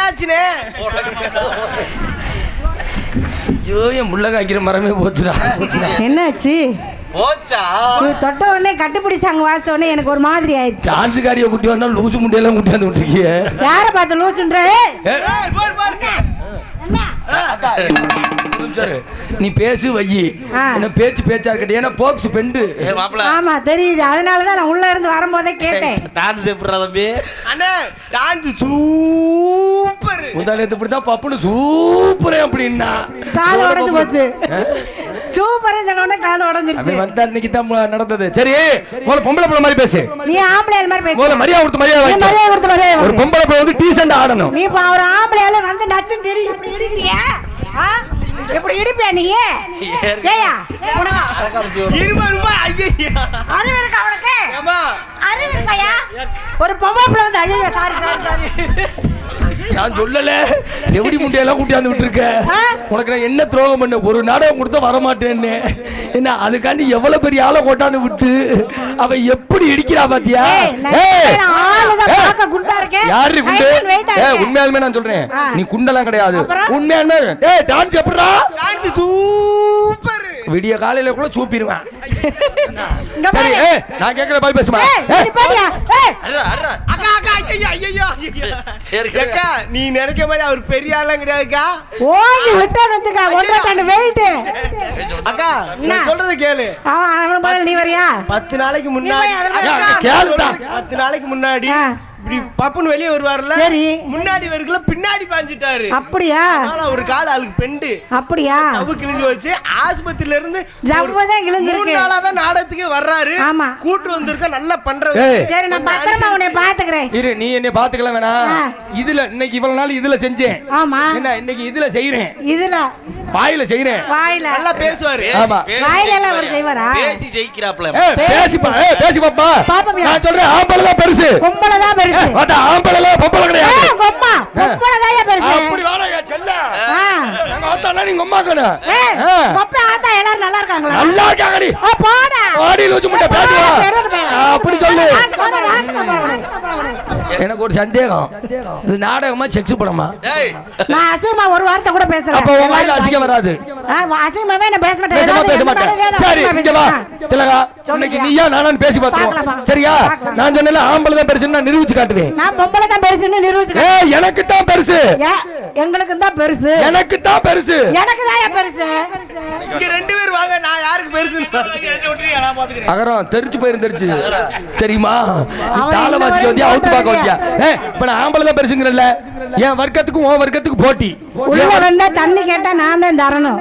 என்னாச்சுனே? ஐயோ என் முள்ள காய்க்கிற மரமே போச்சுடா. என்னாச்சு? போச்சா? தொட்ட உடனே கட்டுப்பிடிச்சாங்க வாசித்த உடனே எனக்கு ஒரு மாதிரி ஆயிடுச்சு. சான்ஸுக்காரிய குட்டி வந்தா லூசு முட்டையெல்லாம் குட்டியாந்து விட்டுருக்கிய. யாரை பார்த்து லூசுன்ற? நீ பேசு வையி, என்ன பேச்சா இருக்கட்டும். ஏன்னா போக்ஸ் பெண்டு. ஆமா தெரியுது, அதனாலதான் நான் உள்ள இருந்து வரும்போதே கேட்டேன். டான்ஸ் எப்படிடா தம்பி? அண்ணே டான்ஸ் சூப்பர். முதல்ல இப்படிதான் பப்புனு சூப்பரே அப்படின்னா கால் உடைஞ்சு போச்சு. சூப்பரா சொன்ன கால் உடைஞ்சிருச்சு. வந்த அன்னைக்கு தான் நடந்தது. சரி முதல்ல பொம்பளை பிள்ளை மாதிரி பேசு. நீ ஆம்பளை மாதிரி பேசு. முதல்ல மரியாதை கொடுத்து மரியாதை. ஒரு பொம்பளை பிள்ளை வந்து டீசெண்டா ஆடணும். நீ இப்ப ஒரு ஆம்பளையால வந்து நச்சுன்னு இடி இப்படி இடிக்கிறியா? எப்படி இடிப்பியா நீ? ஏயா அறிவு இருக்கா உனக்கு? அறிவு இருக்காயா? ஒரு பொம்பளை பிள்ளை வந்து ஐயோ சாரி சாரி சாரி நான் சொல்லல. எப்படி முட்டையெல்லாம் கூட்டியாந்து விட்டுருக்க? உனக்கு நான் என்ன துரோகம் பண்ண? ஒரு நாடகம் கொடுத்தா வரமாட்டேன்னு என்ன அதுக்காண்டி எவ்வளவு பெரிய ஆளை கொண்டாந்து விட்டு அவ எப்படி இடிக்கிறா பாத்தியா? யாரு குண்டு? உண்மையாலுமே நான் சொல்றேன், நீ குண்டெல்லாம் கிடையாது. உண்மையான டான்ஸ் எப்படிடா? சூப்பர். விடிய காலையில கூட சூப்பிடுவேன். சரி நான் கேட்கற மாதிரி பேசுமா? நீ நினைக்க மாதிரி அவர் பெரிய ஆளும் கிடையாதுக்கா. ஓங்கி விட்டா வந்துக்கா ஒன்றரை வெயிட். அக்கா நான் சொல்றது கேளு. அவன் பதில் நீ வரியா? 10 நாளைக்கு முன்னாடி 10 நாளைக்கு முன்னாடி இப்படி பப்புன்னு வெளியே வருவார்ல, சரி முன்னாடி வருக்குள்ள பின்னாடி பாஞ்சிட்டாரு. அப்படியா? ஒரு கால் ஆளுக்கு பெண்டு. அப்படியா? ஜவ்வு கிழிஞ்சு வச்சு ஆஸ்பத்திரியில இருந்து ஜவ்வுதான் கிழிஞ்சிருக்கு. 3 நாளா தான் நாடகத்துக்கே வர்றாரு. ஆமா கூட்டு வந்திருக்க நல்லா பண்றது. சரி நான் பத்திரமா உன்னை பாத்துக்கிறேன். இரு நீ என்ன பாத்துக்கலாம் வேணாம். இதுல இன்னைக்கு இவ்வளவு நாள் இதுல செஞ்சேன். ஆமா என்ன இன்னைக்கு இதுல செய்றேன். இதுல வாயில செய்றேன். வாயில நல்லா பேசுவாரு. ஆமா வாயில எல்லாம் அவர் செய்வாரா? பேசி ஜெயிக்கிறாப்ல. பேசிப்பா பேசி பாப்பா. நான் சொல்றேன் ஆம்பளை தான் பெருசு. பொம்பளை தான் பெருசு. அட ஆம்பளை பொம்பளை கிடையாது. கொம்மா பொம்பளை தான் பெருசு. அப்படி வாடா செல்ல. நாங்க ஆத்தால நீ கொம்மாக்கன. கொப்ப ஆத்தா எல்லாரும் நல்லா இருக்காங்களா? நல்லா இருக்காங்கடி. போடா. ஓடி லூசு முட்டை பேசுவா. அப்படி சொல்லு. எனக்கு ஒரு சந்தேகம், இது நாடகமா செக்ஸ் படமா? நான் அசிங்கமா ஒரு வார்த்தை கூட பேசல. அப்ப உன் வாயில அசிங்கம் வராது. அசிங்கமாவே நான் பேச மாட்டேன். பேச மாட்டேன். சரி இங்க வா திலகா, இன்னைக்கு நீயா நானான்னு பேசி பாத்துறோம். சரியா? நான் சொன்னல ஆம்பளை தான் பெருசுன்னு நான் நிரூபிச்சு காட்டுவேன். நான் பொம்பளை தான் பெருசுன்னு நிரூபிச்சு காட்டுவேன். எனக்கு தான் பெருசு. எங்களுக்கு தான் பெருசு. எனக்கு தான் பெருசு. எனக்கு தான் பெருசு. இங்க 2 பேர் வாங்க, நான் யாருக்கு பெருசுன்னு பாத்துக்கிறேன். அகரம் தெரிச்சு போயிருந்துருச்சு தெரியுமா? தாள வாசிக்க வந்தியா அவுத்து பார்க்க வந்தியா? இப்ப நான் ஆம்பளை தான் பெருசுங்கறல்ல, என் வர்க்கத்துக்கும் உன் வர்க்கத்துக்கும் போட்டி. உள்ள வந்தா தண்ணி கேட்டா நான் தான் தரணும்.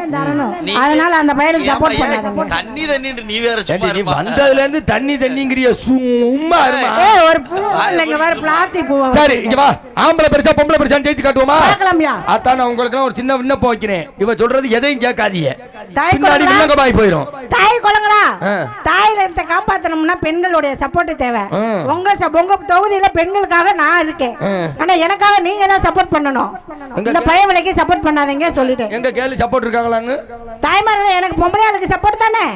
அதனால அந்த பையனுக்கு சப்போர்ட் பண்ணாதீங்க. தண்ணி தண்ணின்னு நீ வேற சும்மா நீ வந்ததுல இருந்து தண்ணி தண்ணிங்கறிய சும்மா இருமா. ஒரு பூ இல்லங்க வேற பிளாஸ்டிக் பூ. சரி இங்க வா, ஆம்பளை பெருசா பொம்பளை பெருசான்னு ஜெயிச்சு காட்டுவோமா? பார்க்கலாம்யா. அதான் நான் உங்களுக்கு ஒரு சின்ன விண்ணப்பம் வைக்கிறேன். இவ சொல்றது எதையும் கேட்காதீங்க. தாய் பின்னாடி வில்லங்கமாய் போயிடும். தாய் குளங்களா? தாயில இந்த காப்பாத்தணும்னா பெண்களுடைய சப்போர்ட் தேவை. உங்க தொகுதியில பெண்களுக்காக நான் இருக்கேன். ஆனா எனக்காக நீங்க தான் சப்போர்ட் பண்ணணும். இந்த பையவளைக்கு சப்போர்ட் பண்ணாதீங்க சொல்லிட்டேன். எங்க கேள்வி சப்போர்ட் இருக்காங்களான்னு? தாய்மார்களே எனக்கு பொம்பளையாளுக்கு சப்போர்ட் தானே?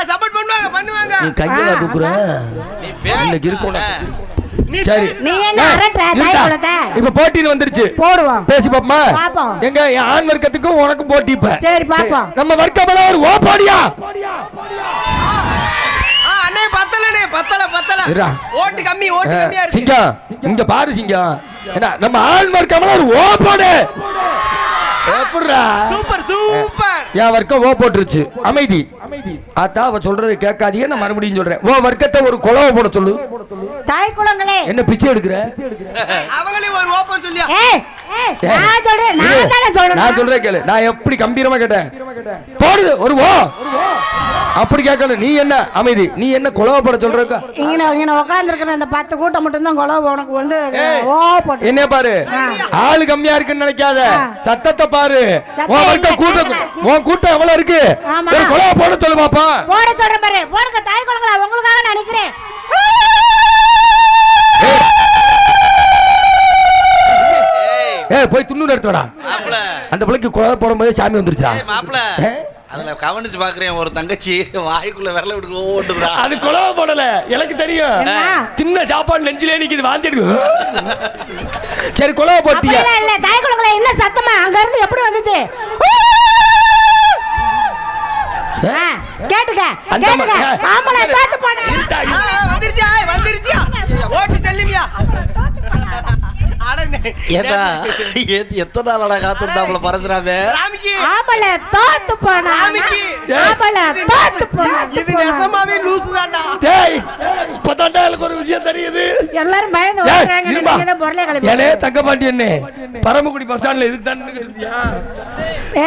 சப்போர்ட் பண்ணுவாங்க. நீ கையில தூக்குற. இன்னைக்கு இருக்கணும். சரி நீ என்ன அரட்டற தாய் குலத்தை? இப்ப போட்டி வந்துருச்சு. போடுவோம். பேசி பாப்போமா? பாப்போம். எங்க ஆண் வர்க்கத்துக்கும் உனக்கு போட்டி இப்ப. சரி பாப்போம். நம்ம வர்க்கமல ஒரு ஓபாடியா. அண்ணே பத்தல. ஓட்டு கம்மியா இருக்கு. சிங்கம் இங்க பாரு சிங்கம். என்ன நம்ம ஆண் வர்க்கமல ஒரு ஓபாடு. எப்படிடா? சூப்பர். என் வர்க்கம் ஓ போட்டுருச்சு. அமைதி. அதான் அவ சொல்றது கேட்காதீங்க. நான் மறுபடியும் சொல்றேன். ஓ வர்க்கத்தை ஒரு கொலவை போட சொல்லு. தாய் குலங்களே என்ன பிச்சை எடுக்கிற? அவங்களே ஒரு ஓப்பன் சொல்லியா? நான் சொல்றேன் கேளு. நான் எப்படி கம்பீரமா கேட்டேன். போடுது ஒரு ஓ. அப்படி கேட்கல. நீ என்ன அமைதி? நீ என்ன கொலவை போட சொல்றக்க? இங்க உட்கார்ந்து இருக்கிற அந்த 10 கூட்டம் மட்டும் தான் கொலவை உனக்கு வந்து ஓ போட்டு. என்ன பாரு, ஆளு கம்மியா இருக்குன்னு நினைக்காத. சத்தத்தை பாரு. உன் வர்க்க கூட்டம், உன் கூட்டம் எவ்வளவு இருக்கு? ஒரு கொலவை போட சொல்லு பாப்பா. போட சொல்றேன் பாரு. போடுங்க தாய் குலங்களா, உங்களுக்காக நான் நினைக்கிறேன். போய் துண்ணூறு எடுத்துடா. அந்த பிள்ளைக்கு கொலை போடும்போது சாமி வந்துருச்சா? அதுல கவனிச்சு பாக்குறேன். ஒரு தங்கச்சி வாய்க்குள்ள விரல விட்டு ஓடுறா. அது கொலவை போடல, எனக்கு தெரியும். தின்ன சாப்பாடு நெஞ்சிலே நிக்குது, வாந்தி எடுக்கு. சரி கொலை போட்டியா? இல்ல தாய் குளங்களே என்ன சத்தமா அங்க இருந்து எப்படி வந்துச்சு? கேட்டுக்க கேட்டுக்க. ஆம்பளை தோத்து போடா. வந்துருச்சு ஓட்டு செல்லுமியா. ஏண்டா எத்தனை நாளா காத்திருந்தாப்புல பரசுராமே? ஆம்பளை தோத்து போனா. ஆம்பளை தோத்து போனா. இது நெசமாவே லூசு தான்டா. டேய் இப்பதான்டா எனக்கு ஒரு விஷயம் தெரியுது. எல்லாரும் பயந்து ஓடுறாங்க. நீங்க தான் பொருளே கிளம்பி. ஏனே தங்கபாண்டி அண்ணே பரமக்குடி பஸ் ஸ்டாண்ட்ல எதுக்கு தான் நின்னுட்டு இருந்தியா?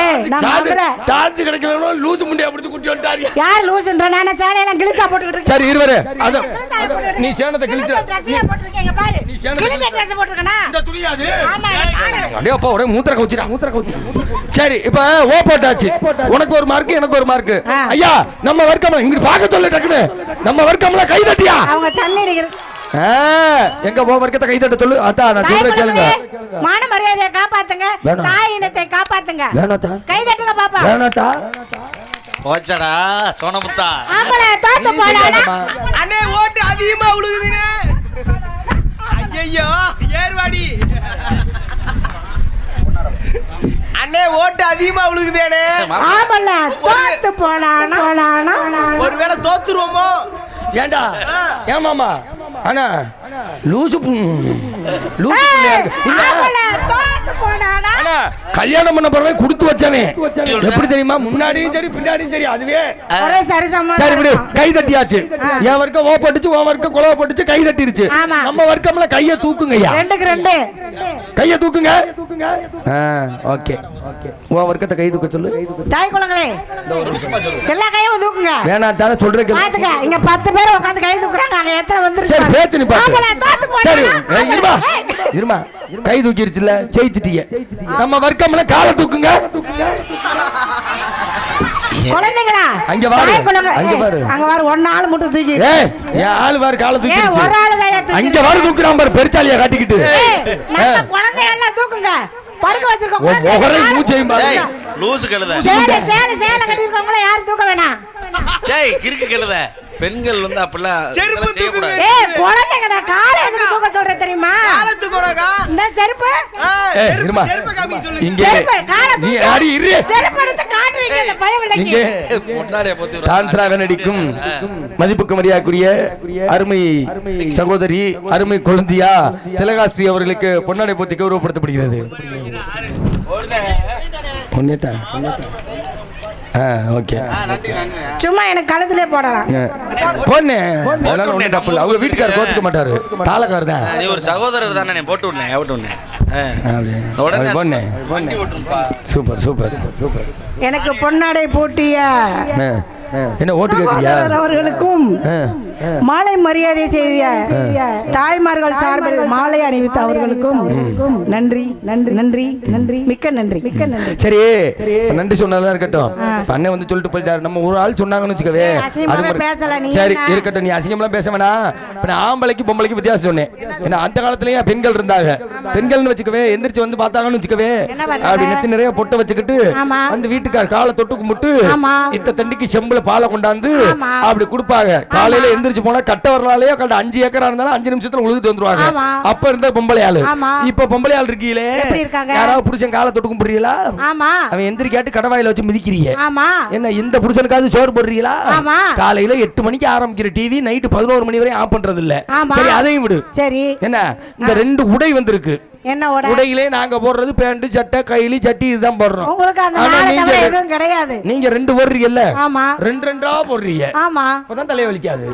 ஏய் நான் நம்புறேன். டான்ஸ் கிடைக்கலனா லூசு முண்டியா பிடிச்சு குட்டி வந்துட்டாரியா? யார் லூசுன்ற? நான் சேலையெல்லாம் கிழிச்சா போட்டுக்கிட்டு இருக்கேன். சரி இருவரே அத நீ சேனத்தை கிழிச்ச ட்ரெஸ்ஸியா போட்டுருக்கீங்க பாரு. கிழிச்ச ட்ரெஸ் போட்டுக்கனா? இந்த துணியாது. ஆமா அடே அப்பா ஒரே மூத்திர கவுச்சிரா. சரி இப்போ ஓ போட்டாச்சு. உனக்கு ஒரு மார்க் எனக்கு ஒரு மார்க். ஐயா நம்ம வர்க்கம் இங்க பாக்க சொல்ல டக்குனு. நம்ம வர்க்கம்ல கை தட்டியா? அவங்க தண்ணி அடிக்கிற. எங்க ஓ வர்க்கத்தை கை தட்ட சொல்லு. அதான் நான் சொல்றேன் கேளுங்க. மான மரியாதையை காப்பாத்துங்க. தாய் இனத்தை காப்பாத்துங்க. வேணாதா? கை தட்டுங்க பாப்பா. வேணாதா? போச்சடா சோனமுத்தா. ஆம்பளை தோத்து போடாடா. அண்ணே ஓட்டு அதிகமா உழுகுதுனே. ஐயோ ஏர்வாடி. அண்ணே ஓட்டு அதிகமா உழுகுதேனே. ஆம்பளை தோத்து போடானா. ஒருவேளை தோத்துருவோமோ? ஏண்டா ஏமாமா அண்ணா லூசு கல்யாணம் பண்ண பிறகு கொடுத்து வச்சவன் எப்படி தெரியுமா? முன்னாடியும் சரி பின்னாடியும் சரி அதுவே சரி விடு. கை தட்டியாச்சு. என் வர்க்கம் ஓ போட்டுச்சு உன் வர்க்கம் குழவ போட்டுச்சு கை தட்டிருச்சு. நம்ம வர்க்கம்ல கைய தூக்குங்கய்யா. ரெண்டுக்கு ரெண்டு கைய தூக்குங்க. ஓகே உன் வர்க்கத்தை கை தூக்க சொல்லு. தாய் குளங்களே எல்லா கையும் தூக்குங்க. வேணாம் தானே சொல்றேன். பாத்துங்க இங்க 10 பேர் உட்கார்ந்து கை தூக்குறாங்க. அங்க எத்தனை வந்துருச்சு? சரி பேச்சு நீ பாத்து. சரி இருமா இருமா கை தூக்கிருச்சுல ஜெயிச்சிட்டீங்க. நம்ம வர்க்கம்ல காலை தூக்குங்க. குழந்தைகளா அங்க வாரு அங்க வாரு அங்க வாரு ஒண்ணு ஆளு மட்டும் தூக்கி. ஏய் என் ஆளு வாரு காலை தூக்கிருச்சு. ஒரு ஆளு தான் தூக்கி. அங்க வாரு தூக்குறான் பாரு பெருச்சாலியா காட்டிக்கிட்டு. நம்ம குழந்தைகள் எல்லாம் தூக்குங்க. படுக்க வச்சிருக்கோம். ஒகரை மூச்சையும் பாரு. லூசு கழுதை. சேலை கட்டி இருக்கவங்கள யாரும் தூக்க வேணாம். டேய் கிறுக்கு கழுதை. பெண்கள் வந்து அப்பலாம் செருப்பு செய்ய கூடாது. ஏய் குழந்தைங்கடா காலை எதுக்கு தூக்க சொல்ற தெரியுமா? காலை தூக்குறடா. இந்த செருப்பு ஏய் இருமா செருப்பு காமி சொல்லு. இங்க செருப்பு காலை நீ தூக்கு. அடி இரு. செருப்பு எடுத்து காட்டுறீங்க இந்த பயவில்லைக்கு. இங்க பொன்னாடிய போத்தி டான்ஸ்ராக நடிக்கும் மதிப்புக்கு மரியாதைக்குரிய அருமை சகோதரி அருமை குழந்தையா திலகாஸ்ரீ அவர்களுக்கு பொன்னாடை போத்தி கௌரவப்படுத்தப்படுகிறது. ஒன்னேதான் ஓகே சும்மா எனக்கு கழுத்திலே போடலாம். பொண்ணு அதனால ஒண்ணு தப்பு இல்ல. அவங்க வீட்டுக்காரர் கோச்சுக்க மாட்டாரு. தாளக்காரர் தான். நீ ஒரு சகோதரர் தானே. நான் போட்டு விடுனேன் அவுட் விடுனேன். உடனே பொண்ணு சூப்பர் சூப்பர் சூப்பர். எனக்கு பொன்னாடை போட்டிய என்ன ஓட்டு கேட்கிறியா? அவர்களுக்கும் மாலை மரியாதை செய்ய தாய்மார்கள் சார்பில் மாலை அணிவித்த அவர்களுக்கும் நன்றி நன்றி நன்றி நன்றி மிக்க நன்றி மிக்க நன்றி. சரி நன்றி சொன்னதா இருக்கட்டும். பண்ண வந்து சொல்லிட்டு போயிட்டாரு. நம்ம ஒரு ஆள் சொன்னாங்கன்னு வச்சுக்கவே சரி இருக்கட்டும். நீ அசிங்கம்லாம் பேச வேணாம். இப்ப நான் ஆம்பளைக்கு பொம்பளைக்கு வித்தியாசம் சொன்னேன். ஏன்னா அந்த காலத்திலேயே பெண்கள் இருந்தாங்க. பெண்கள்னு வச்சுக்கவே எந்திரிச்சு வந்து பார்த்தாங்கன்னு வச்சுக்கவே அப்படி நெத்தி நிறைய பொட்டை வச்சுக்கிட்டு வந்து வீட்டுக்கார காலை தொட்டு கும்பிட்டு இத்த தண்டிக்கு செம்புல பாலை கொண்டாந்து அப்படி கொடுப்பாங்க. காலையில எந்திரிச்சு போனா கட்ட வரலாலே 5 ஏக்கரா இருந்தாலும் 5 நிமிஷத்துல உழுதுட்டு வந்துருவாங்க. அப்ப இருந்த பொம்பளை ஆளு. இப்ப பொம்பளை ஆள் இருக்கீங்களே யாராவது புருஷன் காலை தொட்டு கும்பிடுறீங்களா? அவன் எந்திரிக்காட்டு கடவாயில வச்சு மிதிக்கிறீங்க. என்ன இந்த புருஷனுக்காவது சோறு போடுறீங்களா? காலையில 8 மணிக்கு ஆரம்பிக்கிற டிவி நைட்டு 11 மணி வரை ஆஃப் பண்றது இல்ல. சரி அதையும் விடு. சரி என்ன இந்த 2 உடை வந்திருக்கு. என்ன உடையிலே நாங்க போடுறது பேண்ட் சட்டை கைலி சட்டி இதுதான் போடுறோம். நீங்க 2 போடுறீங்கல்ல. 2 போடுறீங்க. அப்பதான் தலைய வலிக்காது.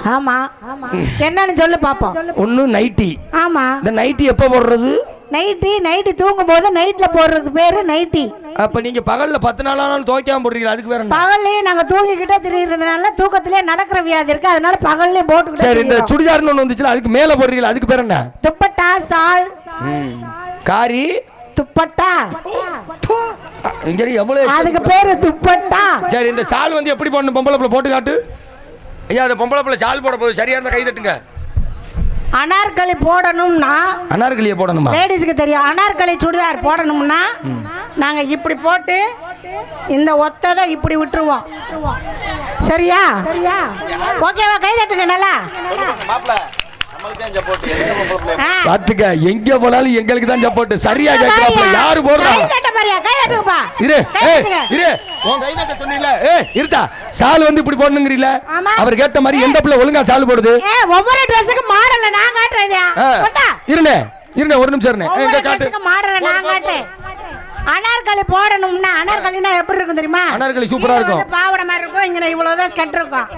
என்னன்னு சொல்லு பாப்போம். ஒண்ணு நைட்டி. இந்த நைட்டி எப்ப போடுறது? நைட்டி தூங்கும் போது நைட்ல போடுறதுக்கு பேரு நைட்டி. அப்ப நீங்க பகல்ல 10 நாள் ஆனாலும் துவைக்காம போடுறீங்க. அதுக்கு வேற பகல்லையும் நாங்க தூங்கிக்கிட்டே திரியறதுனால தூக்கத்திலே நடக்கிற வியாதி இருக்கு. அதனால பகல்லையும் போட்டுக்கிட்டே. சரி இந்த சுடிதார்னு ஒண்ணு வந்துச்சுல அதுக்கு மேல போடுறீங்க. அதுக்கு பேர் என்ன? துப்பட்டா சால் காரி துப்பட்டா. இங்க எவ்வளவு அதுக்கு பேரு துப்பட்டா. சரி இந்த சால் வந்து எப்படி போடணும்? பொம்பளை பிள்ளை போட்டு காட்டு. ஐயா அந்த பொம்பளை பிள்ளை சால் போட போகுது. சரியா இருந்தா கை தட்டுங்க. அனார்கலி போடணும்னா அனார்கலியை போடணுமா? லேடிஸ்க்கு தெரியும். அனார்கலி சுடிதார் போடணும்னா நாங்க இப்படி போட்டு இந்த ஒத்ததை இப்படி விட்டுருவோம். சரியா? ஓகேவா? கை தட்டுங்க நல்லா. பாத்துக்க எங்க போனாலும் எங்களுக்கு தான் சப்போர்ட். சரியா கேக்குறாப்ல. யாரு போடுறா? இரு இரு. உன் கை தட்ட சொன்னீல. இருடா. சால் வந்து இப்படி போடணும்ங்கறீல. அவர் கேட்ட மாதிரி எந்த பிள்ளை ஒழுங்கா சால் போடுது? ஒவ்வொரு Dressக்கு மாடல்ல நான் காட்றேன்யா. போடா. இருனே. இருனே ஒரு நிமிஷம் இருனே. எங்க காட்டு. Dressக்கு மாடல்ல நான் காட்றேன். அனார்கலி போடணும்னா அனார்கலினா எப்படி இருக்கும் தெரியுமா? அனார்கலி சூப்பரா இருக்கும். பாவாடை மாதிரி இருக்கும். இங்க இவ்வளவுதான் ஸ்கர்ட் இருக்கும்.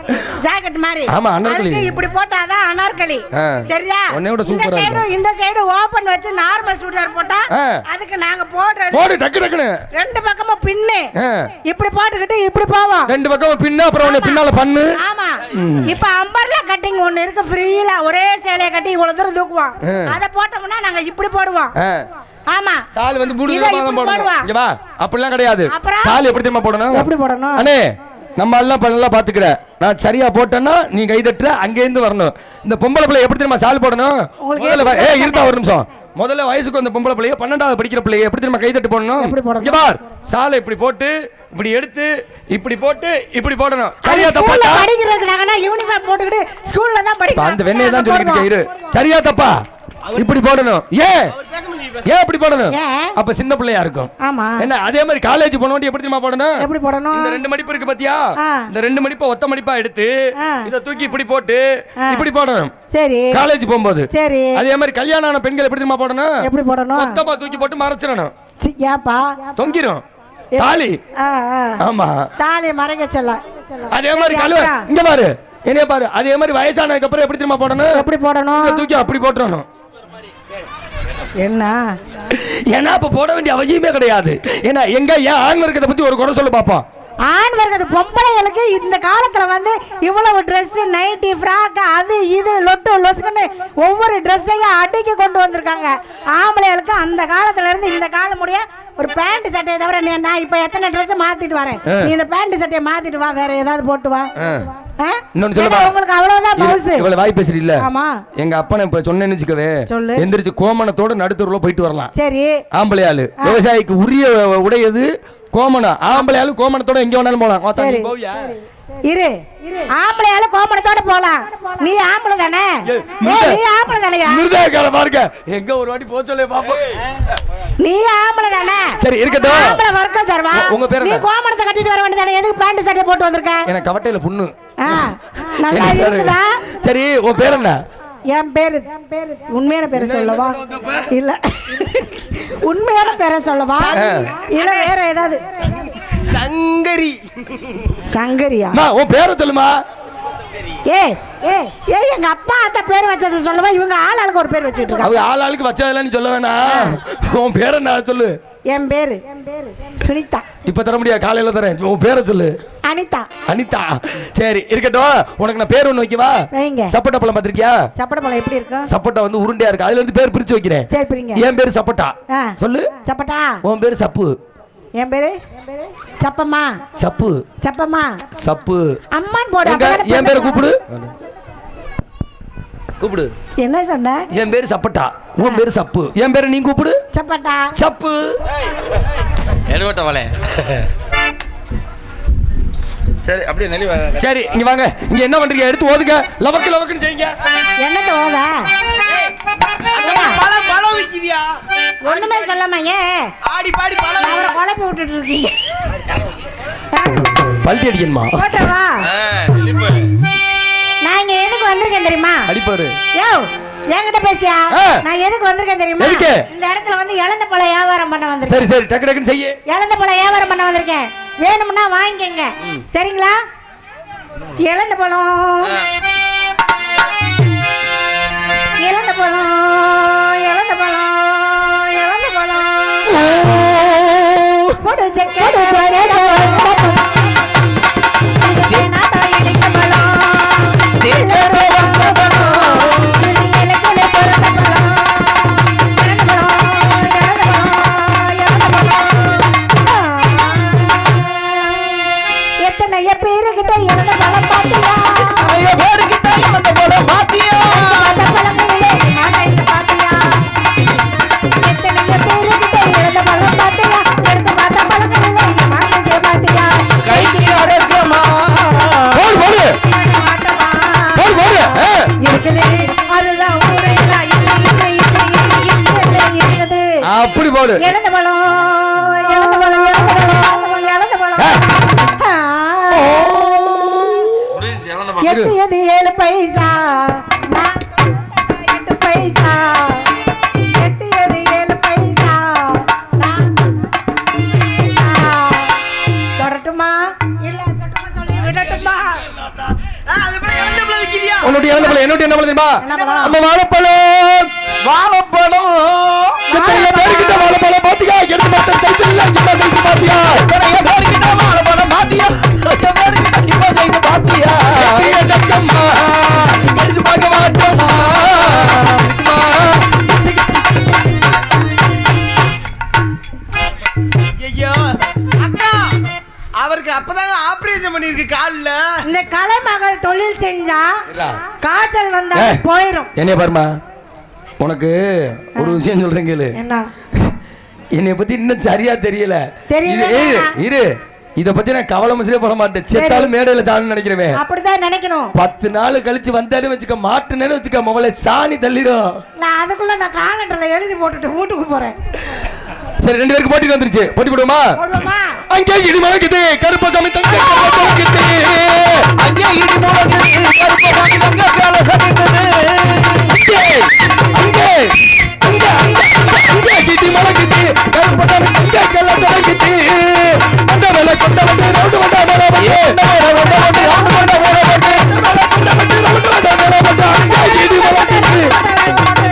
ஜாக்கெட் மாதிரி. ஆமா அனார்கலி. அதுக்கு இப்படி போட்டாதான் அனார்கலி. சரியா? ஒண்ணேட சூப்பரா இருக்கும். இந்த சைடு ஓபன் வச்சு நார்மல் சுடிதார் போட்டா அதுக்கு நாங்க போடுறது போடு டக்கு டக்குன்னு ரெண்டு பக்கமும் பின்னு. இப்படி போட்டுக்கிட்டு இப்படி போவோம். ரெண்டு பக்கமும் பின்னு அப்புறம் ஒண்ணு பின்னால பண்ணு. ஆமா. இப்ப அம்பர்லா கட்டிங் ஒண்ணு இருக்கு ஃப்ரீல ஒரே சேலைய கட்டி இவ்வளவு தூரம் தூக்குவோம். அத போட்டோம்னா நாங்க இப்படி போடுவோம். ஆமா. சால் வந்து மூணு விதமா தான் போடணும். இங்க வா. அப்படிலாம் கிடையாது. சால் எப்படி தெரியுமா போடணும்? எப்படி போடணும்? அண்ணே நம்ம எல்லாம் பண்ணலாம் பாத்துக்கற. நான் சரியா போட்டேன்னா நீ கை தட்டுற அங்க இருந்து வரணும். இந்த பொம்பளை பிள்ளை எப்படி தெரியுமா சால் போடணும்? முதல்ல இருடா ஒரு நிமிஷம். முதல்ல வயசுக்கு வந்த பொம்பளை பிள்ளைய 12வது படிக்கிற பிள்ளைய எப்படி தெரியுமா கை தட்டு போடணும்? இங்க பார். சாலை இப்படி போட்டு இப்படி எடுத்து இப்படி போட்டு இப்படி போடணும். சரியா தப்பா? படிக்கிறதுக்கு நாங்கனா யூனிஃபார்ம் போட்டுக்கிட்டு ஸ்கூல்ல தான் படிக்கிறோம். அந்த வெண்ணே தான் சொல்லிட்டு இரு. சரியா தப்பா? இப்படி போடணும். ஏன் இப்படி போடணும்? அப்ப சின்ன பிள்ளையா இருக்கும். ஆமா. என்ன அதே மாதிரி காலேஜ் போனோம் எப்படி தெரியுமா போடணும்? எப்படி போடணும்? இந்த ரெண்டு மடிப்பு இருக்கு பாத்தியா? இந்த ரெண்டு மடிப்பை ஒத்த மடிப்பா எடுத்து இத தூக்கி இப்படி போட்டு இப்படி போடணும். சரி. காலேஜ் போகும்போது. சரி. அதே மாதிரி கல்யாணம் ஆன பெண்கள் எப்படி தெரியுமா போடணும்? எப்படி போடணும்? ஒத்தமா தூக்கி போட்டு மறைச்சிரணும். ஏப்பா? தொங்கிரும். தாலி. ஆமா. தாலி மறைக்க சொல்ல. அதே மாதிரி இங்க பாரு. என்னைய பாரு. அதே மாதிரி வயசானதுக்கு அப்புறம் எப்படி தெரியுமா போடணும்? எப்படி போடணும்? தூக்கி அப்படி போட்டுறணும். என்ன? ஏன்னா அப்ப போட வேண்டிய அவசியமே கிடையாது. ஏன்னா எங்க ஏன் ஆண் வர்க்கத்தை பத்தி ஒரு குறை சொல்ல பாப்போம். ஆண் வர்க்கத்து பொம்பளைகளுக்கு இந்த காலத்துல வந்து இவ்வளவு ட்ரெஸ் நைட்டி ஃப்ராக் அது இது லொட்டு லொசுக்குன்னு ஒவ்வொரு ட்ரெஸ்ஸையும் அடுக்கி கொண்டு வந்திருக்காங்க. ஆம்பளைகளுக்கு அந்த காலத்துல இருந்து இந்த காலம் முடிய ஒரு பேண்ட் சட்டையை தவிர நான் இப்ப எத்தனை ட்ரெஸ் மாத்திட்டு வரேன். நீ இந்த பேண்ட் சட்டையை மாத்திட்டு வா, வேற ஏதாவது போட்டு வா. உங்களுக்கு அவ்வளவுதான் பவுஸ். இவ்வளவு வாய் பேசுறீல்ல? ஆமா. எங்க அப்பா இப்ப சொன்னேன்னு வச்சுக்கவே எந்திரிச்சு கோமணத்தோட நடுத்தூர்ல போயிட்டு வரலாம். சரி. ஆம்பளையாளு விவசாயிக்கு உரிய உடையது கோமணம். ஆம்பளையாளு கோமணத்தோட எங்க வேணாலும் போலாம். இரு. ஆம்பளையால கோமணத்தோட போலாம். நீ ஆம்பளை தானே? நீ ஆம்பளை தானயா? மிருதகார பாருங்க. எங்க ஒரு வாட்டி போ சொல்லே பாப்போம். நீ ஆம்பளை தானே? சரி இருக்கட்டும். ஆம்பளை வர்க்கம் தர்வா. உங்க பேர் என்ன? நீ கோமணத்தை கட்டிட்டு வர வேண்டியதானே? எதுக்கு பேண்ட் சட்டை போட்டு வந்திருக்க? எனக்கு கவட்டையில புண்ணு. நல்லா இருக்குதா? சரி உன் பேர் என்ன? என் பேரு உண்மையான பேரை சொல்லவா? இல்ல உண்மையான பேரை சொல்லவா? இல்ல வேற ஏதாவது? சங்கரி. சங்கரியா? உன் பேரை சொல்லுமா? எங்க அப்பா அத்த பேர் வச்சது சொல்லவா? இவங்க ஆளாளுக்கு ஒரு பேர் வச்சிட்டு இருக்காங்க. அவங்க ஆளாளுக்கு வச்சதெல்லாம் நீ சொல்ல வேணாம். உன் பேரை நான் சொல்லு. என் பேரு சுனிதா. இப்ப தர முடியாது, காலையில தரேன். உன் பேரை சொல்லு. அனிதா. அனிதா. சரி இருக்கட்டும். உனக்கு நான் பேர் ஒண்ணு வைக்கவா? வைங்க. சப்போட்டா பழம் பாத்திருக்கியா? சப்போட்டா பழம் எப்படி இருக்கும்? சப்போட்டா வந்து உருண்டையா இருக்கு. அதுல இருந்து பேர் பிரிச்சு வைக்கிறேன். சரி பிரிங்க. என் பேரு சப்போட்டா. சொல்லு. சப்போட்டா. உன் பேரு சப்பு. என் பேரு சப்பம்மா. சப்பு. சப்பம்மா. சப்பு. அம்மான் போடு. என் பேரை கூப்பிடு. கூப்பிடு. என்ன சொன்ன? என் பேரு சப்பட்டா. உன் பேரு சப்பு. என் பேரு நீ கூப்பிடு. சப்பட்டா. சப்பு. எடுவட்ட வலை. சரி அப்படியே நெளி. சரி இங்க வாங்க. இங்க என்ன பண்றீங்க? எடுத்து ஓதுங்க. லவக்கு லவக்குன்னு செய்யுங்க. என்னத்த ஓத? பழம் விக்கிறியா? ஒண்ணுமே சொல்லாம ஏன் ஆடி பாடி பழம் அவரை குழப்பி விட்டுட்டு இருக்கீங்க? பல்டி அடிக்கணுமா? போட்டவா? நான் இங்க எதுக்கு வந்திருக்கேன் தெரியுமா? அடிப்பாரு. யோ என்கிட்ட பேசியா? நான் எதுக்கு வந்திருக்கேன் தெரியுமா? இந்த இடத்துல வந்து இளந்த பழம் வியாபாரம் பண்ண வந்திருக்கேன். சரி சரி டக்கு டக்குன்னு செய்ய. இளந்த பழம் வியாபாரம் பண்ண வந்திருக்கேன். வேணும்னா வாங்கிக்கங்க. சரிங்களா? இளந்த பழம் இளந்த பழம் இளந்த பழம் இளந்த பழம் போடு செக்க எத்தனைய பேருகிட்ட இழந்த பழம் பாத்தியா? பேருகிட்ட இழந்த பழம் பாத்தியா? எத்தனைய பேருகிட்ட இழந்த பழம் பாத்தியா? எடுத்து பார்த்த பழம் போடு. இழந்த பழம் இழந்த பழம் இழந்த பழம் எது 7 பைசா 8 பைசா எது 7 பைசா தொடட்டுமா இல்ல தொடட்டுமா சொல்லி விடட்டுமா? உன்னுடைய இழந்த பழம் என்னுடைய என்ன பழம் தெரியுமா? அந்த வாழைப்பழம் வாழைப்பழம் எத்தனை பேருக்கிட்ட வாழைப்பழம் பாத்தியா? எடுத்து மாட்டேன் கைத்தில இங்க பாத்தியா? நிறைய பேருக்கிட்ட வாழைப்பழம் பாத்தியா? நிறைய பேருக்கிட்ட இப்ப சைஸ் பாத்தியா? ஏடக்கம்மா எடுத்து பார்க்க மாட்டோமா? ஐயோ அக்கா அவருக்கு அப்பதாங்க ஆபரேஷன் பண்ணிருக்கு கால்ல. இந்த கலைமகள் தொழில் செஞ்சா காய்ச்சல் வந்தா போயிரும். என்னைய பாருமா, உனக்கு ஒரு விஷயம் சொல்றேன் கேளு. என்ன? என்னைய பத்தி இன்னும் சரியா தெரியல. இரு இத பத்தி நான் கவலை மசிலே போட மாட்டேன். செத்தாலும் மேடையில சாணி நினைக்கிறேன். அப்படிதான் நினைக்கணும். 10 நாள் கழிச்சு வந்தாலும் வச்சுக்க மாட்டுனேன்னு வச்சுக்க முதல்ல சாணி தள்ளிடும். நான் அதுக்குள்ள நான் காலண்டர்ல எழுதி போட்டுட்டு வீட்டுக்கு போறேன். சரி 2 பேருக்கு போட்டி வந்துருச்சு. போட்டி போடுமா? அங்கே இடி முழங்குது கருப்பசாமி தங்க முழங்குது. அங்கே இடி முழங்குது கருப்பசாமி தங்க கலசமிட்டது. அங்கே அங்கே அங்கே இடி முழங்குது கருப்பசாமி தங்க கலசமிட்டது. அந்த வேலை கொண்ட வந்து ரவுண்ட் வந்தா மேல வந்து ரவுண்ட் வந்து ரவுண்ட் வந்தா மேல வந்து ரவுண்ட் வந்தா மேல வந்து அங்கே இடி முழங்குது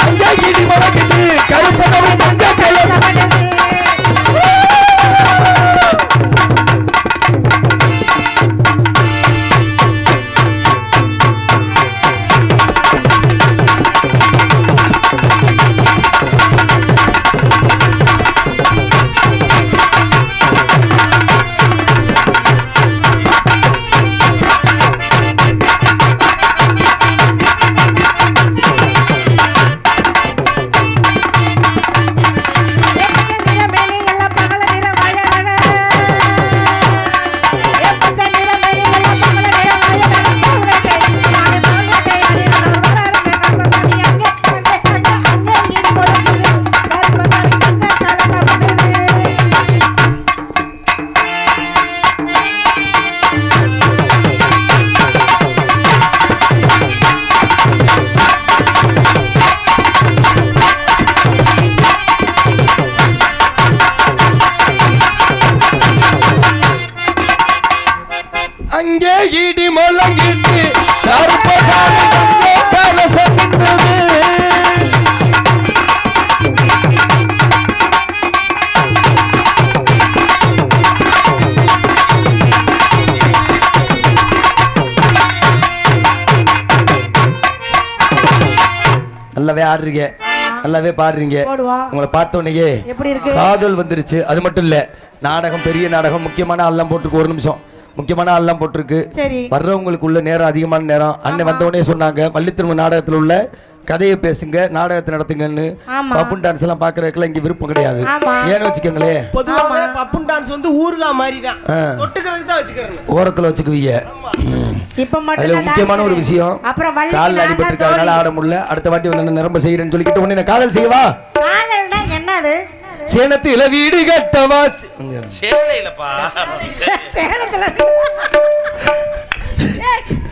அங்கே இடி முழங்குது கருப்பசாமி தங்க கலசமிட்டது. அங்கே இடி முழங்கிட்டு கருப்பசாமி தங்க கலசமிட்டது. நல்லாவே ஆடுறீங்க, நல்லாவே பாடுறீங்க. உங்களை பார்த்த உடனே காதல் வந்துருச்சு. அது மட்டும் இல்ல, நாடகம் பெரிய நாடகம், முக்கியமான ஆள்லாம் போட்டிருக்கு. ஒரு நிமிஷம், முக்கியமான ஆள்லாம் போட்டிருக்கு. வர்றவங்களுக்கு உள்ள நேரம் அதிகமான நேரம். அண்ணன் வந்த உடனே சொன்னாங்க மல்லித்திரும நாடகத்தில் உள்ள கதையை பேசுங்க, நாடகத்தை நடத்துங்கன்னு. பப்புன் டான்ஸ் எல்லாம் பாக்குறதுக்குலாம் இங்க விருப்பம் கிடையாது. ஏன்னு வச்சுக்கோங்களேன், பொதுவாக பப்புன் டான்ஸ் வந்து ஊர்கா மாதிரி தான், தொட்டுக்கிறதுக்கு தான் வச்சுக்கிறேன், ஓரத்துல வச்சுக்குவீங்க. அதுல முக்கியமான ஒரு விஷயம், காலில் அடிபட்டு இருக்காதனால ஆட முடியல. அடுத்த வாட்டி வந்து நிரம்ப செய்யறேன்னு சொல்லிக்கிட்டு உடனே காதல் செய்வா. என்னது? சேனத்துல வீடு கட்டவா? சேலையிலப்பா,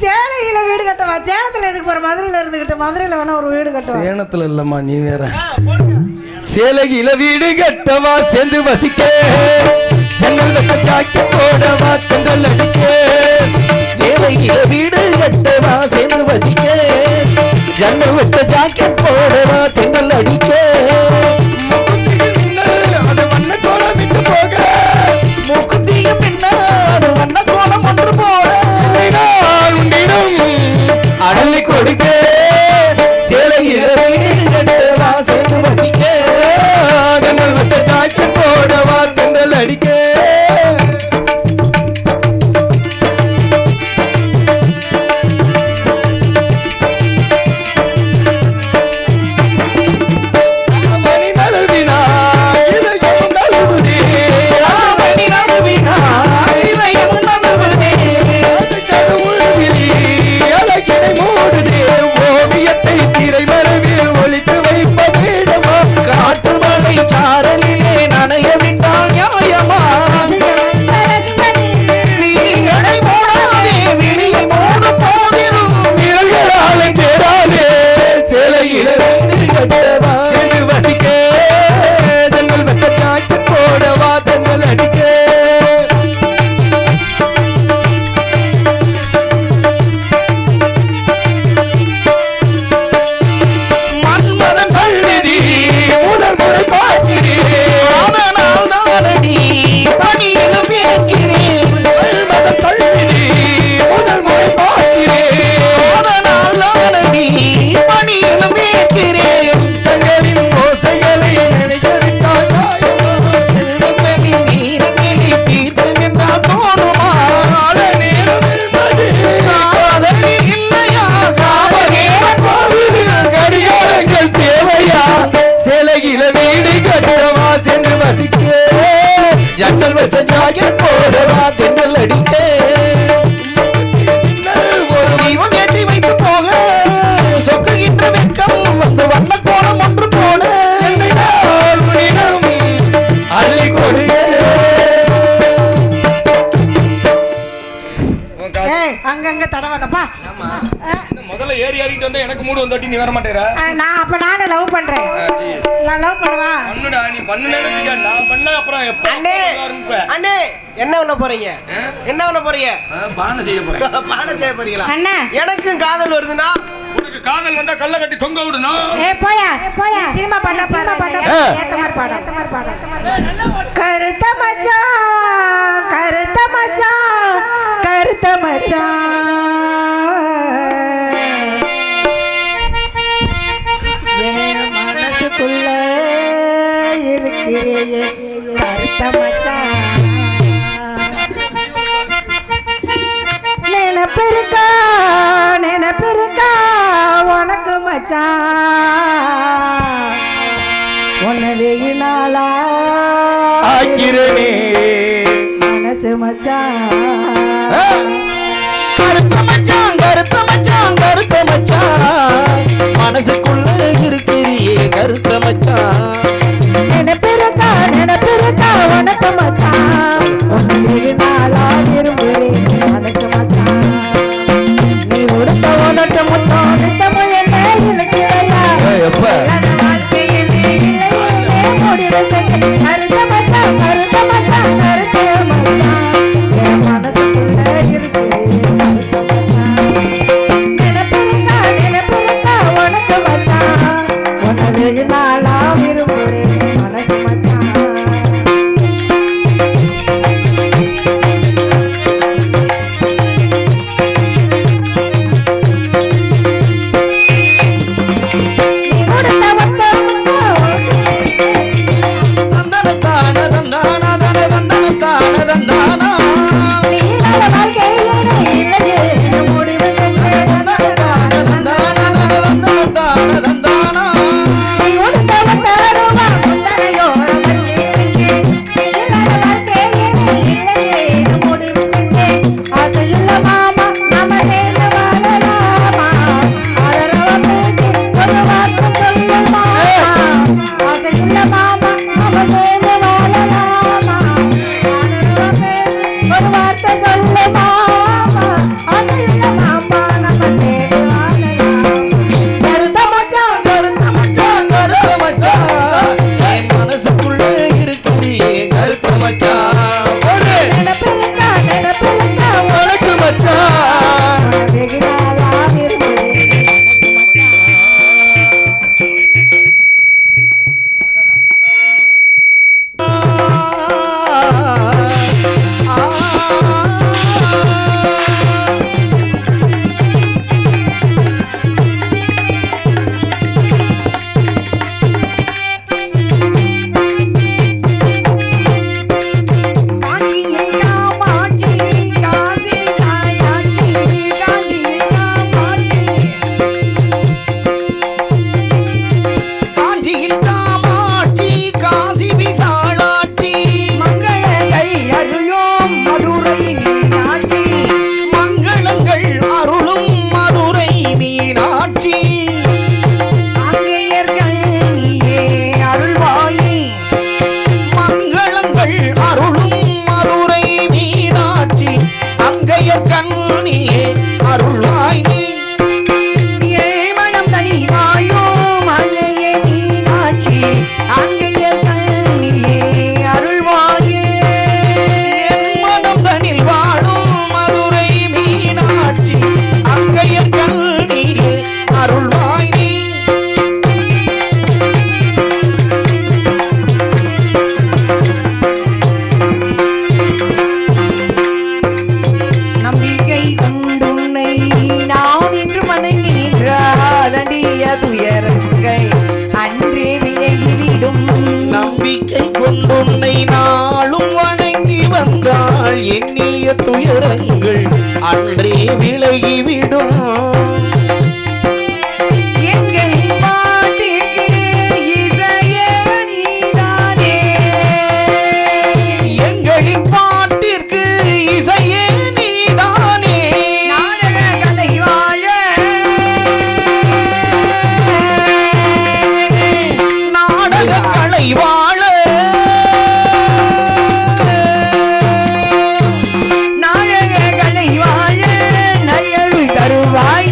சேலையில வீடு கட்டவா? சேலத்துல எதுக்கு போற? மதுரையில இருந்துகிட்டு மதுரையில வேணா ஒரு வீடு கட்டவா? சேனத்துல இல்லம்மா, நீ வேற. சேலையில வீடு கட்டவா, சேர்ந்து வசிக்க, ஜன்னல் வெட்ட சாக்கி போடவா, தென்றல் அடிக்க. சேலையில வீடு கட்டவா, சேர்ந்து வசிக்க, ஜன்னல் வெட்ட சாக்கி போடவா, தென்றல் அடிக்க. அது வண்ண கோலம் விட்டு போக, மூக்குத்திய பின்னால் அது வண்ண கோலம் ஒன்று போட, அடலை கொடுக்க. சேலையில வீடு கட்டவா, சேர்ந்து வசிக்க, ஜன்னல் வெட்ட சாக்கி போடவா, தென்றல் அடிக்க. ஏறிட்டு வந்தா எனக்கு மூடு வந்தாட்டி நீ வர மாட்டேற. நானும் லவ் பண்றேன். நான் லவ் பண்ணவா? பண்ணுடா, நீ பண்ணுனேன்னு வச்சுக்க. நான் பண்ணா அப்புறம் எப்ப அண்ணே அண்ணே என்ன பண்ண போறீங்க? என்ன பண்ண போறீங்க? பானை செய்ய போறேன். பானை செய்ய போறீங்களா? அண்ணா எனக்கும் காதல் வருதுன்னா உனக்கு காதல் வந்தா கல்ல கட்டி தொங்க விடணும். போயா சினிமா பாட்டா பாரு. ஏத்த மாதிரி பாடு. கருத்த மச்சான் கருத்த மச்சான் கருத்த மச்சான் என் மனசுக்குள்ள இருக்கிறே கருத்த மச்சான். நினைப்பிருக்கா உனக்கு மச்சான். உன்னை வெயினாலா ஆக்கிறனே மனசு மச்சான். கருத்த மச்சான் கருத்த மச்சான் கருத்த மச்சான் மனசுக்குள்ள இருக்கிறியே கருத்த மச்சான். நினைப்பிருக்கா உனக்கு மச்சான். உன்னை வெயினாலா விரும்புகிறேன் மனசு மச்சான். நீ உடுத்த உனக்கு முத்தம் நித்தமும் என்ன இருக்கிறையா? எப்ப உன்னை நாளும் வணங்கி வந்தால் எண்ணிய துயரங்கள் அன்றே விலகிவிடும். எங்களின் பாட்டிற்கு இசையே நீதானே. நாடக கலை வாழ நாடக கலை வாழ நயவு தருவாய்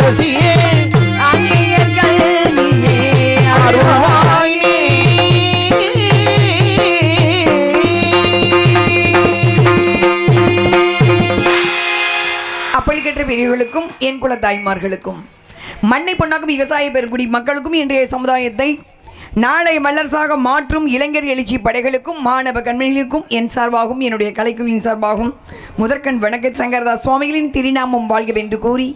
அரசியே ஆங்கிலேயர்கள் நீயே அருள்வாய் நீ. அப்பளிக்கற்ற பெரியவர்களுக்கும் என் குல தாய்மார்களுக்கும் மண்ணை பொன்னாக்கும் விவசாய பெருங்குடி மக்களுக்கும் இன்றைய சமுதாயத்தை நாளை வல்லரசாக மாற்றும் இளைஞர் எழுச்சி படைகளுக்கும் மாணவ கண்மணிகளுக்கும் என் சார்பாகவும் என்னுடைய கலைக்குழுவின் சார்பாகவும் முதற்கண் வணக்க சங்கரதாஸ் சுவாமிகளின் திருநாமம் வாழ்கவென்று கூறி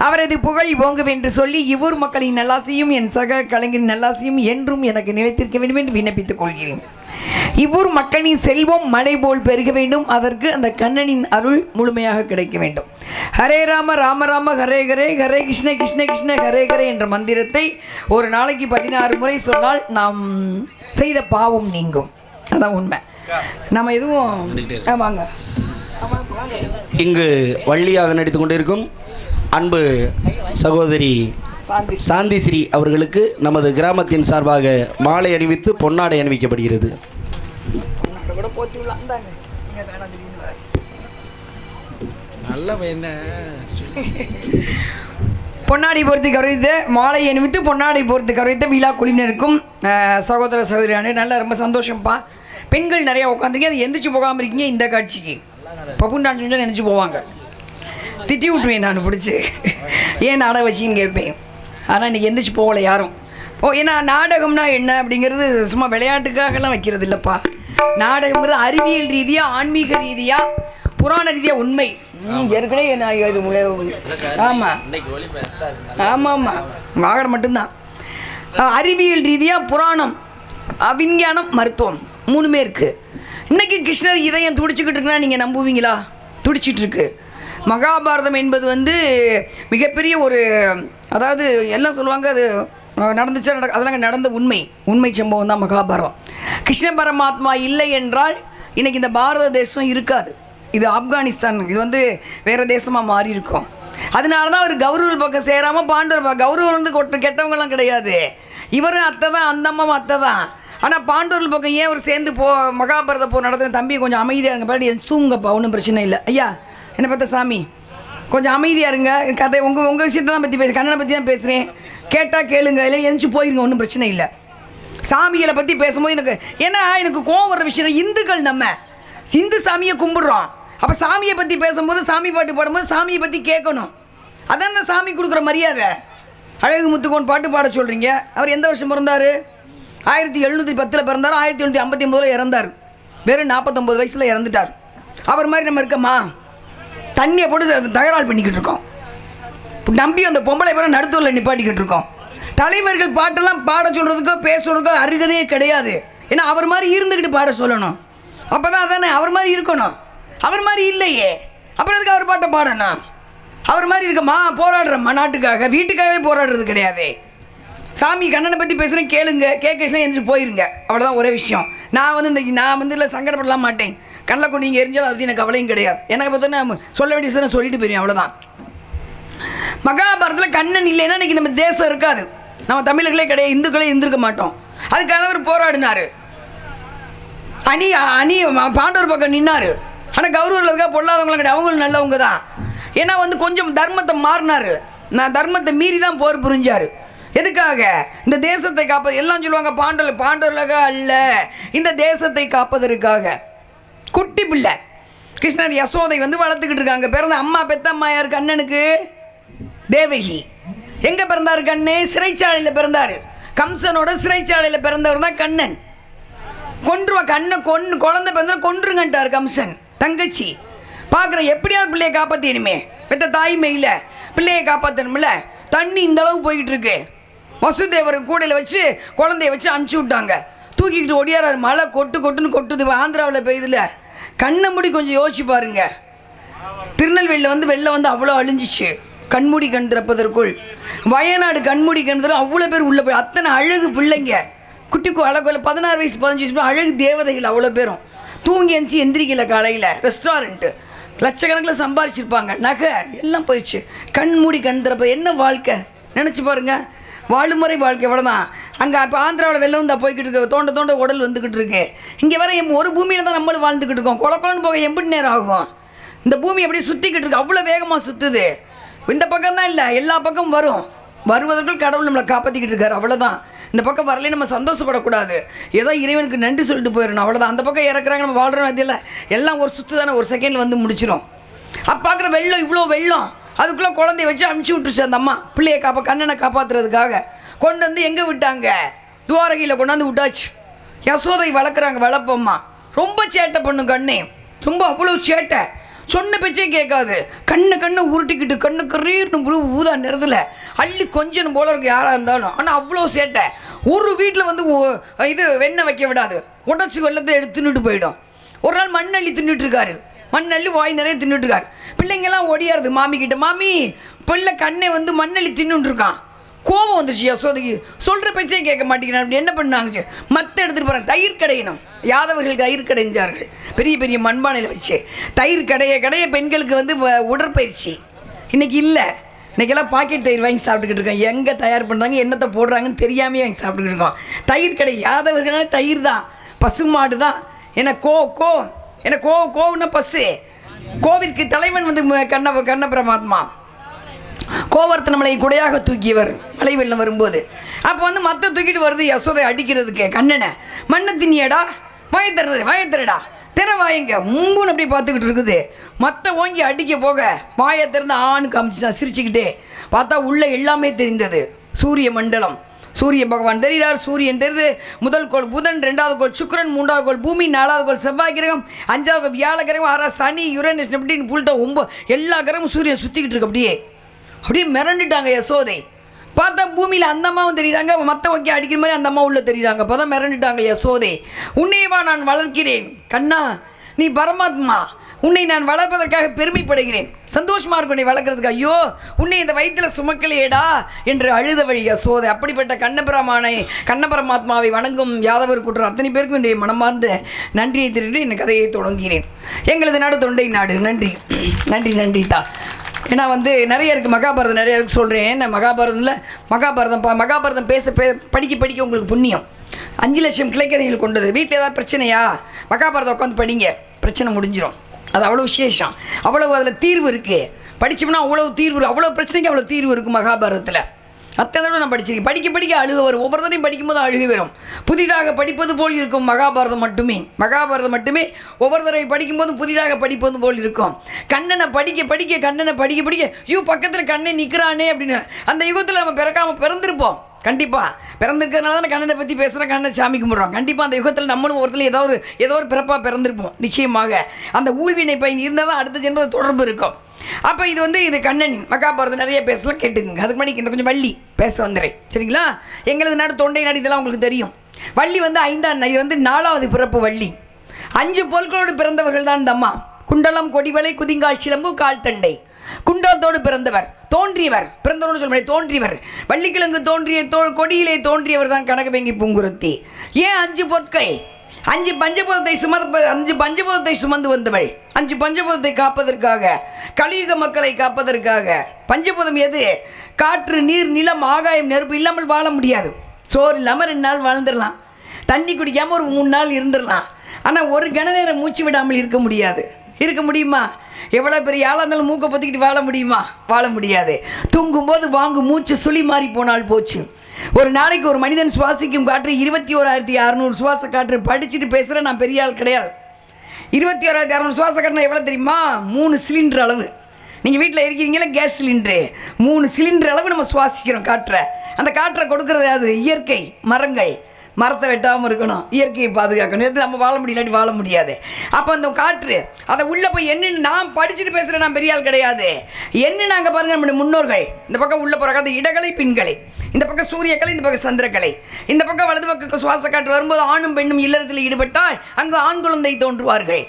அவரது புகழ் ஓங்குவென்று சொல்லி இவ்வூர் மக்களின் நல்லாசையும் என் சக கலைஞரின் நல்லாசையும் என்றும் எனக்கு நிலைத்திருக்க வேண்டும் என்று விண்ணப்பித்துக் கொள்கிறேன். இவ்வூர் மக்களின் செல்வம் மலை போல் பெருக வேண்டும். அதற்கு அந்த கண்ணனின் அருள் முழுமையாக கிடைக்க வேண்டும். ஹரே ராம ராம ராம ஹரே ஹரே ஹரே கிருஷ்ண கிருஷ்ண கிருஷ்ண ஹரே ஹரே என்ற மந்திரத்தை ஒரு நாளைக்கு 16 முறை சொன்னால் நாம் செய்த பாவம் நீங்கும். அதான் உண்மை. நம்ம எதுவும் வாங்க. இங்கு வள்ளியாக நடித்து கொண்டிருக்கும் அன்பு சகோதரி சாந்தி ஸ்ரீ அவர்களுக்கு நமது கிராமத்தின் சார்பாக மாலை அணிவித்து பொன்னாடை அணிவிக்கப்படுகிறது. நல்ல பையன பொன்னாடி போர்த்தி கருவித்த மாலை அணிவித்து பொன்னாடி போர்த்தி கருவித்த விழா குழுவினருக்கும் சகோதர சகோதரியான நல்ல ரொம்ப சந்தோஷம்ப்பா. பெண்கள் நிறையா உட்காந்துருக்கீங்க. அது எந்திரிச்சு போகாமல் இருக்கீங்க. இந்த காட்சிக்கு பப்புன்னு டான்ஸ் செஞ்சால் எந்திரிச்சு போவாங்க. திட்டி விட்டுருவேன் நான் பிடிச்சி. ஏன் நாடகம் வச்சின்னு கேட்பேன். ஆனால் இன்றைக்கி எந்திரிச்சு போகலை யாரும். ஏன்னா நாடகம்னா என்ன அப்படிங்கிறது சும்மா விளையாட்டுக்காகலாம் வைக்கிறது இல்லைப்பா. நாடகங்கிறது அறிவியல் ரீதியாக ஆன்மீக ரீதியாக புராண ரீதியாக உண்மை. ஏற்கனவே நான் இது ஆமாம் ஆமாம் ஆமாம் வாகனம் மட்டும்தான். அறிவியல் ரீதியாக புராணம் விஞ்ஞானம் மருத்துவம் 3மே இருக்குது. இன்றைக்கி கிருஷ்ணர் இதயம் துடிச்சிக்கிட்டு இருக்குன்னா நீங்கள் நம்புவீங்களா? துடிச்சிட்ருக்கு. மகாபாரதம் என்பது மிகப்பெரிய ஒரு, அதாவது எல்லாம் சொல்லுவாங்க அது நடந்துச்சா அதெல்லாம் நடந்த உண்மை சம்பவம் தான் மகாபாரதம். கிருஷ்ண பரமாத்மா இல்லை என்றால் இன்றைக்கி இந்த பாரத தேசம் இருக்காது. இது ஆப்கானிஸ்தான், இது வேறு தேசமாக மாறி இருக்கும். அதனால தான் அவர் கௌரவர் பக்கம் சேராமல் பாண்டவர், கௌரவர் கெட்டவங்களாம் கிடையாது. இவரும் அத்தை தான், அந்த அம்மாவும் அத்தை தான். ஆனால் பாண்டவர்கள் பக்கம் ஏன் அவர் சேர்ந்து மகாபாரத போர் நடத்துகிற தம்பி கொஞ்சம் அமைதியாக இருங்க, பாடி தூங்கப்பா, ஒன்றும் பிரச்சனை இல்லை. ஐயா என்னை பார்த்தா சாமி கொஞ்சம் அமைதியாக இருங்க. கதை உங்கள் விஷயத்தை தான் பற்றி கண்ணனை பற்றி தான் பேசுகிறேன். கேட்டால் கேளுங்க, இல்லை எழுந்துச்சு போயிருங்க, ஒன்றும் பிரச்சனை இல்லை. சாமிகளை பற்றி பேசும்போது எனக்கு கோவம் வர்ற விஷயம், இந்துக்கள் நம்ம சிந்து சாமியை கும்பிடுறோம். அப்போ சாமியை பற்றி பேசும்போது, சாமி பாட்டு பாடும்போது சாமியை பற்றி கேட்கணும். அதான் அந்த சாமி கொடுக்குற மரியாதை. அழகு முத்துக்கோன் பாட்டு பாட சொல்கிறீங்க. அவர் எந்த வருஷம் பிறந்தார்? 1710 பிறந்தார். 1759 இறந்தார். வெறும் 49 வயசில் இறந்துட்டார். அவர் மாதிரி நம்ம இருக்கோமா? தண்ணியை போட்டு தகராறு பண்ணிக்கிட்டு இருக்கோம். நம்பி அந்த பொம்பளை பேரை நடுத்தூரில் நிப்பாட்டிக்கிட்டு இருக்கோம். தலைவர்கள் பாட்டெல்லாம் பாட சொல்கிறதுக்கோ பேச சொல்கிறதுக்கோ அருகதையே கிடையாது. ஏன்னா அவர் மாதிரி இருந்துக்கிட்டு பாட சொல்லணும். அப்போ தான் அதானே அவர் மாதிரி இருக்கணும். அவர் மாதிரி இல்லையே, அப்புறம் அதுக்கு அவர் பாட்டை பாடணும். அவர் மாதிரி இருக்கம்மா, போராடுறம்மா நாட்டுக்காக, வீட்டுக்காகவே போராடுறது கிடையாது. சாமி கண்ணனை பற்றி பேசுகிறேன், கேளுங்க. கேட்கலாம் எந்திரிச்சு போயிருங்க, அவ்வளோதான் ஒரே விஷயம். நான் இல்லை சங்கடப்படலாம் மாட்டேன். கண்ணில் கொண்டு நீங்கள் எரிஞ்சாலும் அது எனக்கு கவலையும் கிடையாது. எனக்கு பார்த்தோன்னா சொல்ல வேண்டிய விஷயம் சொல்லிட்டு போயிருவேன், அவ்வளோதான். மகாபாரதத்தில் கண்ணன் இல்லைன்னா இன்றைக்கி நம்ம தேசம் இருக்காது. நம்ம தமிழர்களே கிடையாது, இந்துக்களே இருந்திருக்க மாட்டோம். அதுக்காக அவர் போராடினார். அணி பாண்டவர் பக்கம் நின்னார். ஆனால் கௌரவர்களுக்காக பொல்லாதவங்களும் கிடையாது, அவங்களும் நல்லவங்க தான். ஏன்னா கொஞ்சம் தர்மத்தை மாறினார். நான் தர்மத்தை மீறி தான் போர் புரிஞ்சார். எதுக்காக? இந்த தேசத்தை காப்பது. எல்லாம் சொல்லுவாங்க பாண்டவர்களாக அல்ல, இந்த தேசத்தை காப்பதற்காக. குட்டி பிள்ளை கிருஷ்ணர் யசோதை வளர்த்துக்கிட்டு இருக்காங்க. பிறந்த அம்மா பெத்த அம்மா யார்? கண்ணனுக்கு தேவகி. எங்கே பிறந்தார் கண்ணு? சிறைச்சாலையில் பிறந்தார். கம்சனோட சிறைச்சாலையில் பிறந்தவர் தான் கண்ணன். கண்ணை குழந்தை பிறந்தா கொன்றுங்கன்ட்டார் கம்சன். தங்கச்சி பார்க்குற எப்படியாவது பிள்ளையை காப்பாற்றினுமே, பெற்ற தாய்மை இல்லை, பிள்ளையை காப்பாற்றணும்ல. தண்ணி இந்த அளவு போய்கிட்டு இருக்கு. வசுதேவர் கூடையில் வச்சு குழந்தைய வச்சு அனுப்பிச்சி விட்டாங்க. தூக்கிக்கிட்டு ஒடியாராரு. மழை கொட்டுன்னு கொட்டுது. ஆந்திராவில் பெய்யுதுல. கண்ணை மூடி கொஞ்சம் யோசிச்சு பாருங்க. திருநெல்வேலியில் வெள்ளம் அவ்வளோ அழிஞ்சிச்சு. கண்மூடி கண் திறப்பதற்குள். வயநாடு கண்மூடி கண் திறப்பு அவ்வளோ பேர் உள்ளே போய், அத்தனை அழகு பிள்ளைங்க, குட்டிக்கு அழகு 16 வயசு 15 வயசு அழகு தேவதைகள் அவ்வளோ பேரும். தூங்கி எந்திச்சு எந்திரிக்கல. காலையில் ரெஸ்டாரண்ட்டு லட்சக்கணக்கில் சம்பாரிச்சிருப்பாங்க. நகை எல்லாம் போயிடுச்சு. கண் மூடி கண் திறப்பது என்ன வாழ்க்கை நினச்சி பாருங்கள். வாழுமுறை வாழ்க்கை அவ்வளோதான். அங்கே இப்போ ஆந்திராவில் வெள்ளம் போய்கிட்டு இருக்கு. தோண்ட உடல் வந்துக்கிட்டு இருக்கு. இங்கே வர ஒரு பூமியில் தான் நம்மளும் வாழ்ந்துக்கிட்டு இருக்கோம். கொலன்னு போக எப்படி நேரம் ஆகும்? இந்த பூமி அப்படியே சுற்றிக்கிட்டு இருக்கு. அவ்வளோ வேகமாக சுற்றுது. இந்த பக்கம் தான் இல்லை, எல்லா பக்கமும் வரும். வருவதற்குள் கடவுள் நம்மளை காப்பாற்றிக்கிட்டு இருக்காரு, அவ்வளோதான். இந்த பக்கம் வரலையே நம்ம சந்தோஷப்படக்கூடாது, ஏதோ இறைவனுக்கு நன்றி சொல்லிட்டு போயிடணும், அவ்வளோதான். அந்த பக்கம் இறக்குறாங்க, நம்ம வாழ்கிறோம், அது இல்லை, எல்லாம் ஒரு சுற்று தானே, ஒரு செகண்டில் வந்து முடிச்சிடும். அப்போ பார்க்குற வெள்ளம், இவ்வளோ வெள்ளம், அதுக்குள்ளே குழந்தைய வச்சு அமுச்சு விட்டுருச்சு அந்த அம்மா. பிள்ளையை கண்ணனை காப்பாற்றுறதுக்காக கொண்டு வந்து எங்கே விட்டாங்க? துவாரகையில் கொண்டாந்து விட்டாச்சு. யசோதை வளர்க்குறாங்க, வளர்ப்பம்மா. ரொம்ப சேட்டை பண்ணும் கண்ணே, ரொம்ப அவ்வளோ சேட்டை, சொன்ன பேச்சே கேட்காது. கண்ணை உருட்டிக்கிட்டு கண்ணு கரீர்னு ஊதா நேரத்தில் அள்ளி கொஞ்சம் போல இருக்கு யாராக இருந்தாலும். ஆனால் அவ்வளோ சேட்டை. ஒரு வீட்டில் வந்து இது வெண்ணெய் வைக்க விடாது, உடச்சி வெள்ளத்தை எடுத்து தின்னுட்டு போயிடும். ஒரு நாள் மண்ணள்ளி தின்னுட்டு இருக்காரு, மண்ணள்ளி வாய் நிறைய தின்னுட்டு இருக்காரு. பிள்ளைங்கெல்லாம் ஓடியாருது மாமி கிட்ட, மாமி பிள்ளை கண்ணை வந்து மண்ணள்ளி தின்னுட்டு இருக்கான். கோபம் வந்துச்சு யசோதைக்கு, சொல்கிற பேச்சே கேட்க மாட்டேங்கிறான். அப்படி என்ன பண்ணாங்க? மற்ற எடுத்துகிட்டு போகிறாங்க, தயிர் கடையணும். யாதவர்கள் தயிர் கடைஞ்சார்கள், பெரிய பெரிய மண்பானையில் வச்சு தயிர் கடைய பெண்களுக்கு வந்து உடற்பயிற்சி. இன்றைக்கி இல்லை, இன்றைக்கெல்லாம் பாக்கெட் தயிர் வாங்கி சாப்பிட்டுக்கிட்டு இருக்கோம். எங்கே தயார் பண்ணுறாங்க, என்னத்தை போடுறாங்கன்னு தெரியாமே வாங்கி சாப்பிட்டுக்கிட்டு இருக்கோம். தயிர் கடை யாதவர்களால் தயிர் தான், பசுமாடு தான். ஏன்னா கோவுன்னா பசு. கோவிற்கு தலைவன் வந்து கண்ண பரமாத்மா. கோவர்த்தன மலையை குடையாக தூக்கியவர் மலை வெள்ளம் வரும்போது. அப்போ வந்து மற்ற தூக்கிட்டு வருது யசோதை அடிக்கிறதுக்கு. கண்ணனை மண்ணை தின்னியடா, வாயத்திரடா திற வாயங்க முங்குன்னு அப்படி பார்த்துக்கிட்டு இருக்குது. மற்ற ஓங்கி அடிக்க போக வாயை திறந்து ஆணு காமிச்சான் சிரிச்சுக்கிட்டே. பார்த்தா உள்ளே எல்லாமே தெரிந்தது. சூரிய மண்டலம், சூரிய பகவான் தெரிகிறார், சூரியன் தெரியுது. முதல் கோள் புதன், 2வது கோள் சுக்கிரன், 3வது கோள் பூமி, 4வது கோள் செவ்வாய் கிரகம், 5வது கோள் வியாழ கிரகம், 6வது சனி, யுரேனஸ் அப்படின்னு புல்ட்டா 9 எல்லா கிரகமும் சூரியன் சுற்றிக்கிட்டு இருக்கு. அப்படியே மிரண்டுட்டாங்க யசோதை. பார்த்தா பூமியில் அந்த அம்மாவும் தெரியுறாங்க, மற்ற ஓகே அடிக்கிற மாதிரி அந்த அம்மா உள்ள தெரியுறாங்க. அப்போ தான் மிரண்டுட்டாங்க யசோதை. உன்னையவா நான் வளர்க்கிறேன் கண்ணா, நீ பரமாத்மா, உன்னை நான் வளர்ப்பதற்காக பெருமைப்படுகிறேன், சந்தோஷமாக இருக்கும் உன்னை வளர்க்குறதுக்கு. ஐயோ உன்னை இந்த வயிற்றில் சுமக்கலையேடா என்று அழுதவள் யசோதை. அப்படிப்பட்ட கண்ணபரமாத்மாவை வணங்கும் யாதவர் கூட்டுற அத்தனை பேருக்கும் என்னுடைய மனமார்ந்த நன்றியை தெரிவித்து இந்த கதையை தொடங்குகிறேன். எங்களது நாடு தொண்டை நாடு. நன்றி நன்றி நன்றி தான். ஏன்னா வந்து நிறைய இருக்குது, மகாபாரதம் நிறைய இருக்குது சொல்கிறேன். நான் மகாபாரதம் படிக்க உங்களுக்கு புண்ணியம். 5 லட்சம் கிளைக்கதைகள் கொண்டது. வீட்டில் ஏதாவது பிரச்சனையா மகாபாரதம் உட்காந்து படிங்க, பிரச்சனை முடிஞ்சிடும். அது அவ்வளோ விசேஷம், அவ்வளோ அதில் தீர்வு இருக்குது. படித்தோம்னா அவ்வளோ தீர்வு, அவ்வளோ பிரச்சனைக்கு அவ்வளோ தீர்வு இருக்குது மகாபாரதத்தில். அத்தனை தடவை நான் படிச்சிருக்கேன். படிக்க அழுக வரும், ஒவ்வொரு தடையும் படிக்கும்போது அழுகை வரும். புதிதாக படிப்பது போல் இருக்கும் மகாபாரதம் மட்டுமே ஒவ்வொரு தடவை படிக்கும்போது புதிதாக படிப்பது போல் இருக்கும். கண்ணனை படிக்க ஐயோ பக்கத்தில் கண்ணை நிற்கிறானே அப்படின்னு. அந்த யுகத்தில் நம்ம பிறந்திருப்போம். கண்டிப்பாக பிறந்திருக்கிறதுனால தானே கண்ணனை பற்றி பேசுகிறோம், கண்ணனை சாமி கும்பிட்றோம். கண்டிப்பாக அந்த யுகத்தில் நம்மளும் ஒருத்தர் ஏதோ ஒரு பிறப்பாக பிறந்திருப்போம். நிச்சயமாக அந்த ஊழ்வினை பயன் இருந்தால் தான் அடுத்த ஜென்ம தொடர்பு இருக்கும். அப்போ இது கண்ணனின் மகாபாரதம் நிறைய பேசலாம், கேட்டுக்குங்க. அதுக்கு முன்னாடி இந்த கொஞ்சம் வள்ளி பேச வந்துடுறேன், சரிங்களா? எங்களது நாடு தொண்டை நாடு, இதெல்லாம் உங்களுக்கு தெரியும். வள்ளி வந்து 5ஆம், இது வந்து 4வது பிறப்பு வள்ளி. 5 பொருட்களோடு பிறந்தவர்கள் தான் இந்த அம்மா. குண்டலம், கொடிவலை, குதிங்கால், சிலம்பு, கால் தண்டை. குண்டலத்தோடு பிறந்தவர்னு சொல்ல முடியாது, தோன்றியவர். வள்ளிக்கிழங்கு தோன்றிய கொடியிலே தோன்றியவர் தான் கனகவேங்கி பூங்குருத்தி. ஏன் 5 பொருட்கள்? 5 பஞ்சபூதத்தை சுமந்து வந்தவள். 5 பஞ்சபூதத்தை காப்பதற்காக, கலியுக மக்களை காப்பதற்காக. பஞ்சபூதம் எது? காற்று, நீர், நிலம், ஆகாயம், நெருப்பு இல்லாமல் வாழ முடியாது. சோறு இல்லாமல் 2 நாள் வாழ்ந்துடலாம், தண்ணி குடிக்காமல் ஒரு 3 நாள் இருந்துடலாம். ஆனால் ஒரு கன நேரம் மூச்சு விடாமல் இருக்க முடியுமா? எவ்வளோ பெரிய ஆளாக இருந்தாலும் மூக்கை பற்றிக்கிட்டு வாழ முடியாது. தூங்கும்போது வாங்கும் மூச்சு சுழி மாறி போனால் போச்சு. ஒரு நாளைக்கு ஒரு மனிதன் சுவாசிக்கும் காற்று 21,600 சுவாச காற்று. படிச்சுட்டு பேசுகிற நான் பெரிய ஆள் கிடையாது. 21,600 சுவாச காற்று எவ்வளோ தெரியுமா? 3 சிலிண்டர் அளவு. நீங்கள் வீட்டில் இருக்கிறீங்களா, கேஸ் சிலிண்டரு 3 சிலிண்டர் அளவு நம்ம சுவாசிக்கிறோம் காற்றை. அந்த காற்றை கொடுக்குறது அது இயற்கை, மரத்தை வெட்டாமல் இருக்கணும், இயற்கையை பாதுகாக்கணும். எது நம்ம வாழ முடியலாட்டி வாழ முடியாது. அப்போ அந்த காற்று அதை உள்ளே போய் என்னன்னு நான் படிச்சுட்டு பேசுகிறேன், நான் பெரிய ஆள் கிடையாது. என்ன நாங்கள் பாருங்கள், நம்முடைய முன்னோர்கள் இந்த பக்கம் உள்ளே போகிற காற்று இடகலை பின்கலை, இந்த பக்கம் சூரியக்கலை, இந்த பக்கம் சந்திரக்கலை. இந்த பக்கம் வலது பக்கம் சுவாச காற்று வரும்போது ஆணும் பெண்ணும் இல்லறத்தில் ஈடுபட்டால் அங்கு ஆண் குழந்தை தோன்றுவார்கள்.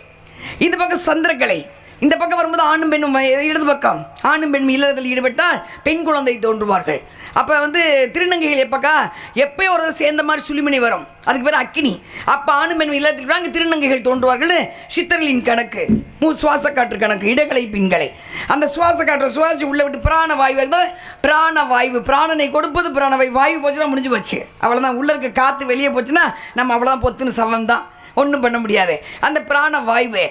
இந்த பக்கம் சந்திரக்கலை, இந்த பக்கம் வரும்போது ஆணும் பெண்ணும், இடது பக்கம் ஆணும் பெண்ணும் இல்லறத்தில் ஈடுபட்டால் பெண் குழந்தை தோன்றுவார்கள். அப்போ வந்து திருநங்கைகள் எப்போ ஒரு சேர்ந்த மாதிரி சுழிமணி வரும், அதுக்கு பேர் அக்கினி. அப்போ ஆணும் பெண்ணும் இல்லறத்தில் அங்கே திருநங்கைகள் தோன்றுவார்கள். சித்தர்களின் கணக்கு, சுவாச காற்று கணக்கு, இடகலை பின்கலை. அந்த சுவாச காற்றை சுவாசி உள்ளே விட்டு பிராணவாயு இருந்தால் பிராணவாயு, பிராணனை கொடுப்பது பிராணவாயு. வாயு போச்சுன்னா முடிஞ்சு போச்சு, அவ்வளோதான். உள்ளே இருக்க காற்று வெளியே போச்சுன்னா நம்ம அவ்வளோதான், பொத்துன்னு சவம் தான், ஒன்றும் பண்ண முடியாது. அந்த பிராண வாயுவை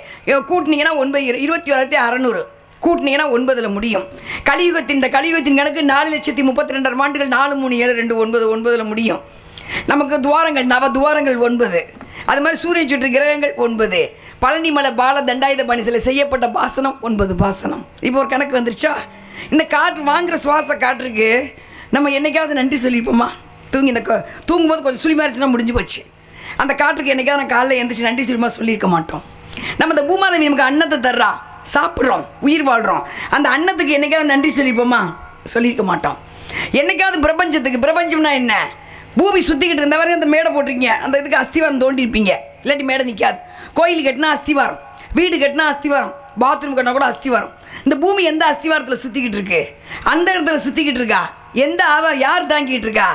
கூட்டினீங்கன்னா 21,600 கூட்டினீங்கன்னா 9ல் முடியும். இந்த கலியுகத்தின் கணக்கு 4,32,000 ஆண்டுகள் 4 3 7 2 9 9ல் முடியும். நமக்கு துவாரங்கள் நவ துவாரங்கள் 9. அது மாதிரி சூரியன் சுற்று கிரகங்கள் 9. பழனிமலை பால தண்டாயுத பாணிசில் செய்யப்பட்ட பாசனம் 9 பாசனம். இப்போ ஒரு கணக்கு வந்துருச்சா? இந்த காற்று வாங்குகிற சுவாச காற்றுக்கு நம்ம என்னைக்காவது நன்றி சொல்லியிருப்போமா? தூங்கும்போது கொஞ்சம் சுழிமாரிச்சுன்னா முடிஞ்சு போச்சு. அந்த காற்றுக்கு என்னைக்காவது நான் காலையில் எழுந்திரிச்சு நன்றி சொல்லியிருக்க மாட்டோம். நம்ம இந்த பூமாதேவி நமக்கு அன்னத்தை தர்றா, சாப்பிட்றோம், உயிர் வாழ்கிறோம். அந்த அன்னத்துக்கு என்னைக்காவது நன்றி சொல்லியிருப்போமா? சொல்லியிருக்க மாட்டோம். என்னைக்காவது பிரபஞ்சம்னா என்ன? பூமி சுற்றிக்கிட்டு இருந்த வரைக்கும் அந்த மேடை போட்டிருக்கீங்க, அந்த இதுக்கு அஸ்திவாரம் தோண்டிருப்பீங்க, இல்லாட்டி மேடை நிற்காது. கோயில் கட்டினா அஸ்திவாரம், வீடு கட்டினா அஸ்திவாரம், பாத்ரூம் கட்டினா கூட அஸ்திவாரம். இந்த பூமி எந்த அஸ்திவாரத்தில் சுற்றிக்கிட்டு இருக்கு? அந்த இடத்துல சுற்றிக்கிட்டு இருக்கா? எந்த ஆதாரம் யார் தாங்கிட்டு இருக்கா?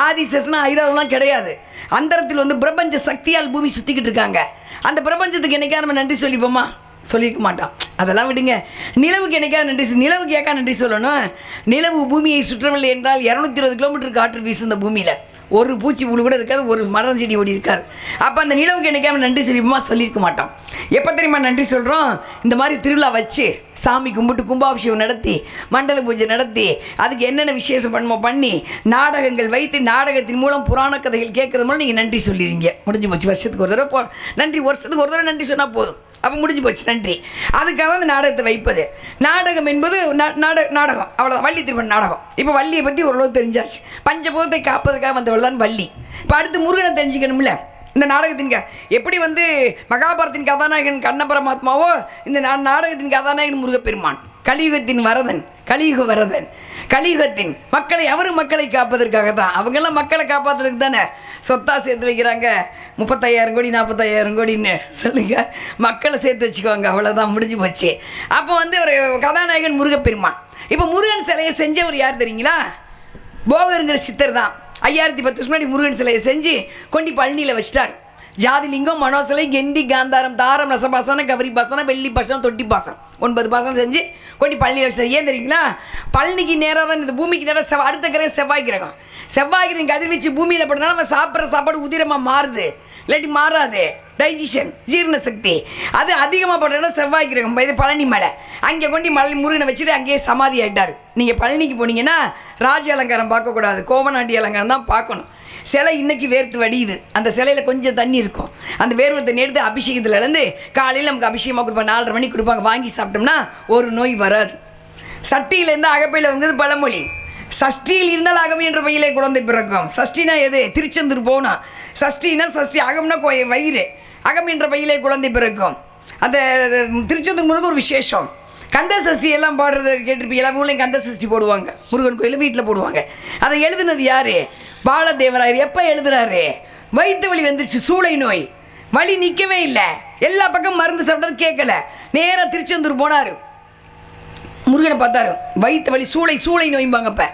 ஆதிசேஷனா ஐராவெல்லாம் கிடையாது. அந்த இடத்துல பிரபஞ்ச சக்தியால் பூமி சுற்றிக்கிட்டு இருக்காங்க. அந்த பிரபஞ்சத்துக்கு என்னைக்கா நம்ம நன்றி சொல்லிப்போமா? சொல்லியிருக்க மாட்டோம். அதெல்லாம் விடுங்க. நிலவுக்கு என்னைக்கா நிலவுக்கு ஏக்கா நன்றி சொல்லணும்? நிலவு பூமியை சுற்றவில்லை என்றால் 220 கிலோமீட்டர் காற்று வீசு இந்த பூமியில். ஒரு பூச்சி புழு கூட இருக்காது, ஒரு மரம் செடி ஓடி இருக்காது. அப்போ அந்த நிலவுக்கு என்னைக்காம நன்றி சொல்லிப்போமா? சொல்லியிருக்க மாட்டோம். எப்போ தெரியுமா நன்றி சொல்கிறோம்? இந்த மாதிரி திருவிழா வச்சு சாமி கும்பிட்டு கும்பாபிஷேகம் நடத்தி மண்டல பூஜை நடத்தி அதுக்கு என்னென்ன விசேஷம் பண்ணி நாடகங்கள் வைத்து நாடகத்தின் மூலம் புராண கதைகள் கேட்கறது மூலம் நீங்கள் நன்றி சொல்லிடுங்க. முடிஞ்சு போச்சு. வருஷத்துக்கு ஒரு தடவை நன்றி, வருஷத்துக்கு ஒரு தடவை நன்றி சொன்னால் போதும். அப்போ முடிஞ்சு போச்சு நன்றி. அதுக்காக அந்த நாடகத்தை வைப்பது. நாடகம் என்பது நாடகம் அவ்வளோதான். வள்ளி திருமண நாடகம். இப்போ வள்ளியை பற்றி ஓரளவு தெரிஞ்சாச்சு. பஞ்சபூதத்தை காப்பதற்காக வந்தவள் தான் வள்ளி. இப்போ அடுத்து முருகனை தெரிஞ்சுக்கணும்ல. இந்த நாடகத்தின் எப்படி மகாபாரத்தின் கதாநாயகன் கண்ண பரமாத்மாவோ இந்த நாடகத்தின் கதாநாயகன் முருகப்பெருமான். கலியுகத்தின் வரதன், கலியுகத்தின் மக்களை காப்பதற்காக தான். அவங்கெல்லாம் மக்களை காப்பாற்றுறதுக்கு தானே சொத்தா சேர்த்து வைக்கிறாங்க. 35,000 கோடி 40,000 கோடின்னு சொல்லுங்க. மக்களை சேர்த்து வச்சுக்குவாங்க, அவ்வளோதான், முடிஞ்சு போச்சு. அப்போ ஒரு கதாநாயகன் முருகப்பெருமான். இப்போ முருகன் சிலையை செஞ்சவர் யார் தெரியுங்களா? போகருங்கிற சித்தர் தான். 5010 வருஷம் முன்னாடி முருகன் சிலையை செஞ்சு கொண்டு பழனியில் வச்சிட்டார். ஜாதிலிங்கம், மனோசலை, கெந்தி, காந்தாரம், தாரம், ரசபாசனம், கவரி பாசனம், வெள்ளி பாசனம், தொட்டி பாசனம் 9 பாசனம் செஞ்சு கொண்டு பழனியில் வச்சிட்டார். ஏன் தெரியுங்களா? பழனிக்கு நேராக தான் இந்த பூமிக்கு நேராக அடுத்த கிரகம் செவ்வாய் கிரகம். செவ்வாய் கிரகம் கதிர்வீச்சு பூமியில் படுறதுனால நம்ம சாப்பிட்ற சாப்பாடு உதிரமாக மாறுது, இல்லாட்டி மாறாது. டைஜஷன், ஜீரண சக்தி அது அதிகமாக படுறதுனா செவ்வாய் கிரகம். இது பழனி மலை. அங்கே கொண்டு முருகனை வச்சுட்டு அங்கேயே சமாதி ஆகிட்டார். நீங்கள் பழனிக்கு போனீங்கன்னா ராஜ அலங்காரம் பார்க்கக்கூடாது, கோவநாட்டி அலங்காரம் தான் பார்க்கணும். சிலை இன்னைக்கு வேர்த்து வடியுது. அந்த சிலையில் கொஞ்சம் தண்ணி இருக்கும். அந்த வேர்வை தண்ணி எடுத்து அபிஷேகத்துலேருந்து காலையில் நமக்கு அபிஷேகமாக கொடுப்பாங்க. 4:30 மணிக்கு கொடுப்பாங்க. வாங்கி சாப்பிட்டோம்னா ஒரு நோய் வராது. சட்டியிலேருந்து அகப்பையில் வந்தது பழமொழி. சஷ்டியில் இருந்தால் அகம் என்ற பையிலே குழந்தை பிறக்கும். சஷ்டினா எது? திருச்செந்தூர் போகணும். சஷ்டினா அகம்னா வயிறு, அகம் என்ற பையிலே குழந்தை பிறக்கும். அந்த திருச்செந்தூர் முருகன் ஒரு விசேஷம். கந்த சஷ்டி எல்லாம் பாடுறது கேட்டிருப்பீங்க. எல்லா ஊர்லேயும் கந்த சஷ்டி போடுவாங்க. முருகன் கோயிலில் வீட்டில் போடுவாங்க. அதை எழுதுனது யார்? பாலதேவராயர். எப்போ எழுதுறாரு? வயிற்று வலி வந்துருச்சு, சூளை நோய், வலி நிற்கவே இல்லை, எல்லா பக்கம் மருந்து சாப்பிட்டது கேட்கல. நேராக திருச்செந்தூர் போனார். முருகனை பார்த்தாரு. வயிற்று வலி, சூளை நோய்பாங்கப்ப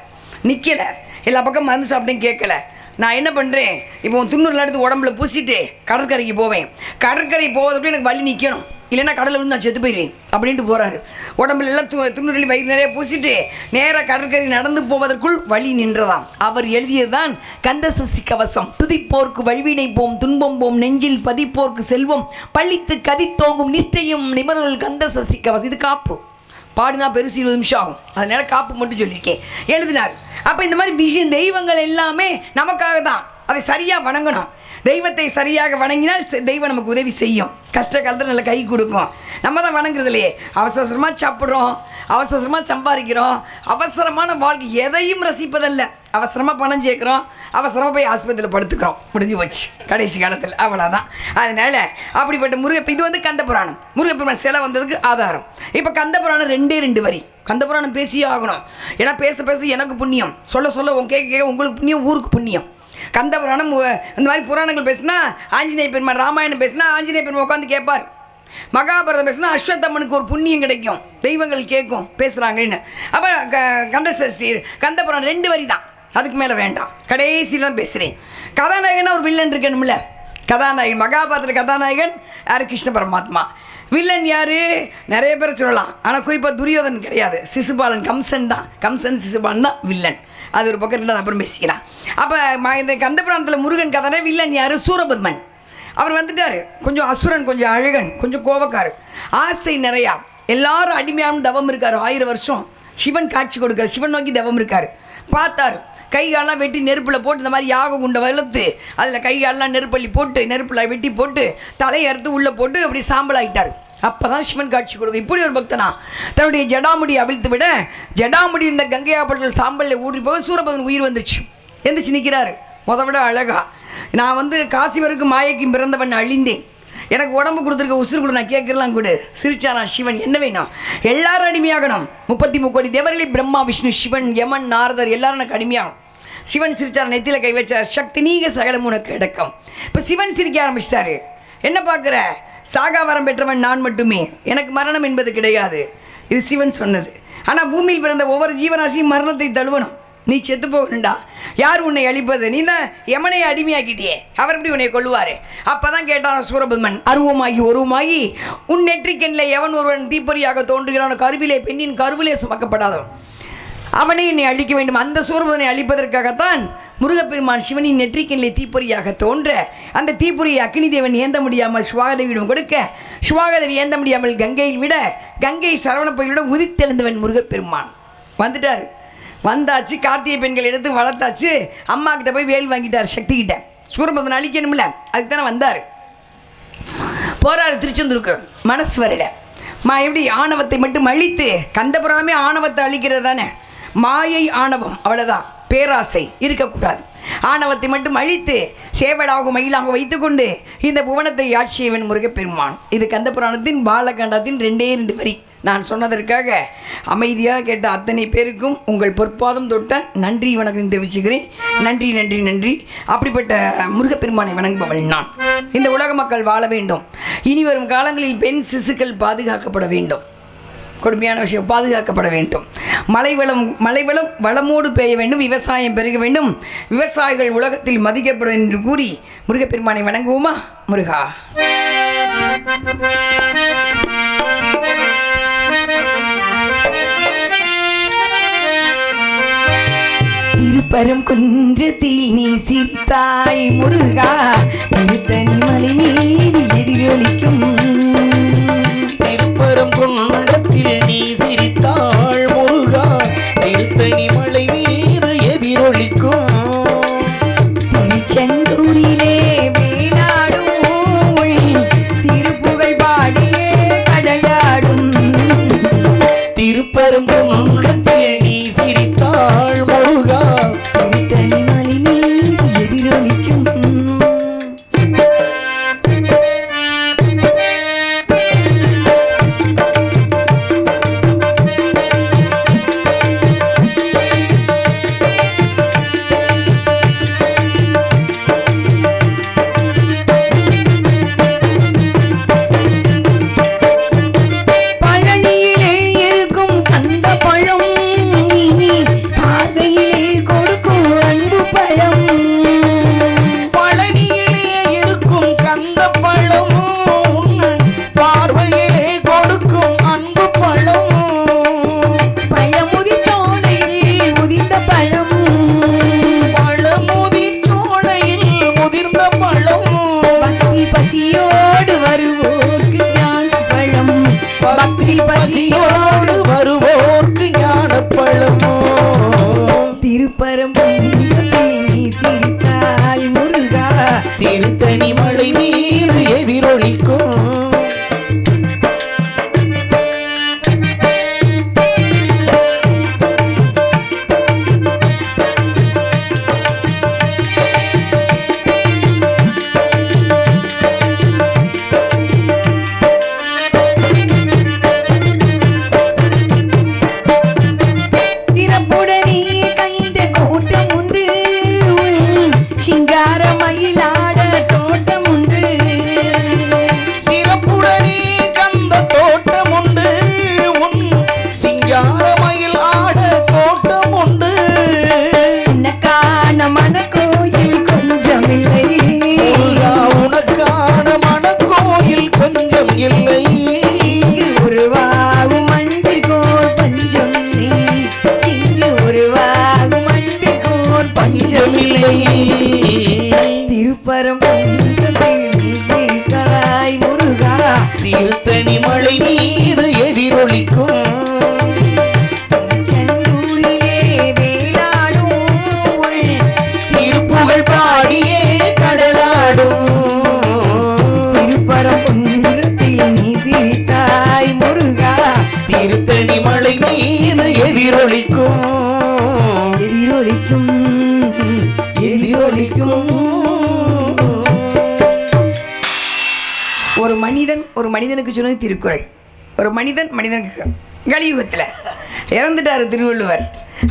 நிற்கலை, எல்லா பக்கம் மருந்து சாப்பிட்டேன் கேட்கல. நான் என்ன பண்ணுறேன், இப்போ துண்ணூறுலாம் எடுத்து உடம்புல பூசிட்டு கடற்கரைக்கு போவேன். கடற்கரை போவதுக்குள்ளே எனக்கு வலி நிற்கணும், இல்லைன்னா கடலில் வந்து நான் செத்து போயிடுவேன் அப்படின்ட்டு போகிறாரு. உடம்புல எல்லாம் துண்ணூறு வயிறு நிறைய பூசிட்டு நேராக கடற்கரை நடந்து போவதற்குள் வலி நின்றதாம். அவர் எழுதியது தான் கந்த சஷ்டி கவசம். துதிப்போர்க்கு வல்வினை போம், துன்பம் போம், நெஞ்சில் பதிப்போர்க்கு செல்வம், பள்ளித்து கதித்தோங்கும் நிஷ்டையும் நிபுணர்கள் கந்த சஷ்டி கவசம். இது காப்பு பாடினா பெருசு 20 நிமிஷம் ஆகும். அதனால காப்பு மட்டும் சொல்லியிருக்கேன். எழுதினார். அப்போ இந்த மாதிரி விஷயம் தெய்வங்கள் எல்லாமே நமக்காக தான். அதை சரியாக வணங்கணும். தெய்வத்தை சரியாக வணங்கினால் தெய்வம் நமக்கு உதவி செய்யும். கஷ்ட காலத்தில் நல்ல கை கொடுக்கும். நம்ம தான் வணங்குறது இல்லையே. அவசரமாக சாப்பிட்றோம், அவசரமாக சம்பாதிக்கிறோம், அவசரமான வாழ்க்கை எதையும் ரசிப்பதல்ல. அவசரமாக பணம் சேர்க்குறோம், அவசரமாக போய் ஆஸ்பத்திரியில் படுத்துக்கிறோம், முடிஞ்சு போச்சு கடைசி காலத்தில். அவ்வளோதான். அதனால் அப்படிப்பட்ட இது கந்தபுராணம். முருகப்பெருமான் சிலை வந்ததுக்கு ஆதாரம். இப்போ கந்தபுராணம் 2 வரி. கந்தபுராணம் பேசியே ஆகணும். ஏன்னா பேச எனக்கு புண்ணியம், சொல்ல உன் கேட்க உங்களுக்கு புண்ணியம், ஊருக்கு புண்ணியம். கந்தபுராணம் இந்த மாதிரி புராணங்கள் பேசினா ஆஞ்சநேய பெருமான், ராமாயணம் பேசினா ஆஞ்சநேய பெருமான் உட்காந்து கேட்பார். மகாபாரதம் பேசினா அஸ்வத்தம்மனுக்கு ஒரு புண்ணியம் கிடைக்கும், தெய்வங்கள் கேட்கும் பேசுகிறாங்கன்னு. அப்போ கந்தசஷ்டி கந்தபுராணம் 2 வரி தான், அதுக்கு மேலே வேண்டாம். கடைசியில் தான் பேசுகிறேன். கதாநாயகனா ஒரு வில்லன் இருக்கணும்ல. கதாநாயகன் மகாபாரதத்தில் கதாநாயகன் யார்? கிருஷ்ண பரமாத்மா. வில்லன் யார்? நிறைய பேர் சொல்லலாம். ஆனால் குறிப்பாக துரியோதன் கிடையாது, சிசுபாலன், கம்சன் சிசுபாலன் தான் வில்லன். அது ஒரு பக்கம் இருந்தால் அப்புறம் பேசிக்கலாம். அப்போ இந்த கந்தபுராணத்தில் முருகன் கதான வில்லன் யார்? சூரபத்மன். அவர் வந்துட்டார். கொஞ்சம் அசுரன், கொஞ்சம் அழகன், கொஞ்சம் கோபக்காரர், ஆசை நிறையா. எல்லாரும் அடிமையான தவம் இருக்காரு 1000 வருஷம். சிவன் காட்சி கொடுக்காரு, சிவன் நோக்கி தவம் இருக்காரு. பார்த்தாரு, கைகாலெலாம் வெட்டி நெருப்பில் போட்டு இந்த மாதிரி யாக குண்டை வளர்த்து அதில் கைகாலெலாம் நெருப்பள்ளி போட்டு நெருப்பில் வெட்டி போட்டு தலையை அறுத்து உள்ளே போட்டு அப்படி சாம்பல் ஆகிட்டார். அப்போ தான் சிவன் காட்சி கொடுக்கும். இப்படி ஒரு பக்தனா தன்னுடைய ஜடாமுடியை அவிழ்த்து விட ஜடாமுடி இந்த கங்கையாப்பட்டல் சாம்பலில் ஊறி போக சூரபதன் உயிர் வந்துருச்சு. எந்திரிச்சு நிற்கிறாரு. விட அழகா, நான் வந்து காசி வரைக்கும் மாயைக்கும் பிறந்தவன் அழிந்தேன், எனக்கு உடம்பு கொடுத்துருக்க உசுறு கூட நான் கேட்கலாம் கூட. சிரிச்சானா சிவன், என்ன வேணும்? எல்லாரும் அடிமையாகணும். 33 கோடி தேவர்களே, பிரம்மா விஷ்ணு சிவன் யமன் நாரதர் எல்லாரும் எனக்கு அடிமையாகும். சிவன் சிரிச்சார், நெத்தியில் கை வச்சார். சக்தி நீங்க சகலம் உனக்கு அடக்கம். இப்போ சிவன் சிரிக்க ஆரம்பிச்சிட்டாரு. என்ன பார்க்குற? சாகா வரம் பெற்றவன் நான் மட்டுமே, எனக்கு மரணம் என்பது கிடையாது. இது சிவன் சொன்னது. ஆனால் பூமியில் பிறந்த ஒவ்வொரு ஜீவராசியும் மரணத்தை தழுவணும். நீ செத்து போகணுண்டா. யார் உன்னை அழிப்பது? நீ தான் யமனை அடிமையாக்கிட்டியே, அவர் எப்படி உன்னை கொள்ளுவார்? அப்போ தான் கேட்டான் சூரபத்மன், அருவமாகி ஒருவமாகி உன் நெற்றிக்கண்ணில் எவன் ஒருவன் தீப்பொறியாக தோன்றுகிறான், கருவிலே பெண்ணின் கருவிலே சுமக்கப்படாதவன், அவனை என்னை அழிக்க வேண்டும். அந்த சூரபத்மனை அழிப்பதற்காகத்தான் முருகப்பெருமான் சிவனின் நெற்றிக்கண்ணிலே தீப்பொறியாக தோன்ற அந்த தீப்பொறியை அக்னி தேவன் ஏந்த முடியாமல் சுவாகதேவியிடம் கொடுக்க, சுவாகதேவி ஏந்த முடியாமல் கங்கையில் விட, கங்கை சரவணப்பையிலோட உதித்தெழுந்தவன் முருகப்பெருமான் வந்துட்டார். வந்தாச்சு, கார்த்திகை பெண்கள் எடுத்து வளர்த்தாச்சு. அம்மா கிட்ட போய் வேல் வாங்கிட்டார் சக்தி கிட்ட. சூரபத்மனை அழிக்கணும்ல, அதுக்கு தானே வந்தார். போறாரு திருச்செந்தூருக்கு. மனசு வரல. எப்படி ஆணவத்தை மட்டும் அழித்து, கந்தபுராணமே ஆணவத்தை அழிக்கிறது தானே, மாயை ஆணவம் அவ்வளோதான், பேராசை இருக்கக்கூடாது. ஆணவத்தை மட்டும் அழித்து சேவலாக மயிலாக வைத்துக்கொண்டு இந்த புவனத்தை ஆட்சியவன் முருகப்பெருமான். இது கந்தபுராணத்தின் பாலகண்டத்தின் 2 வரி. நான் சொன்னதற்காக அமைதியாக கேட்ட அத்தனை பேருக்கும் உங்கள் பொற்பாதம் தொட்ட நன்றி வணக்கம் தெரிவிச்சுக்கிறேன். நன்றி நன்றி நன்றி. அப்படிப்பட்ட முருகப்பெருமானை வணங்குபவள் நான். இந்த உலக மக்கள் வாழ வேண்டும். இனி வரும் காலங்களில் பெண் சிசுக்கள் பாதுகாக்கப்பட வேண்டும். கொடுமையான விஷயம், பாதுகாக்கப்பட வேண்டும். மழை வளம் வளமோடு பெய்ய வேண்டும். விவசாயம் பெருக வேண்டும். விவசாயிகள் உலகத்தில் மதிக்கப்படும் என்று கூறி முருகப்பெருமானை வணங்குவோமா? முருகா. திருப்பரம் குன்றத்தில் நீ சிரித்தாய் முருகா, திருத்தணி மலை மீது எதிரொலிக்கும். திருப்பரம் குன்றத்தில் நீ சிரித்தாள் முருகா, திருத்தணி மலை மீது எதிரொலிக்கும். திருச்செந்தூரிலே வேலாடும் திருப்புகழ் பாடியே கடலாடும். திருப்பரம் குன்றத்தில் நீ சிரித்தாள் முருகா, திருத்தணி மலை மீது எதிரொலிக்கும். பசியோடு வருவோர்க்கு ஞானப்பழமோ. திருப்பரம் நீ சிரித்தாய் முருகா, திருத்தணி மலை மீது எதிரொலிக்கும். திருப்பரம் நீ சிரித்தாய் முருகா, திருத்தணி மலை மீது எதிரொலி ஒரு மனிதனுக்கு சொன்னது திருக்குறள். ஒரு மனிதனுக்கு கலியுகத்தில் இறந்துட்டார் திருவள்ளுவர்.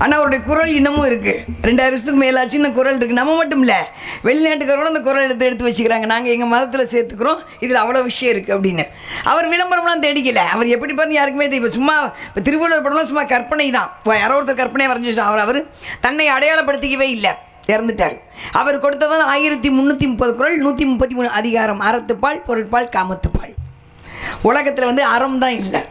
ஆனால் அவருடைய குரல் இன்னமும் இருக்குது. 2000 வருஷத்துக்கு மேலாச்சு இன்னும் குரல் இருக்குது. நம்ம மட்டும் இல்லை, வெளிநாட்டுக்காரோட அந்த குரல் எடுத்து வச்சுக்கிறாங்க. நாங்கள் எங்கள் மதத்தில் சேர்த்துக்கிறோம், இதில் அவ்வளோ விஷயம் இருக்குது அப்படின்னு. அவர் விளம்பரம்லாம் தேடிக்கல. அவர் எப்படி பார்த்து யாருக்குமே தெரியும். இப்போ திருவள்ளுவர் படம்லாம் சும்மா கற்பனை தான். யாரோ ஒருத்தர் கற்பனையை வரைஞ்சி வச்சு அவர் தன்னை அடையாளப்படுத்திக்கவே இல்லை, இறந்துட்டார். அவர் கொடுத்ததான் 1330 குறள், 133 அதிகாரம். அறத்துப்பால், பொருட்பால், காமத்துப்பால். உலகத்தில் அறம் தான் இல்லை,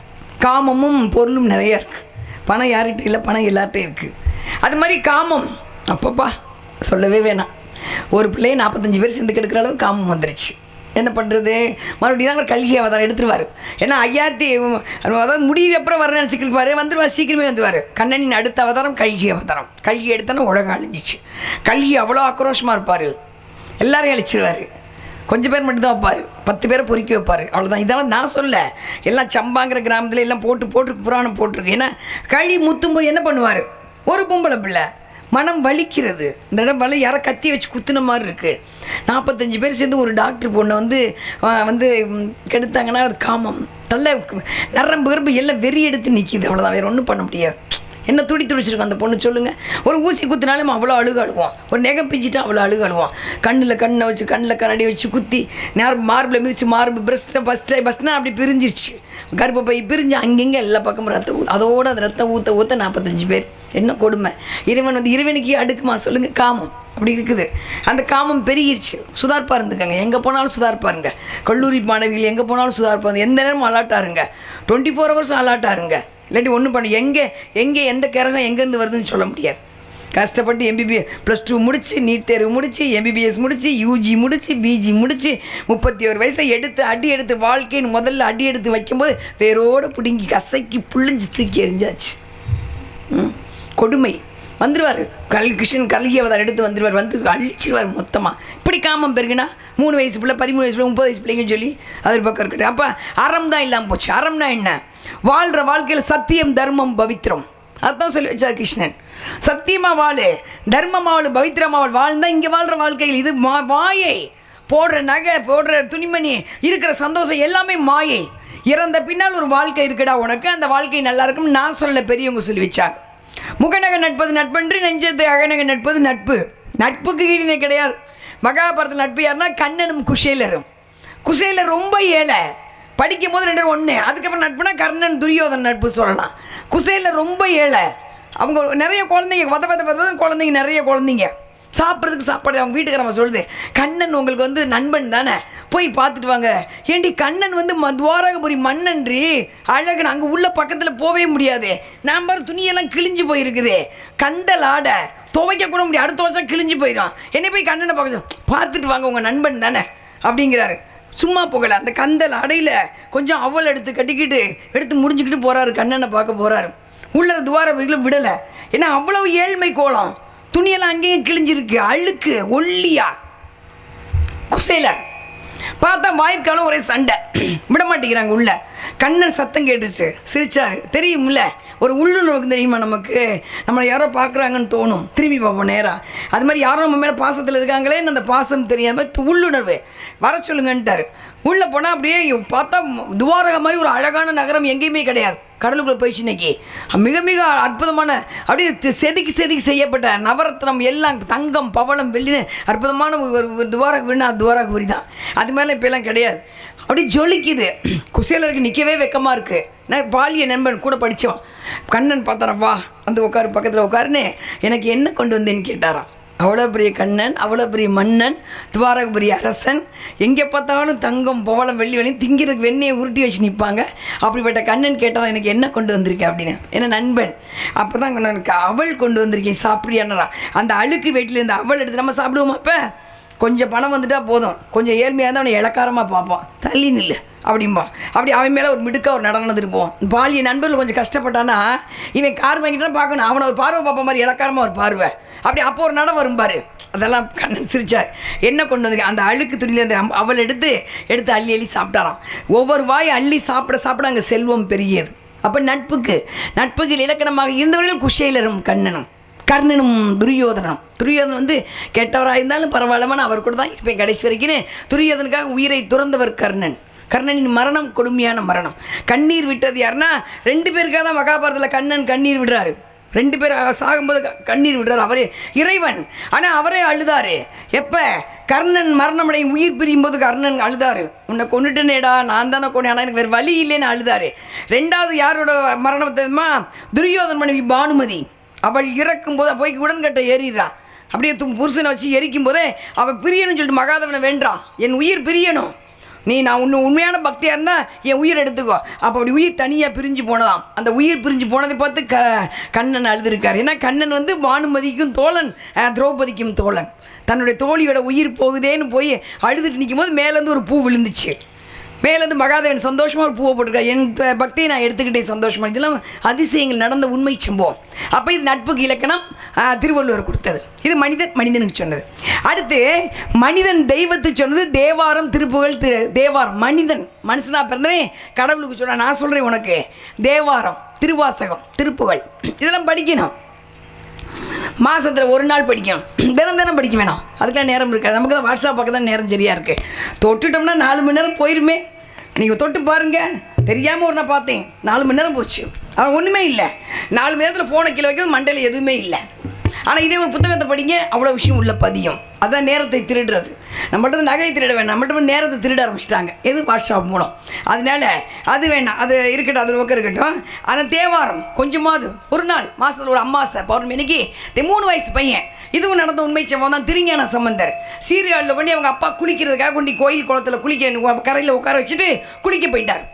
காமமும் பொருளும் நிறைய இருக்குது. பணம் யார்கிட்ட இல்லை, பணம் எல்லார்ட்டையும் இருக்குது. அது மாதிரி காமம் அப்பப்பா சொல்லவே வேணாம். ஒரு பிள்ளையை 45 பேர் சேர்ந்து கெடுக்கிற அளவு காமம் வந்துருச்சு. என்ன பண்ணுறது? மறுபடியும் தான் அவர் கல்கி அவதாரம் எடுத்துருவார். ஏன்னா 5000 அதாவது முடியறப்பறம் வர நினச்சிக்கிருப்பார், வந்துடுவார், சீக்கிரமே வந்துடுவார். கண்ணனின் அடுத்த அவதாரம் கல்கி அவதாரம். கல்கி எடுத்தாலும் உலகம் அழிஞ்சிச்சு. கல்கி அவ்வளோ ஆக்ரோஷமாக இருப்பார், எல்லாரையும் அழிச்சிருவார். கொஞ்சம் பேர் மட்டும்தான் வைப்பார், 10 பேரை பொறுக்கி வைப்பார், அவ்வளோதான். இதான் நான் சொல்ல, எல்லாம் சம்பாங்கிற கிராமத்தில் எல்லாம் போட்டுருக்கு, புராணம் போட்டிருக்கு. ஏன்னா கழி முத்தும்போது என்ன பண்ணுவார்? ஒரு பொம்பளை பிள்ளை மனம் வலிக்கிறது. இந்த இடம் வலி யாரை கத்தி வச்சு குத்துன மாதிரி இருக்குது. 45 பேர் சேர்ந்து ஒரு டாக்டர் பொண்ணை வந்து கெடுத்தாங்கன்னா அது காமம். நல்ல நரம்பு கரும்பு எல்லாம் வெறி எடுத்து நிற்கிது, அவ்வளோதான். வேறு ஒன்றும் பண்ண முடியாது. என்ன துடிச்சிருக்கோம் அந்த பொண்ணு சொல்லுங்கள். ஒரு ஊசி குத்தினாலும் அவ்வளோ அழுகு அழுவோம், ஒரு நெகம் பிஞ்சிட்டா அவ்வளோ அழுகு அழுவோம். கண்ணில் கண்ணடி வச்சு குத்தி மார்பில் மிதிச்சு, மார்பு பஸ்ட்னா அப்படி பிரிஞ்சிருச்சு. கர்ப்பப்பை பிரிஞ்சு அங்கங்கே எல்லா பக்கமும் ரத்தம் அதோடு அந்த ரத்தம் ஊற்ற 45 பேர். என்ன கொடுமை! இறைவனுக்கு அடுக்குமா சொல்லுங்கள்? காமம் அப்படி இருக்குது. அந்த காமம் பெருகிருச்சு. சுதார்ப்பாக இருந்துக்கங்க, எங்கே போனாலும் சுதார்ப்பாருங்க. கல்லூரி மாணவிகள் எங்கே போனாலும் சுதார்ப்பாருங்க. எந்த நேரமும் அலாட்டாருங்க, 24 hours அலாட்டாருங்க. இல்லாட்டி ஒன்றும் பண்ண எங்கே எந்த கிரகம் எங்கேருந்து வருதுன்னு சொல்ல முடியாது. கஷ்டப்பட்டு MBBS +2 முடித்து, நீட் தேர்வு முடித்து, MBBS முடித்து, UG முடித்து, BG முடித்து, 31 வயசில் எடுத்து வாழ்க்கைன்னு முதல்ல அடி எடுத்து வைக்கும்போது வேரோடு பிடுங்கி கசைக்கு புள்ளிஞ்சு தூக்கி எறிஞ்சாச்சு. கொடுமை. வந்துடுவார் கிருஷ்ணன் கல்கி அவதாரம் எடுத்து வந்துடுவார், வந்து அழிச்சிடுவார் மொத்தமாக. இப்படி காமம் பெருகுனா 3 வயசு பிள்ளை, 13 வயசு பிள்ளை, 30 வயசு பிள்ளைங்கன்னு சொல்லி அது பக்கம் இருக்கட்டும். அப்போ அறம் தான் இல்லாமல் போச்சு. அறம்னா என்ன? வாழ்கிற வாழ்க்கையில் சத்தியம், தர்மம், பவித்திரம். அதுதான் சொல்லி வச்சார் கிருஷ்ணன். சத்தியமாக வாழு, தர்மமாக வாழு, பவித்திரமாக வாழ்ந்தால் இங்கே வாழ்கிற வாழ்க்கையில். இது மாயை. போடுற நகை, போடுற துணிமணி, இருக்கிற சந்தோஷம் எல்லாமே மாயை. இறந்த பின்னால் ஒரு வாழ்க்கை இருக்குடா உனக்கு, அந்த வாழ்க்கை நல்லா இருக்கும்னு நான் சொல்ல, பெரியவங்க சொல்லி வச்சாங்க. முகநகை நட்பது நட்பன்று, நெஞ்சத்தை அகநகை நட்பது நட்பு. நட்புக்கு ஈடினை கிடையாது. மகாபாரதத்தில் நட்பு யாருன்னா கண்ணனும் குசேலரும். குசேலர் ரொம்ப ஏழை, படிக்கும் போது 2 1. அதுக்கப்புறம் நட்புனா கர்ணன் துரியோதன் நட்பு சொல்லலாம். குசேலர் ரொம்ப ஏழை. அவங்க நிறைய குழந்தைங்க, குழந்தைங்க, நிறைய குழந்தைங்க. சாப்பிட்றதுக்கு சாப்பாடு அவங்க வீட்டுக்கு நம்ம சொல்லுது. கண்ணன் உங்களுக்கு நண்பன் தானே, போய் பார்த்துட்டு வாங்க. ஏண்டி கண்ணன் துவாரகபுரி மன்னன்றி அழகன், அங்கே உள்ள பக்கத்தில் போகவே முடியாது. நான் பாரு துணியெல்லாம் கிழிஞ்சு போயிருக்குது, கந்தல் ஆட துவைக்க கூட முடியாது, அடுத்த வருஷம் கிழிஞ்சு போயிடும். என்னை போய் கண்ணனை பார்த்துட்டு வாங்க, உங்கள் நண்பன் தானே அப்படிங்கிறாரு. சும்மா போகலை, அந்த கந்தல் அடையில் கொஞ்சம் அவள் எடுத்து முடிஞ்சுக்கிட்டு போகிறாரு. கண்ணனை பார்க்க போகிறாரு. உள்ள துவாரபுரிகளும் விடலை. ஏன்னா அவ்வளவு ஏழ்மை கோலம். துணியெல்லாம் அங்கேயும் கிழிஞ்சிருக்கு, அழுக்கு, ஒல்லியா. குசேலர் பார்த்தா வாய்க்காலும் ஒரே சண்டை, விட மாட்டேங்கிறாங்க உள்ள. கண்ணன் சத்தம் கேட்டுச்சு, சிரிச்சாரு. தெரியும்ல, ஒரு உள்ளுணர்வுக்கு தெரியுமா நமக்கு, நம்மளை யாரோ பார்க்குறாங்கன்னு தோணும், திரும்பி பார்ப்போம் நேராக. அது மாதிரி யாரோ நம்ம மேலே பாசத்தில் இருக்காங்களேன்னு அந்த பாசம் தெரியாமல் உள்ளுணர்வு வர சொல்லுங்கன்ட்டார். உள்ளே போனால் அப்படியே பார்த்தா துவாரகா மாதிரி ஒரு அழகான நகரம் எங்கேயுமே கிடையாது. கடலுக்குள்ளே போயிடுச்சு. இன்னைக்கு மிக மிக அற்புதமான அப்படியே செதுக்கி செய்யப்பட்ட நவரத்னம் எல்லாம் தங்கம், பவளம், வெள்ளி அற்புதமான ஒரு துவாரகபுரி தான். அது மேலே இப்போலாம் கிடையாது. அப்படி ஜொலிக்குது. குசேலருக்கு நிற்கவே வெக்கமாக இருக்குது. நான் பாலிய நண்பன் கூட படித்தவன். கண்ணன் பார்த்தாராம், வா வந்து உட்காரு, பக்கத்தில் உட்காருன்னு. எனக்கு என்ன கொண்டு வந்தேன்னு கேட்டாராம். அவ்வளோ பெரிய கண்ணன், அவ்வளோ பெரிய மன்னன், துவாரகபுரி அரசன். எங்கே பார்த்தாலும் தங்கம், பவளம், வெள்ளி திங்கிறதுக்கு வெண்ணெயை உருட்டி வச்சு நிற்பாங்க. அப்படிப்பட்ட கண்ணன் கேட்டால் எனக்கு என்ன கொண்டு வந்திருக்கேன் அப்படின்னு. ஏன்னா நண்பன். அப்போ தான் எனக்கு அவள் கொண்டு வந்திருக்கேன், சாப்பிடியானரா. அந்த அழுக்கு வீட்டில் இருந்த அவள் எடுத்து நம்ம சாப்பிடுவோமா? அப்போ கொஞ்சம் பணம் வந்துட்டால் போதும், கொஞ்சம் ஏழ்மையாக இருந்தால் அவனை இலக்காரமாக பார்ப்பான், தள்ளி நில்லு அப்படிம்பா. அப்படி அவன் மேலே ஒரு மிடுக்காக ஒரு நடனது இருப்போம். பாலிய நண்பர்கள் கொஞ்சம் கஷ்டப்பட்டானா இவன் கார் வாங்கிட்டு பார்க்கணும், அவனை ஒரு பார்வை பார்ப்ப மாதிரி, இலக்காரமாக ஒரு பார்வை. அப்படி அப்போ ஒரு நடம் வரும் பாரு. அதெல்லாம் கண்ணன் சிரிச்சார். என்ன கொண்டு வந்து அந்த அழுக்கு துணியில் அந்த அவள் எடுத்து அள்ளி சாப்பிட்டாராம். ஒவ்வொரு வாய் அள்ளி சாப்பிட அங்கே செல்வம் பெரியது. அப்போ நட்புக்கு இலக்கணமாக இருந்தவர்கள் குசேலரும் கர்ணனும் துரியோதனன் கெட்டவராக இருந்தாலும் பரவாயில்லமான அவர் கூட தான் இருப்பேன் கடைசி வரைக்கும். துரியோதனுக்காக உயிரை துறந்தவர் கர்ணன். கர்ணனின் மரணம் கொடுமையான மரணம். கண்ணீர் விட்டது யாருன்னா 2 பேருக்காக தான் மகாபாரதத்தில் கண்ணன் கண்ணீர் விடுறாரு. 2 பேர் சாகும்போது கண்ணீர் விடுறாரு அவரே இறைவன். ஆனால் அவரே அழுதாரு. எப்போ கர்ணன் மரணமடைய உயிர் பிரியும் போது கர்ணன் அழுதாரு. உன்னை கொண்டுட்டேனேடா, நான் தானே கொண்டேன், ஆனால் எனக்கு வேறு வழி இல்லைன்னு அழுதாரு. 2வது யாரோட மரணம் தெரியுமா? துரியோதன் மனைவி பானுமதி. அவள் இறக்கும்போது போய் உடன்கட்டை ஏறிடுறா. அப்படியே புருஷனை வச்சு எரிக்கும் போதே அவள் பிரியணும்னு சொல்லிட்டு மகாதேவனை வேண்டான், என் உயிர் பிரியணும், நான் உண்மையான பக்தியாக இருந்தால் என் உயிர் எடுத்துக்கோ. அப்போ அப்படி உயிர் தனியாக பிரிஞ்சு போனதாம். அந்த உயிர் பிரிஞ்சு போனதை பார்த்து கண்ணன் அழுதுருக்கார். ஏன்னா கண்ணன் வந்து பானுமதிக்கும் தோழன், திரௌபதிக்கும் தோழன். தன்னுடைய தோழியோட உயிர் போகுதேன்னு போய் அழுதுட்டு நிற்கும் போது மேலேருந்து ஒரு பூ விழுந்துச்சு. மேலேருந்து மகாதேவன் சந்தோஷமாக ஒரு பூவை போட்டிருக்காரு. என் பக்தியை நான் எடுத்துக்கிட்டேன் சந்தோஷமாக. இதெல்லாம் அதிசயங்கள் நடந்த உண்மை சம்பவம். அப்போ இது நட்புக்கு இலக்கணம் திருவள்ளுவர் கொடுத்தது. இது மனிதனுக்கு சொன்னது. அடுத்து மனிதன் தெய்வத்துக்கு சொன்னது தேவாரம், திருப்புகழ். தேவாரம் மனுஷனாக பிறந்தவன் கடவுளுக்கு சொல்கிறேன். நான் சொல்கிறேன் உனக்கு தேவாரம், திருவாசகம், திருப்புகழ் இதெல்லாம் படிக்கணும். மாதத்தில் ஒரு நாள் படிக்கணும், தினம் படிக்க வேணாம். அதுக்கெல்லாம் நேரம் இருக்காது. நமக்கு தான் வாட்ஸ்அப் பார்க்க தான் நேரம் சரியாக இருக்குது. தொட்டுட்டோம்னா 4 மணி நேரம் போயிருமே. நீங்கள் தொட்டு பாருங்கள், தெரியாமல் ஒரு நான் பார்த்தேன் 4 மணி நேரம் போச்சு. அவன் ஒன்றுமே இல்லை. 4 மணி நேரத்தில் ஃபோனை கீழே வைக்கிறது, மண்டையில் எதுவுமே இல்லை. ஆனால் இதே ஒரு புத்தகத்தை படிங்க, அவ்வளோ விஷயம் உள்ள பதியும். அதுதான் நேரத்தை திருடுறது. நம்மகிட்ட நகையை திருட வேண்டாம், நம்மகிட்ட நேரத்தை திருட ஆரம்பிச்சிட்டாங்க. எது வாட்ஸ்அப் மூலம். அதனால அது வேணாம், அது இருக்கட்டும், அது பக்கம் இருக்கட்டும். ஆனால் தேவாரம் கொஞ்சமாவது ஒரு நாள், மாதத்தில் ஒரு அமாவாசை பௌர்ணமிக்கு 3 வயசு பையன், இதுவும் நடந்த உண்மை சம்பவம் தான். திருஞான சம்பந்தர் சீர்காழியில் கொண்டு அவங்க அப்பா குளிக்கிறதுக்காக கொண்டு கோயில் குளத்தில் குளிக்க கரையில் உட்கார வச்சுட்டு குளிக்க போயிட்டார்.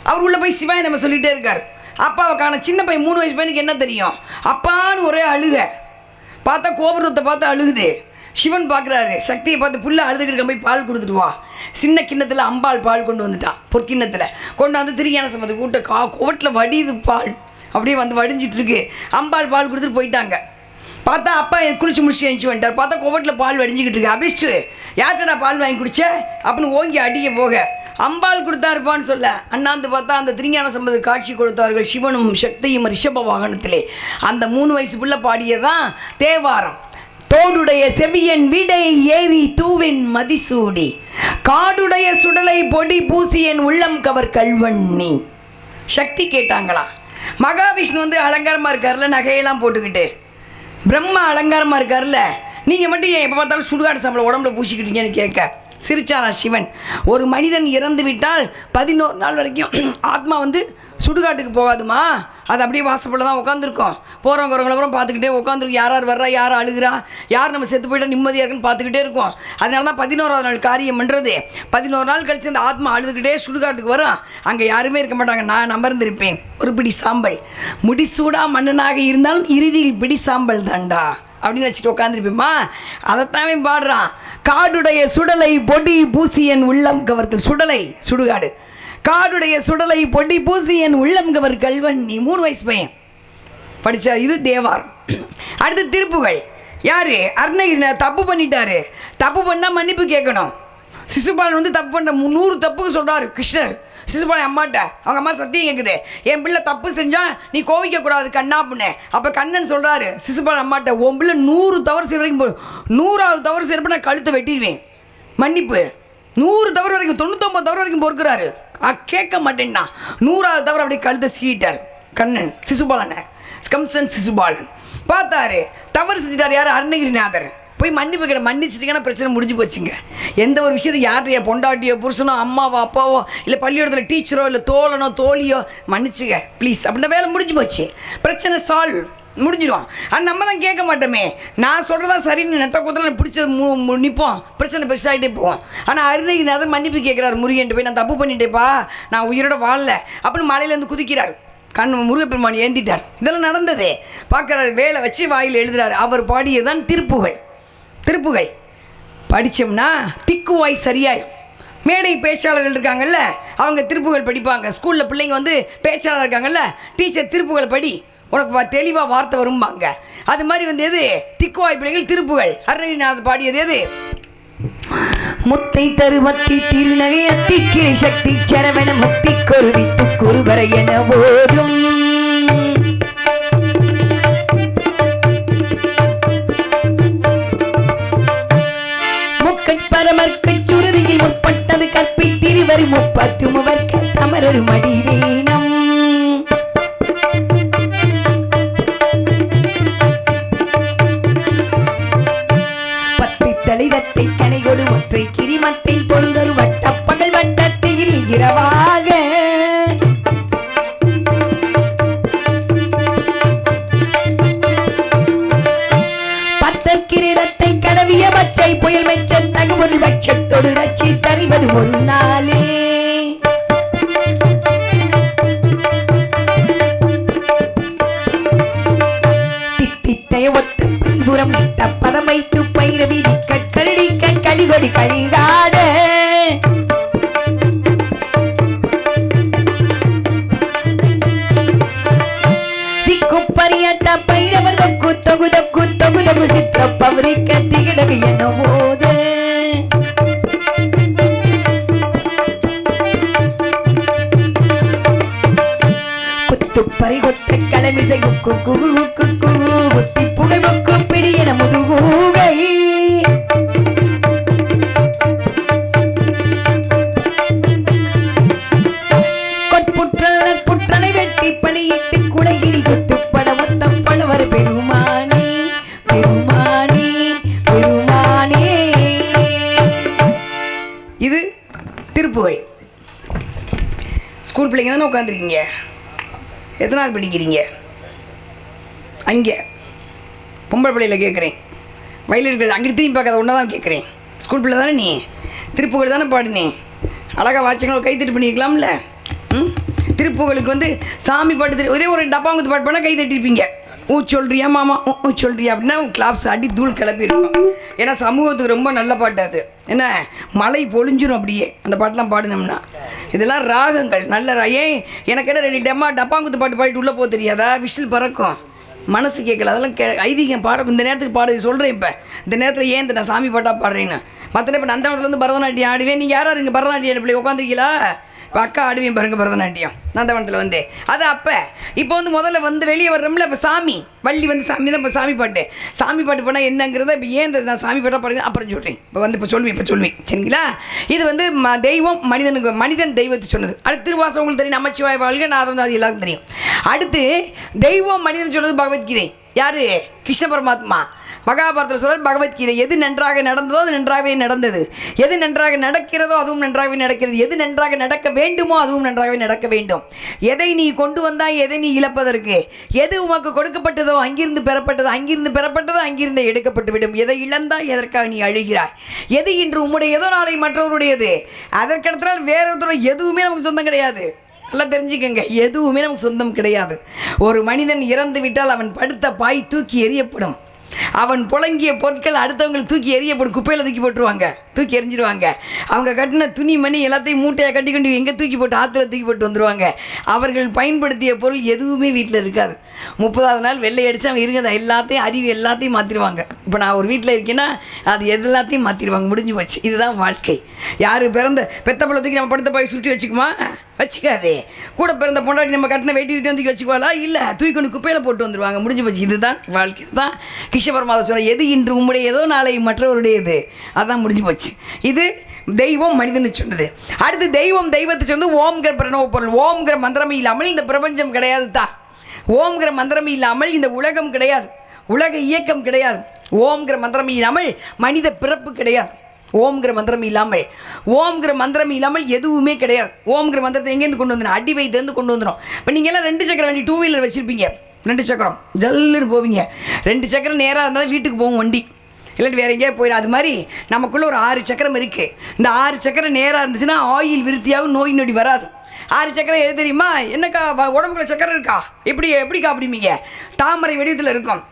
அவர் உள்ளே போய் சிவாய் நம்ம சொல்லிகிட்டே இருக்கார். அப்பாவை காண. சின்ன பையன் 3 வயசு பையனுக்கு என்ன தெரியும்? அப்பான்னு ஒரே அழுக. பார்த்தா கோபுரத்தை பார்த்து அழுகுது. சிவன் பார்க்குறாரு, சக்தியை பார்த்து புள்ள அழுதுகிட்டு போய் பால் கொடுத்துட்டு வா. சின்ன கிண்ணத்தில் அம்பாள் பால் கொண்டு வந்துட்டான். பொற்கிண்ணத்தில் கொண்டு திருஞான சம்பந்தர் கூட்ட கோவட்டில் வடியுது பால், அப்படியே வந்து வடிஞ்சிட்ருக்கு. அம்பாள் பால் கொடுத்துட்டு போயிட்டாங்க. பார்த்தா அப்பா குளிச்சு முடிச்சு எழுந்துச்சு வந்துட்டார். பார்த்தா கோவட்டில் பால் வடிஞ்சிக்கிட்டு இருக்கு. அபிஷ்டு யார்கிட்ட பால் வாங்கி குடிச்ச அப்படின்னு ஓங்கி அடிக்க போக அம்பாள் கொடுத்தாருப்பான்னு சொல்ல அண்ணாந்து பார்த்தா அந்த திருஞான சம்பந்தர் காட்சி கொடுத்தார்கள், சிவனும் சக்தியும் ரிஷப வாகனத்திலே. அந்த 3 வயசு பிள்ளை பாடியதான் தேவாரம். தோடுடைய செவியன் வீடை ஏறி தூவின் மதிசூடி, காடுடைய சுடலை பொடி பூசியன் உள்ளம் கவர் கல்வண்ணி. சக்தி கேட்டாங்களா? மகாவிஷ்ணு வந்து அலங்காரமாக இருக்கார்ல, நகையெல்லாம் போட்டுக்கிட்டு. பிரம்மா அலங்காரமாக இருக்கார்ல, நீங்கள் மட்டும் ஏன் எப்போ பார்த்தாலும் சுடுகாடு சம்பளம் உடம்புல பூசிக்கிட்டீங்கன்னு கேட்க சிரிச்சாரா சிவன். ஒரு மனிதன் இறந்து விட்டால் 11 நாள் வரைக்கும் ஆத்மா வந்து சுடுகாட்டுக்கு போகாதுமா. அது அப்படியே வாசப்பட தான் உட்காந்துருக்கோம். போகிறவங்க வரவங்கள பார்த்துக்கிட்டே உட்காந்துருக்கும். யார் வர்றா, யார் அழுகிறா, யார் நம்ம செத்து போயிட்டா நிம்மதியாக இருக்குன்னு பார்த்துக்கிட்டே இருக்கும். அதனால தான் 11ஆவது நாள் காரியம் பண்ணுறது. 11 நாள் கழிச்சு அந்த ஆத்மா அழுதுகிட்டே சுடுகாட்டுக்கு வரும். அங்கே யாருமே இருக்க மாட்டாங்க. நான் அமர்ந்திருப்பேன், ஒரு பிடி சாம்பல். முடிசூடா மன்னனாக இருந்தாலும் இறுதியில் பிடி சாம்பல் தாண்டா அப்படின்னு வச்சுட்டு உட்காந்துருப்பேம்மா. அதைத்தாவே பாடுறான். காடுடைய சுடலை பொடி பூசியன் உள்ளம் கவர்கள். சுடலை சுடுகாடு. காடுடைய சுடலை பொடி பூசியன் உள்ளம் கவர் கல்வண்ணி. 3 வயசு பையன் படித்தார். இது தேவாரம். அடுத்து திருப்புகழ். யார்? அருணகிரிநாதர் தப்பு பண்ணிட்டாரு. தப்பு பண்ணால் மன்னிப்பு கேட்கணும். சிசுபாலன் வந்து தப்பு பண்ண 100 தப்புக்கு சொல்கிறாரு கிருஷ்ணர். சிசுபாலன் அம்மாட்ட அவங்க அம்மா சத்தியம் கேட்குது, என் பிள்ளை தப்பு செஞ்சால் நீ கோவிக்கக்கூடாது கண்ணா புண்ணே. அப்போ கண்ணன் சொல்கிறாரு சிசுபாலன் அம்மாட்ட, உன் பிள்ளை 100 தவறு செய்ய வரைக்கும் 100வது தவறு செய்யறப்ப நான் கழுத்தை வெட்டிடுவேன். மன்னிப்பு 100 தவறு வரைக்கும் 99 தவறு வரைக்கும் பொறுக்கிறாரு. கேட்க மாட்டேன்னா 100வது தவறு அப்படியே கழுத்தை சீவிட்டார் கண்ணன் சிசுபாலனை. கம்சன் சிசுபாலன் பார்த்தாரு, தவறு செஞ்சிட்டார். யார்? அருணகிரிநாதர். போய் மன்னிப்பு கேட்ட. மன்னிச்சிட்டிங்கன்னா பிரச்சனை முடிஞ்சு போச்சுங்க. எந்த ஒரு விஷயத்தை யார்கிட்டையோ பொண்டாட்டியோ புருஷனோ அம்மாவோ அப்பாவோ இல்லை பள்ளிக்கூடத்தில் டீச்சரோ இல்லை தோழனோ தோழியோ மன்னிச்சுங்க ப்ளீஸ் அப்படின்னா வேலை முடிஞ்சு போச்சு. பிரச்சனை சால்வ் முடிஞ்சிடும். அது நம்ம தான் கேட்க மாட்டோமே. நான் சொல்கிறதா சரின்னு நெட்ட கூத்தில் பிடிச்சது நிற்போம், பிரச்சனை பெருசாகிட்டே போவோம். ஆனால் அருணகிரிநாதர் மன்னிப்பு கேட்குறாரு முருகன்ட்டு போய், நான் தப்பு பண்ணிட்டேப்பா, நான் உயிரோட வாழல அப்படின்னு மலையிலேருந்து குதிக்கிறார். முருகப்பெருமான் ஏந்திட்டார். இதெல்லாம் நடந்ததே பார்க்குறாரு. வேலை வச்சு வாயில் எழுதுறாரு. அவர் பாடியதான் திருப்புகழ். திருப்புகழ் படித்தோம்னா திக்குவாய் சரியாயிடும். மேடை பேச்சாளர்கள் இருக்காங்கல்ல, அவங்க திருப்புகழ் படிப்பாங்க. ஸ்கூலில் பிள்ளைங்க வந்து பேச்சாளர் இருக்காங்கல்ல, டீச்சர் திருப்புகழ் படி உனக்கு தெளிவாக வார்த்தை வரும்பாங்க. அது மாதிரி வந்து எது? திக்குவாய் பிள்ளைகள் திருப்புகழ். அருணகிரிநாதர் பாடியது எது? முத்தை தருமத்தி திருநகை அத்திக்கு சக்தி சரவண முத்தி கொருவி துக்குருவரை என போதும் முக்கட் பரமர்க்கு சுருதியில் முற்பட்டது கற்பி திருவர ஒரு 33 தமரர் மடி வேணும். தளிரத்தை கனைகொடு ஒற்றை கிரிமத்தை பொருளொரு வட்டப்பகல் வட்டத்தில் இரவாக பத்தற்கிரீடத்தை கடவிய பச்சை புயல் மெச்ச தகுபொருள் பட்சத்தொடு ரட்சி தருவது ஒரு நாளே. தித்தித்தைய ஒத்த பைபுறம் இட்ட பதம் வைத்து பைரவி கற்கடி கலிகொடி கழிகாட திக்குப்பரியட்ட பைரவர் தொக்கு தொகு தொக்கு தொகு தொகு சித்திர பவரிக்க திகிடகு என போது குத்துப்பறி கொட்ட கடமிசை குக்கு குகு குக்கு குத்தி புகை முக்கு பிடி என முதுகூகை புற்றனை வெட்டி பணியிட்டு குடைகிடி குத்துப்பட மொத்தம் பழுவர் பெருமானே பெருமானே பெருமானே. இது திருப்புகழ். ஸ்கூல் பிள்ளைங்க தானே உட்காந்துருக்கீங்க. எத்தனாவது படிக்கிறீங்க? அங்கே பொம்பளை பிள்ளையில் கேட்குறேன். வயலில் இருக்கிறது அங்கிட்டு திரும்பி பார்க்காத ஒன்றா தான் கேட்குறேன். ஸ்கூல் பிள்ளை தானே நீ? திருப்புகழ் தானே பாடினேன். அழகாக வாட்சங்களும் கைத்தட்டு பண்ணியிருக்கலாம்ல. திருப்புகளுக்கு வந்து சாமி பாட்டு இதே ஒரு டப்பாங்குத்து பாட்டு பண்ணால் கை தட்டிருப்பீங்க. சொல்றியா மாமா சொல்றியா அப்படின்னா கிளாப்ஸ் அடி தூள் கிளப்பியிருக்கும். ஏன்னா சமூகத்துக்கு ரொம்ப நல்ல பாட்டு அது. என்ன மழை பொழிஞ்சிரும் அப்படியே அந்த பாட்டெலாம் பாடினோம்னா. இதெல்லாம் ராகங்கள் நல்ல ஏன் எனக்கு என்ன 2 டப்பாங்குத்து பாட்டு பாடிட்டு உள்ளே போக தெரியாதா? விசில் பறக்கும், மனசு கேட்கல. அதெல்லாம் ஐதீகம் பாட இந்த நேரத்துக்கு பாட சொல்கிறேன். இப்போ இந்த நேரத்தில் ஏன் நான் சாமி பாட்டாக பாடுறேன்னு மற்ற இப்போ நந்தவனத்தில் வந்து பரதநாட்டியம் ஆடுவேன். நீங்கள் யாராக இருங்க பரதநாட்டியம் பிள்ளை உட்காந்துருக்கீங்களா? இப்போ அக்கா ஆடுவேன் பாருங்க பரதநாட்டியம் நந்தவனத்தில் வந்து. அது அப்போ இப்போ வந்து முதல்ல வந்து வெளியே வர்றோம்ல. இப்போ சாமி வள்ளி வந்து சாமி தான். இப்போ சாமி பாட்டு போனால் என்னங்கிறத இப்போ ஏன் நான் சாமி பாட்டாக பாடுங்க அப்புறம் சொல்கிறேன். இப்போ சொல்லுவேன் சரிங்களா? இது வந்து தெய்வம் மனிதன் தெய்வத்தை சொன்னது. அடுத்து திருவாசகம் உங்களுக்கு தெரியும், நமச்சிவாய வாழ்க நாதம் அது எல்லாருக்கும் தெரியும். அடுத்து தெய்வம் மனிதன் சொன்னது பகவத்கீதை. யார்? கிருஷ்ண பரமாத்மா. மகாபாரதத்தில் சொல்ற பகவத்கீதை. எது நன்றாக நடந்ததோ அது நன்றாகவே நடந்தது. எது நன்றாக நடக்கிறதோ அதுவும் நன்றாகவே நடக்கிறது. எது நன்றாக நடக்க வேண்டுமோ அதுவும் நன்றாகவே நடக்க வேண்டும். எதை நீ கொண்டு வந்தாய், எதை நீ இழப்பதற்கு, எது உமக்கு கொடுக்கப்பட்டதோ அங்கிருந்து பெறப்பட்டதோ அங்கிருந்து எடுக்கப்பட்டு விடும். எதை இழந்தாய், எதற்காக நீ அழுகிறாய்? எது இன்று உம்முடையதோ நாளை மற்றவருடையது. அதற்கடுத்தால் வேறொருத்தர எதுவுமே நமக்கு சொந்தம் கிடையாது. நல்லா தெரிஞ்சுக்கங்க, எதுவுமே நமக்கு சொந்தம் கிடையாது. ஒரு மனிதன் இறந்து விட்டால் அவன் படுத்த பாய் தூக்கி எறியப்படும். அவன் புழங்கிய பொருட்கள் அடுத்தவங்களுக்கு தூக்கி எறியப்படும். குப்பையில் தூக்கி போட்டுருவாங்க, தூக்கி எறிஞ்சிடுவாங்க. அவங்க கட்டின துணி மணி எல்லாத்தையும் மூட்டையாக கட்டி கொண்டு எங்கே தூக்கி போட்டு ஆற்றுல தூக்கி போட்டு வந்துடுவாங்க. அவர்கள் பயன்படுத்திய பொருள் எதுவுமே வீட்டில் இருக்காது. 30வது நாள் வெள்ளை அடித்து அவங்க இருக்கிறத எல்லாத்தையும் அறிவு எல்லாத்தையும் மாற்றிடுவாங்க. இப்போ நான் ஒரு வீட்டில் இருக்கேன்னா அது எல்லாத்தையும் மாற்றிடுவாங்க. முடிஞ்சு போச்சு. இதுதான் வாழ்க்கை. யார் பெத்த பிள்ளை தூக்கி நம்ம படுத்த போய் சுற்றி வச்சுக்குமா? வச்சுக்காதே. கூட பிறந்த பொண்டாட்டி நம்ம கட்டின வெட்டி தூக்கி வச்சுக்குவாளா? இல்லை, தூக்கி கொண்டு குப்பையில் போட்டு வந்துடுவாங்க. முடிஞ்சு போச்சு. இதுதான் வாழ்க்கை. இதுதான் கிருஷ்ண பரமாத்மா சொல்ற எது இன்று உம்முடையதோ நாளை மற்றவருடையது. அதான் முடிஞ்சு போச்சு. இது தெய்வம் மனிதனு சொன்னது. அடுத்து தெய்வத்தை சொன்னது ஓம்கிற பிரணவ பொருள். ஓம்கிற மந்திரம் இல்லாமல் இந்த பிரபஞ்சம் கிடையாது தான். ஓம்கிற மந்திரம் இல்லாமல் இந்த உலகம் கிடையாது, உலக இயக்கம் கிடையாது. ஓம்கிற மந்திரம் இல்லாமல் மனித பிறப்பு கிடையாது. ஓம்கிற மந்திரம் இல்லாமல் எதுவுமே கிடையாது. ஓம்கிற மந்திரத்தை எங்கேருந்து கொண்டு வந்துடும்? அடி வைத்திருந்து கொண்டு வந்துடும். இப்போ நீங்கள் எல்லாம் 2 சக்கரம் வண்டி 2 வீலர் வச்சுருப்பீங்க. 2 சக்கரம் ஜல்லுன்னு போவீங்க. 2 சக்கரம் நேராக இருந்தால் வீட்டுக்கு போகும் வண்டி, இல்லாட்டி வேறு எங்கேயா போயிடும். அது மாதிரி நமக்குள்ளே ஒரு 6 சக்கரம் இருக்குது. இந்த 6 சக்கரம் நேராக இருந்துச்சுன்னா ஆயில் விருத்தியாகவும் நோய் நொடி வராது. 6 சக்கரம் எது தெரியுமா? என்னக்கா உடம்புக்குள்ள சக்கரம் இருக்கா? எப்படிக்கா அப்படிம்பீங்க? தாமரை வடிவத்தில் இருக்கும்.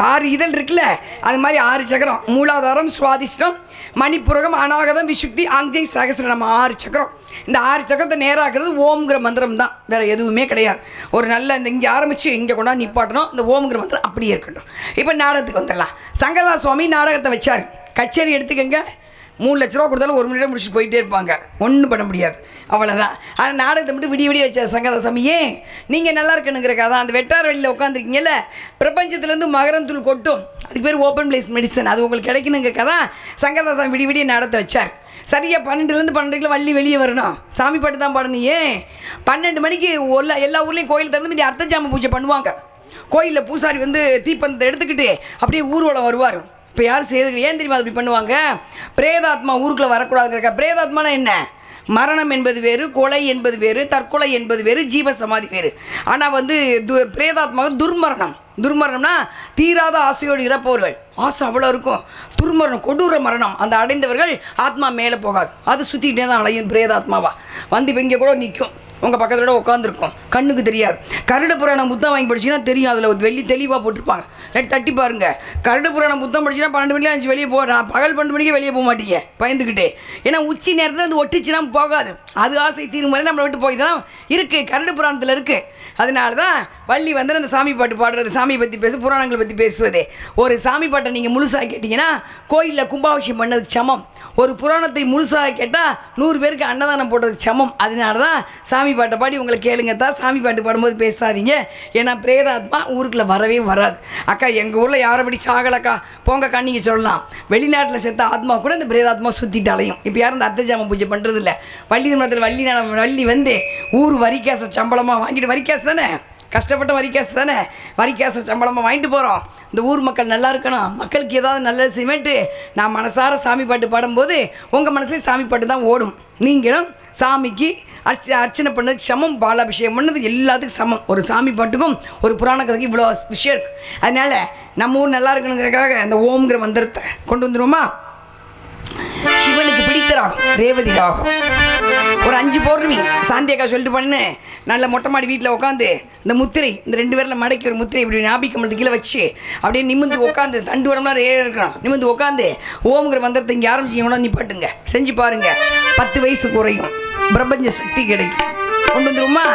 6 இதழ் இருக்குல்ல, அது மாதிரி 6 சக்கரம். மூலாதாரம், சுவாதிஷ்டம், மணிப்புரகம், அநாகதம், விசுக்தி, ஆங்ஜை, சகசிரம். 6 சக்கரம். இந்த 6 சக்கரத்தை நேராகிறது ஓம்ங்கிற மந்திரம் தான், வேறு எதுவுமே கிடையாது. ஒரு நல்ல இந்த இங்கே ஆரம்பித்து இங்கே கொண்டா நிப்பாட்டணும். இந்த ஓம்ங்கிற மந்திரம் அப்படியே இருக்கட்டும். இப்போ நாடகத்துக்கு வந்துடலாம். சங்கரதாஸ் சுவாமி நாடகத்தை வச்சார். கச்சேரி எடுத்துக்கங்க. 3 லட்ச ரூபா கொடுத்தாலும் 1 மணி நேரம் முடிச்சுட்டு போயிட்டே இருப்பாங்க, ஒன்றும் பண்ண முடியாது, அவ்வளோதான். ஆனால் நாடகத்தை மட்டும் விடிய விடிய வச்ச சங்கரதாசாமி. ஏன் நீங்கள் நல்லா இருக்கணுங்கிறக்காக தான். அந்த வெட்டார் வழியில் உட்காந்துருக்கீங்கல்ல, பிரபஞ்சத்துலேருந்து மகரம் தூள் கொட்டும், அதுக்கு பேர் ஓப்பன் பிளேஸ் மெடிசன், அது உங்களுக்கு கிடைக்கணுங்கிறக்காக தான் சங்கரதாசாமி விடிய விடிய நாடகத்தை வச்சார். சரியாக 12லேருந்து 12 வள்ளி வெளியே வரணும், சாமி பாட்டு தான் பாடணும். ஏன் 12 மணிக்கு எல்லா ஊர்லேயும் கோயில் திறந்து மீதி அர்த்தஜாம பூஜை பண்ணுவாங்க. கோயிலில் பூசாரி வந்து தீப்பந்தத்தை எடுத்துக்கிட்டு அப்படியே ஊர்வலம் வருவார். இப்போ யார் செய்யுது? ஏன் தெரியுமா அப்படி பண்ணுவாங்க? பிரேதாத்மா ஊருக்குள்ளே வரக்கூடாதுங்கிறக்கா. பிரேதாத்மானா என்ன? மரணம் என்பது வேறு, கொலை என்பது வேறு, தற்கொலை என்பது வேறு, ஜீவ சமாதி வேறு. ஆனால் வந்து பிரேதாத்மாவுக்கு துர்மரணம். துர்மரணம்னா தீராத ஆசையோடு இறப்பவர்கள், ஆசை அவ்வளோ இருக்கும். துர்மரணம் கொடூர மரணம், அந்த அடைந்தவர்கள் ஆத்மா மேலே போகாது, அது சுற்றிக்கிட்டே தான் அலையும் பிரேதாத்மாவா. வந்து இப்போ இங்கே கூட நிற்கும், உங்கள் பக்கத்தோட உட்காந்துருக்கும், கண்ணுக்கு தெரியாது. கருட புராணம் புத்தகம் வாங்கி படிச்சிங்கன்னா தெரியும், அதில் ஒரு வெள்ளி தெளிவாக போட்டிருப்பாங்க. தட்டி பாருங்க. கருட புராணம் புத்தகம் படிச்சுன்னா 12 மணிக்கு 5 வெளியே நான் பகல் 12 மணிக்கு வெளியே போக மாட்டீங்க பயந்துக்கிட்டே. ஏன்னா உச்சி நேரத்தில் வந்து ஒட்டிச்சுன்னா போகாது, அது ஆசை தீரும் வரை நம்மளை விட்டு போய் தான் இருக்குது, கருட புராணத்தில் இருக்குது. அதனால தான் வள்ளி வந்து அந்த சாமி பாட்டு பாடுறது, சாமியை பற்றி புராணங்களை பற்றி பேசுவதே. ஒரு சாமி பாட்டை நீங்கள் முழுசாக கேட்டிங்கன்னா கோயிலில் கும்பாபிஷேகம் பண்ணதுக்கு சமம். ஒரு புராணத்தை முழுசாக கேட்டால் 100 பேருக்கு அன்னதானம் போடுறதுக்கு சமம். அதனால தான் சாமி பாட்டை பாடி உங்களை கேளுங்க தான். சாமி பாட்டு பாடும்போது பேசாதீங்க, ஏன்னா பிரேதாத்மா ஊருக்குள்ளே வரவே வராது. அக்கா எங்கள் ஊரில் யாரைப்படி சாகலக்கா போங்கக்கா நீங்கள் சொல்லலாம். வெளிநாட்டில் செத்த ஆத்மா கூட இந்த பிரேதாத்மா சுற்றிட்டு அலையும். இப்போ யாரும் இந்த அர்த்தஜாம பூஜை பண்ணுறது இல்லை. வள்ளி திருமணத்தில் வள்ளி வந்து ஊர் வரிக்காசை சம்பளமாக வாங்கிட்டு, வரிக்காசு தானே, கஷ்டப்பட்ட வரிக்காசு தானே, வரிக்காசை சம்பளமாக வாங்கிட்டு போகிறோம். இந்த ஊர் மக்கள் நல்லா இருக்கணும், மக்களுக்கு ஏதாவது நல்லது செய்வேன்ட்டு நான் மனசார சாமி பாட்டு பாடும்போது உங்கள் மனசுலேயும் சாமி பாட்டு தான் ஓடும். நீங்களும் சாமிக்கு அர்ச்சனை பண்ணதுக்கு சமம், பாலாபிஷேகம் பண்ணது எல்லாத்துக்கும் சமம். ஒரு சாமி பாட்டுக்கும் ஒரு புராண கதைக்கும் இவ்வளோ விஷயம் இருக்குது. அதனால் நம்ம ஊர் நல்லா இருக்கணுங்கிறதுக்காக அந்த ஓம்ங்கிற மந்திரத்தை கொண்டு வந்துடுவோமா? சிவனுக்கு பிடித்த ராகம் ரேவதி ராகம். ஒரு 5 பௌர்ணமி சாந்தியக்கா சொல்லிட்டு பண்ணு, நல்ல மொட்டை மாடி வீட்டில் உட்காந்து இந்த முத்திரை, இந்த 2 பேரில் மடக்கி ஒரு முத்திரை இப்படி ஞாபகம் கீழே வச்சு அப்படியே நிமிந்து உட்காந்து, தண்டு உடம்புலாம் இருக்கணும், நிமிந்து உட்காந்து ஓம்ங்கிற மந்திரத்தை இங்கே ஆரம்பிச்சிங்கன்னா நீ பாட்டுங்க செஞ்சு பாருங்க, 10 வயசு குறையும், பிரபஞ்ச சக்தி கிடைக்கும். கொண்டு வந்துருமா?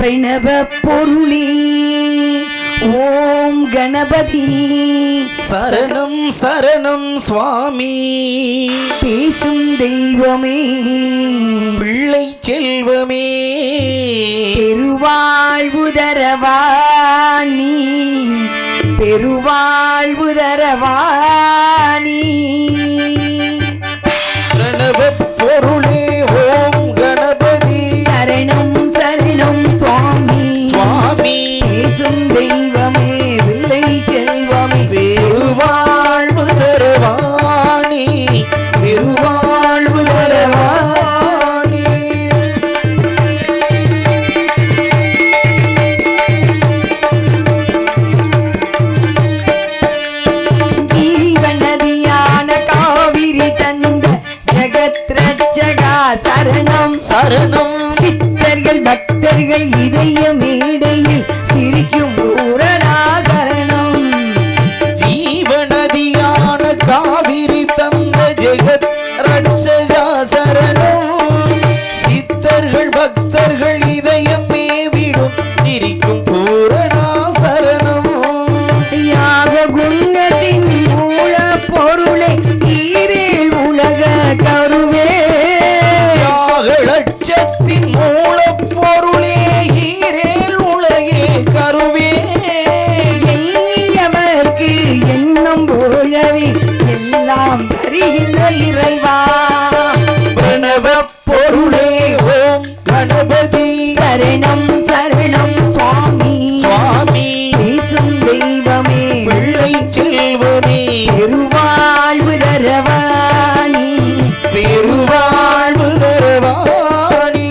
பிரணவ பொருளே ஓம் கணபதி சரணம் சரணம் சுவாமி, பேசும் தெய்வமே பிள்ளை செல்வமே, பெருவாழ்வு தரவாணி, பெருவாழ்வு தரவாணி. பிரணவ பொருளே ஓம் கணபதி சரணம் சரணம் சுவாமி, சுவாமி பேசும் தெய்வமே பிள்ளை செல்வமே, பெருவாழ்வு தரவாணி, பெருவாழ்வு தரவாணி. ஜீவநதியான காவிரி தந்த ஜகத் ரட்சகா சரணம் சரணம், சித்தர்கள் பக்தர்கள் இதய மேடையில் சிரிக்கும் பூரணா சரணம். ஜீவநதியான காவிரி தந்த ஜெகத் ரட்சகா சரணம், சித்தர்கள் பக்தர்கள் இதயம் மேவிடும் சிரிக்கும் பூரணா சரணம். யாக குணத்தின் மூல பொருளை ஈரேல் உலக கருவே, லட்சத்தின் மூலப்பொருளே ஈரேல் உலகே கருவே, எண்ணியவர்க்கு எண்ணம் போலவே எல்லாம் தருகின்ற இறைவா. பிரணவ பொருளே ஓம் கணபதி சரணம் சரணம் சுவாமி, சுவாமி பேசும் தெய்வமே பிள்ளை செல்வமே, பெருவாழ்வு தரவாணி, பெருவாழ்வு தரவாணி.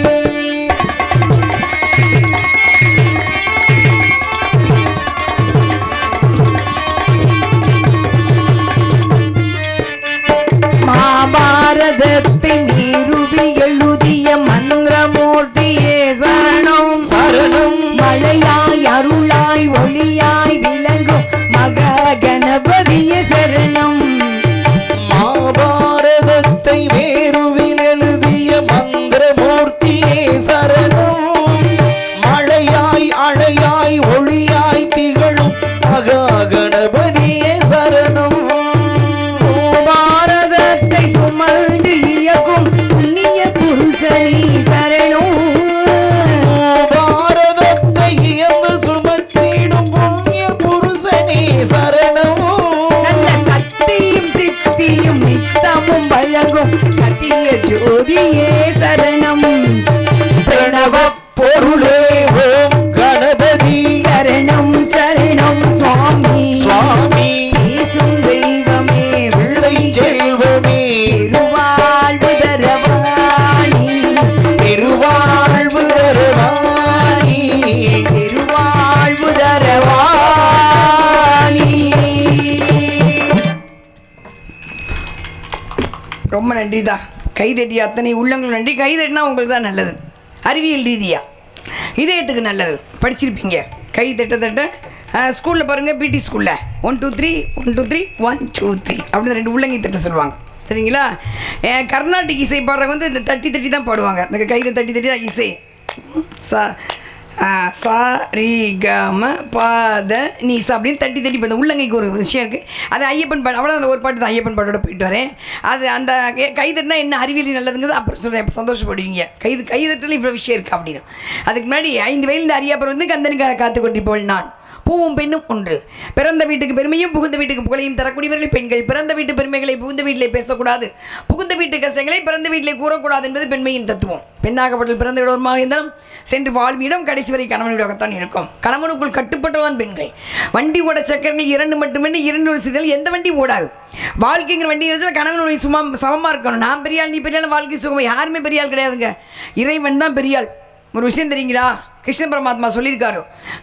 மகாபாரதத்தை நிறுவி எழுதிய மந்திரமூர்த்தியே சரணம் சரணம், மழையாய் அருளாய் ஒளியாய் முக்தியும் நித்தமும் வழங்கும் சத்திய ஜோதியே சரணம். பிரணவ பொருளே ஓம் கணபதி சரணம் சரணம் சுவாமி சுவாமி பேசும் தெய்வமே பிள்ளை செல்வமே திருவாழ்வு தரவாணி திருவாழ்வு தருவாணி திருவாழ்வு தரவாணி. ரொம்ப நன்றிதா. கைதட்டி அத்தனை உள்ளங்களும் நன்றி. கைதட்டினா உங்களுக்கு தான் நல்லது, அறிவியல் ரீதியாக இதயத்துக்கு நல்லது. படிச்சிருப்பீங்க கை தட்ட தட்ட. ஸ்கூலில் பாருங்கள், பிடி ஸ்கூலில் 1 2 3 1 2 3 1 2 3 அப்படின்னு 2 உள்ளங்கை தட்ட சொல்லுவாங்க. சரிங்களா? கர்நாடிக் இசை பாடுறவங்க வந்து இந்த தட்டி தட்டி தான் பாடுவாங்க. இந்த கையில் தட்டி தட்டி தான் இசை. சா ரி க ம பாத நீ சா அப்படின்னு தட்டி தட்டி இப்போ இந்த உள்ளங்கைக்கு ஒரு விஷயம் இருக்குது. அது ஐயப்பன் பாட்டு, அவ்வளோ அந்த ஒரு பாட்டு தான் ஐயப்பன் பாட்டோட போயிட்டு வரேன். அது அந்த கைதட்டினா என்ன அறிவியல் நல்லதுங்கிறது அப்புறம் சொல்கிறேன். இப்போ சந்தோஷப்படுவீங்க. கைதட்டல இவ்வளோ விஷயம் இருக்குது அப்படின்னு. அதுக்கு முன்னாடி 5 வயதில் இந்த அறியாப்பர் வந்து கந்தனுக்கு காத்து கொண்டிருப்பவள் நான். பூவும் பெண்ணும் ஒன்று. பிறந்த வீட்டுக்கு பெருமையும் புகுந்த வீட்டுக்கு புகழையும் தரக்கூடியவர்கள் பெண்கள். பிறந்த வீட்டு பெருமைகளை புகுந்த வீட்டிலே பேசக்கூடாது, புகுந்த வீட்டு கஷ்டங்களை பிறந்த வீட்டிலே கூறக்கூடாது என்பது பெண்மையின் தத்துவம். பெண்ணாகப்பட்டல் பிறந்த இடமாக இருந்தாலும் சென்று வாழ்விடம் கடைசி வரை கணவனிடத்தான் இருக்கும். கணவனுக்குள் கட்டுப்பட்டவன் பெண்கள். வண்டி ஓட சக்கரங்கள் 2 மட்டுமே, 2 செய்தால் எந்த வண்டி ஓடாது. வாழ்க்கைங்கிற வண்டி இருந்தால் கணவன் சும்மா சமமாக இருக்கணும். நான் பெரியாள், நீ பெரியாள், வாழ்க்கை சுகம். யாருமே பெரியாள் கிடையாதுங்க, இறைவன் தான் பெரியாள். ஒரு விஷயம் தெரியுங்களா? கிருஷ்ண பரமாத்மா சொல்லியிருக்காரு,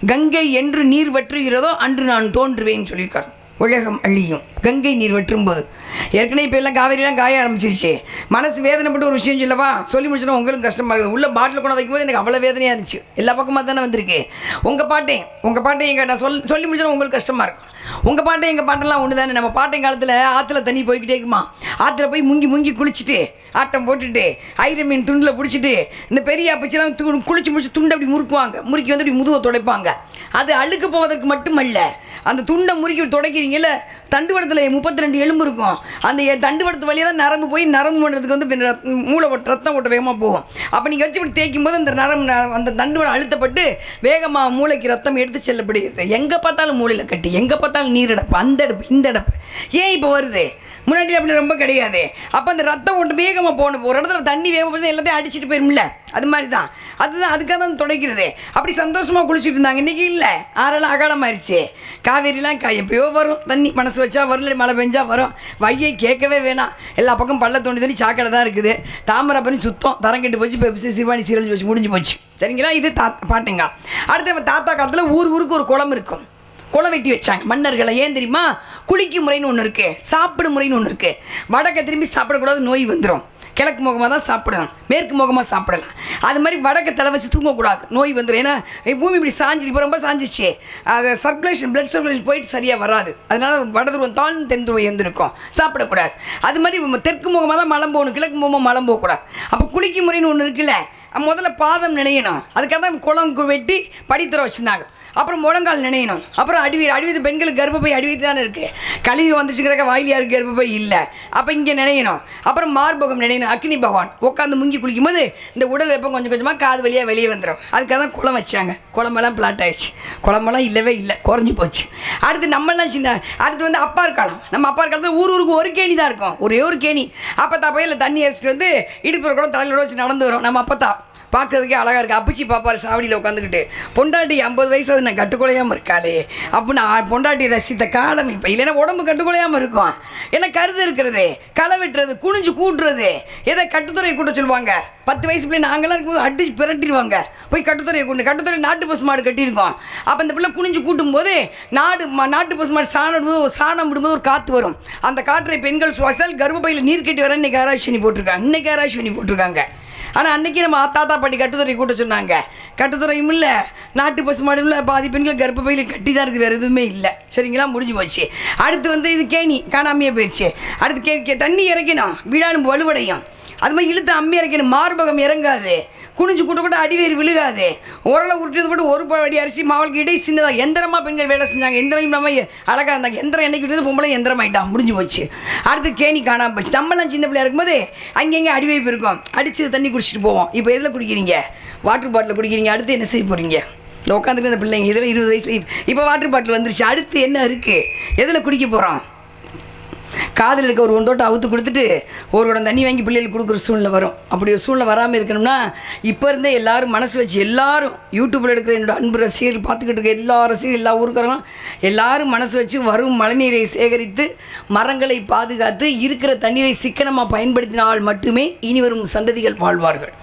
கங்கை என்று நீர் வற்றுகிறதோ அன்று நான் தோன்றுவேன்னு சொல்லியிருக்காரு. உலகம் அழியும் கங்கை நீர் வற்றும் போது. ஏற்கனவே இப்போ எல்லாம் காவேரியெல்லாம் காய ஆரம்பிச்சிருச்சு. மனசு வேதனைப்பட்டு ஒரு விஷயம் சொல்லவா, சொல்லி முடிச்சுனா உங்களுக்கு கஷ்டமாக இருக்குது. உள்ள பாட்டில் கொண்டு வைக்கும்போது எனக்கு அவ்வளோ வேதனையாக இருந்துச்சு. எல்லா பக்கமாக தானே வந்திருக்கு. உங்கள் பாட்டை எங்கள் நான் சொல்லி முடிச்சோன்னா உங்களுக்கு கஷ்டமாக இருக்கும். உங்கள் பாட்டை எங்கள் பாட்டெல்லாம் ஒன்று தானே. நம்ம பாட்டை காலத்தில் ஆற்றுல தண்ணி போய்கிட்டே இருக்குமா, ஆற்றுல போய் முங்கி குளிச்சுட்டு ஆட்டம் போட்டுட்டு ஐர மீன் துண்டில் பிடிச்சிட்டு இந்த பெரிய அப்பச்சிலாம் குளிச்சு முடிச்சு துண்டை அப்படி முறுக்குவாங்க. முறுக்கி வந்து அப்படி முதுவை துடைப்பாங்க. அது அழுக்கு போவதற்கு மட்டுமல்ல, அந்த துண்டை முறுக்கி துடைக்கிறீங்கல்ல, தண்டுவடத்தில் 32 எலும்பு இருக்கும். அந்த தண்டுவடத்து வழியாக தான் நரம்பு போய் நரம்பு பண்ணுறதுக்கு வந்து மூளை ரத்தம் ஓட்ட வேகமாக போகும். அப்போ நீங்கள் வச்சு இப்படி தேய்க்கும் போது அந்த அந்த தண்டுவடம் அழுத்தப்பட்டு வேகமாக மூளைக்கு ரத்தம் எடுத்து செல்லப்படுகிறது. எங்கே பார்த்தாலும் மூளையில் கட்டி, எங்கே பார்த்தாலும் நீரடப்பு, அந்த அடப்பு இந்த அடப்பு. ஏன் இப்போ வருது? முன்னாடி அப்படி ரொம்ப கிடையாது. அப்போ அந்த ரத்தம் ஓட்டு வேகமாக போகணும். ஒரு இடத்துல தண்ணி வேகமாக போய் எல்லாத்தையும் அடிச்சுட்டு போயிருமில்ல, அது மாதிரி தான். அதுதான் அதுக்காக தான் துடைக்கிறது. அப்படி சந்தோஷமாக குளிச்சுட்டு இருந்தாங்க. இன்றைக்கி இல்லை, ஆறெல்லாம் அகாலமாயிருச்சு. காவேரிலாம் எப்பயோ வரும் தண்ணி, மனசு வச்சா வரல, மழை பெஞ்சா வரும். வையை கேட்கவே வேணாம். எல்லா பக்கம் பள்ள தோண்டி சாக்கடை தான் இருக்குது. தாமிரபரணி சுத்தம், தரங்கெட்டு போச்சு, பெப்சி சிறுவாணி சீரழிஞ்சு வச்சு முடிஞ்சு போச்சு. சரிங்களா? இது பாட்டுங்க. அடுத்து நம்ம தாத்தா காலத்தில் ஊருக்கு ஒரு குளம் இருக்கும். குளம் வெட்டி வச்சாங்க மன்னர்களை. ஏன் தெரியுமா? குளிக்கும் முறைன்னு ஒன்று இருக்குது, சாப்பிடும் முறைன்னு ஒன்று இருக்குது. வடக்கை திரும்பி சாப்பிடக்கூடாது, நோய் வந்துடும். கிழக்கு முகமாக தான் சாப்பிடலாம், மேற்கு முகமாக சாப்பிடலாம். அது மாதிரி வடக்கை தலை வச்சு தூங்கக்கூடாது, நோய் வந்துடும். ஏன்னா பூமி இப்படி சாஞ்சிச்சு, இப்போ ரொம்ப சாஞ்சிச்சு. அது சர்க்குலேஷன், பிளட் சர்க்குலேஷன் போயிட்டு சரியாக வராது. அதனால் வடதுருவம் தாழ்ந்து தென்துருவம் எழுந்திருக்கும், சாப்பிடக்கூடாது. அது மாதிரி தெற்கு முகமாக தான் மலம் போகணும், கிழக்கு முகமாக மலம் போகக்கூடாது. அப்போ குளிக்கும் முறைன்னு ஒன்று இருக்குல்ல, முதல்ல பாதம் நினையணும். அதுக்காக தான் குளம் வெட்டி படித்துற வச்சுருந்தாங்க. அப்புறம் முழங்கால் நினையணும். அப்புறம் அடிவீது பெண்களுக்கு கர்ப்பப்பை அடிவீது தானே இருக்குது. கழிவு வந்துச்சுங்கிறக்க வாயிலியாருக்கு கர்ப்பப்பை இல்லை. அப்போ இங்கே நினையணும். அப்புறம் மார்பகம் நினையணும். அக்னி பகவான் உட்காந்து முங்கி குளிக்கும் போது இந்த உடல் வெப்பம் கொஞ்சம் கொஞ்சமாக காது வழியாக வெளியே வந்துடும். அதுக்காக தான் குளம் வச்சாங்க. குளமெல்லாம் பிளாட் ஆயிடுச்சு. குளமெல்லாம் இல்லவே இல்லை, குறைஞ்சி போச்சு. அடுத்து நம்மளாம் அடுத்து வந்து அப்பார் காலம். நம்ம அப்பார் காலத்தில் ஊருக்கு ஒரு கேணி தான் இருக்கும், ஒரே ஒரு கேணி. அப்பத்தா போய் இல்லை தண்ணி அரைச்சிட்டு வந்து இடுப்பு கூட தலையில் வச்சு நடந்து வரும். நம்ம அப்பத்தா பார்க்கறதுக்கே அழகாக இருக்குது. அப்பச்சி பாப்பார் சாவடியில் உட்காந்துக்கிட்டு. பொண்டாட்டி 50 வயசு அது நான் கட்டுக்கொலையாமல் இருக்காளே அப்படின்னு பொண்டாட்டி ரசித்த காலம் இப்போ. இல்லைன்னா உடம்பு கட்டுக்கொலையாமல் இருக்கும். ஏன்னா கருது இருக்கிறது, களை வெட்டுறது, குனிஞ்சு கூட்டுறது. எதை கட்டுத்துறையை கூட்ட சொல்லுவாங்க. 10 வயசு பிள்ளை நாங்களாம் இருக்கும்போது அடிச்சு பிரட்டிடுவாங்க. போய் கட்டுத்துறையை கூட்டு. கட்டுத்துறை நாட்டு பசு மாடு கட்டியிருக்கோம். அப்போ அந்த பிள்ளை குனிஞ்சு கூட்டும் போது நாட்டு பசு மாடு சாணம் விடும்போது ஒரு காற்று வரும். அந்த காற்றை பெண்கள் சுவாசித்தால் கர்ப்பப்பையில் நீர் கட்டி வர இன்னைக்கு ஆராய்ச்சி போட்டிருக்காங்க. இன்னைக்கு ஆராய்ச்சி போட்டிருக்காங்க. ஆனால் அன்றைக்கி நம்ம தாத்தா பாட்டி கட்டுத்துறை கூட்ட சொன்னாங்க. கட்டுத்துறையும் இல்லை, நாட்டு பசு மாடும் இல்லை. பாதி பெண்கள் கர்ப்பப்பையில் கட்டி தான் இருக்குது, வேறு எதுவுமே இல்லை. சரிங்களா? முடிஞ்சு போச்சு. அடுத்து வந்து இது கேணி காணாமையே போயிடுச்சு. அடுத்து தண்ணி இறக்கணும், விழாலும் வலுவடையும். அது மாதிரி இழுத்து அம்மி இறக்கணும். மார்பகம் இறங்காது, குனிஞ்சு கூட்ட அடிவேறு விழுகாது. உரலை உருட்டுறது போட்டு ஒரு அடி அரிசி மாவுக்கு இடை சின்னதாக எந்திரமாக பெண்கள் வேலை செஞ்சாங்க. எந்திரம் இல்லாமல் அழகாக இருந்தாங்க. எந்திரம் என்னைக்கு விட்டது, பொம்பளை எந்திரம் ஆகிட்டான், முடிஞ்சு போச்சு. அடுத்து கேணி காணாமல் போச்சு. நம்மளாம் சின்ன பிள்ளையா இருக்கும்போது அங்கங்கே அடிவைப்பு இருக்கும், அடித்து தண்ணி குடிச்சிட்டு போவோம். இப்போ எதில் குடிக்கிறீங்க? வாட்டர் பாட்டில் குடிக்கிறீங்க. அடுத்து என்ன செய்ய போகிறீங்க? இந்த உட்காந்துட்டு இந்த பிள்ளைங்க இதில் 20 வயசு இப்போ வாட்டர் பாட்டில் வந்துருச்சு. அடுத்து என்ன இருக்குது? எதில் குடிக்க போகிறோம்? காதில் இருக்க ஒரு ஒன்றோட்டை அவுத்து கொடுத்துட்டு ஒரு குடம் தண்ணி வாங்கி பிள்ளைகளுக்கு கொடுக்குற சூழ்நிலை வரும். அப்படி ஒரு சூழ்நிலை வராமல் இருக்கணும்னா இப்போ இருந்தே எல்லோரும் மனசு வச்சு எல்லாரும் யூடியூப்பில் எடுக்கிற என்னோட அன்பு ரசிகர்கள் பார்த்துக்கிட்டு இருக்க எல்லா ரசிகர்கள் எல்லா ஊருக்காரங்களும் எல்லாரும் மனசு வச்சு வரும் மழைநீரை சேகரித்து மரங்களை பாதுகாத்து இருக்கிற தண்ணீரை சிக்கனமாக பயன்படுத்தினால் மட்டுமே இனி வரும் சந்ததிகள் வாழ்வார்கள்.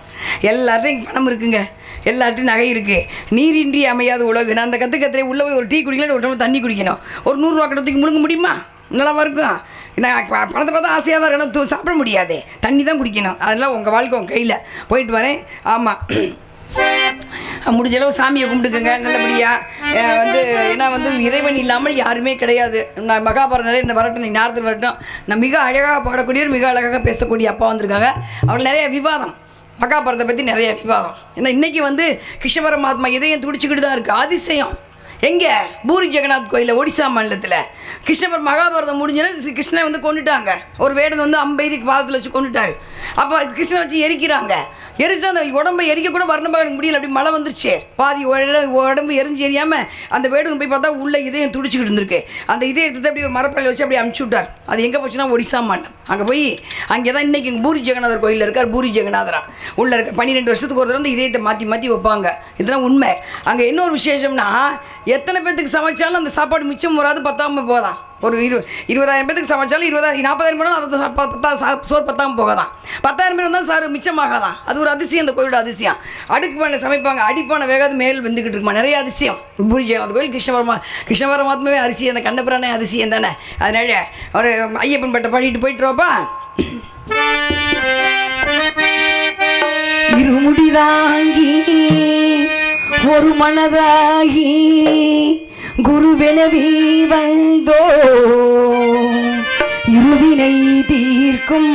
எல்லார்ட்டையும் பணம் இருக்குங்க, எல்லார்ட்டையும் நகை இருக்குது. நீரின்றி அமையாத உலகு. நான் அந்த கற்றுக்கத்திலே உள்ளே போய் ஒரு டீ குடிக்கல, ஒரு டம்ளர் தண்ணி குடிக்கணும். ஒரு 100 ரூபா கடத்துக்கு முழுங்க முடியுமா? நல்லாவா இருக்கும்? நான் பணத்தை பார்த்தா ஆசையாக தான் இருக்கணும், சாப்பிட முடியாது, தண்ணி தான் குடிக்கணும். அதெல்லாம் உங்கள் வாழ்க்கை உங்கள் கையில். போயிட்டு வரேன். ஆமாம், முடிஞ்சளவு சாமியை கும்பிட்டுக்கோங்க நல்லபடியாக. ஏன்னா இறைவன் இல்லாமல் யாருமே கிடையாது. நான் மகாபாரதம் இந்த வரட்டும், நீங்கள் நேரத்தில் வரட்டும். நான் மிக அழகாக பாடக்கூடியவர், மிக அழகாக பேசக்கூடிய அப்பா வந்திருக்காங்க. அவர்கள் நிறைய விவாதம், மகாபாரதத்தை பற்றி நிறைய விவாதம். ஏன்னா இன்றைக்கி கிருஷ்ண பரமாத்மா இதயம் துடிச்சிக்கிட்டு தான் இருக்குது. அதிசயம் எங்கே? பூரி ஜெகநாத் கோயிலில், ஒடிசா மாநிலத்தில். கிருஷ்ணர் மகாபாரதம் முடிஞ்சோன்னா கிருஷ்ணன் கொண்டுட்டாங்க. ஒரு வேடன் அம்பெய்தி பாதத்தில் வச்சு கொண்டுட்டாரு. அப்போ கிருஷ்ணனை வச்சு எரிக்கிறாங்க. எரிச்சா அந்த உடம்பை எரிக்க கூட வர்ணம் முடியல. அப்படி மழை வந்துருச்சு. பாதி உடம்பு எரிஞ்சு எரியாமல் அந்த வேடன் போய் பார்த்தா உள்ள இதயம் துடிச்சிக்கிட்டு இருந்திருக்கு. அந்த இதயத்தை அப்படி ஒரு மரப்பள்ளியில் வச்சு அப்படி அனுப்பிச்சி விட்டார். அது எங்கே போச்சுன்னா ஒடிசா மாநிலம். அங்கே போய் அங்கே தான் இன்றைக்கி பூரி ஜெகநாதர் கோயிலில் இருக்கார். பூரி ஜெகநாதரா உள்ளே இருக்க 12 வருஷத்துக்கு ஒரு தடவை இதயத்தை மாற்றி மாற்றி வைப்பாங்க. இதெல்லாம் உண்மை. அங்கே இன்னொரு விசேஷம்னா எத்தனை பேர்த்துக்கு சமைச்சாலும் அந்த சாப்பாடு மிச்சம் வராது, பத்தாமல் போதான். ஒரு 20,000 பேருக்கு சமைச்சாலும் 40,000 பேரும் அதை சோறு பத்தாமல் போகாதான். 10,000 பேர் தான் சார் மிச்சமாகாதான். அது ஒரு அதிசயம், அந்த கோயிலோட அதிசயம். அடுக்கு மேலே சமைப்பாங்க, அடிப்பான வேகாது மேல் வந்துக்கிட்டு இருக்குமா. நிறைய அதிசயம். பூரி ஜெகநாத் கோயில் கிருஷ்ண பரமாத்மாவே அரிசி, அந்த கண்ணபுரானே அதிசயம் தானே. அதனால ஒரு ஐயப்பன் பட்டை பாடிட்டு போயிட்டுருவாப்பா. இருமுடிதாங்கி ஒரு மனதாகி குருவெனவே வந்தோ இருவினை தீர்க்கும்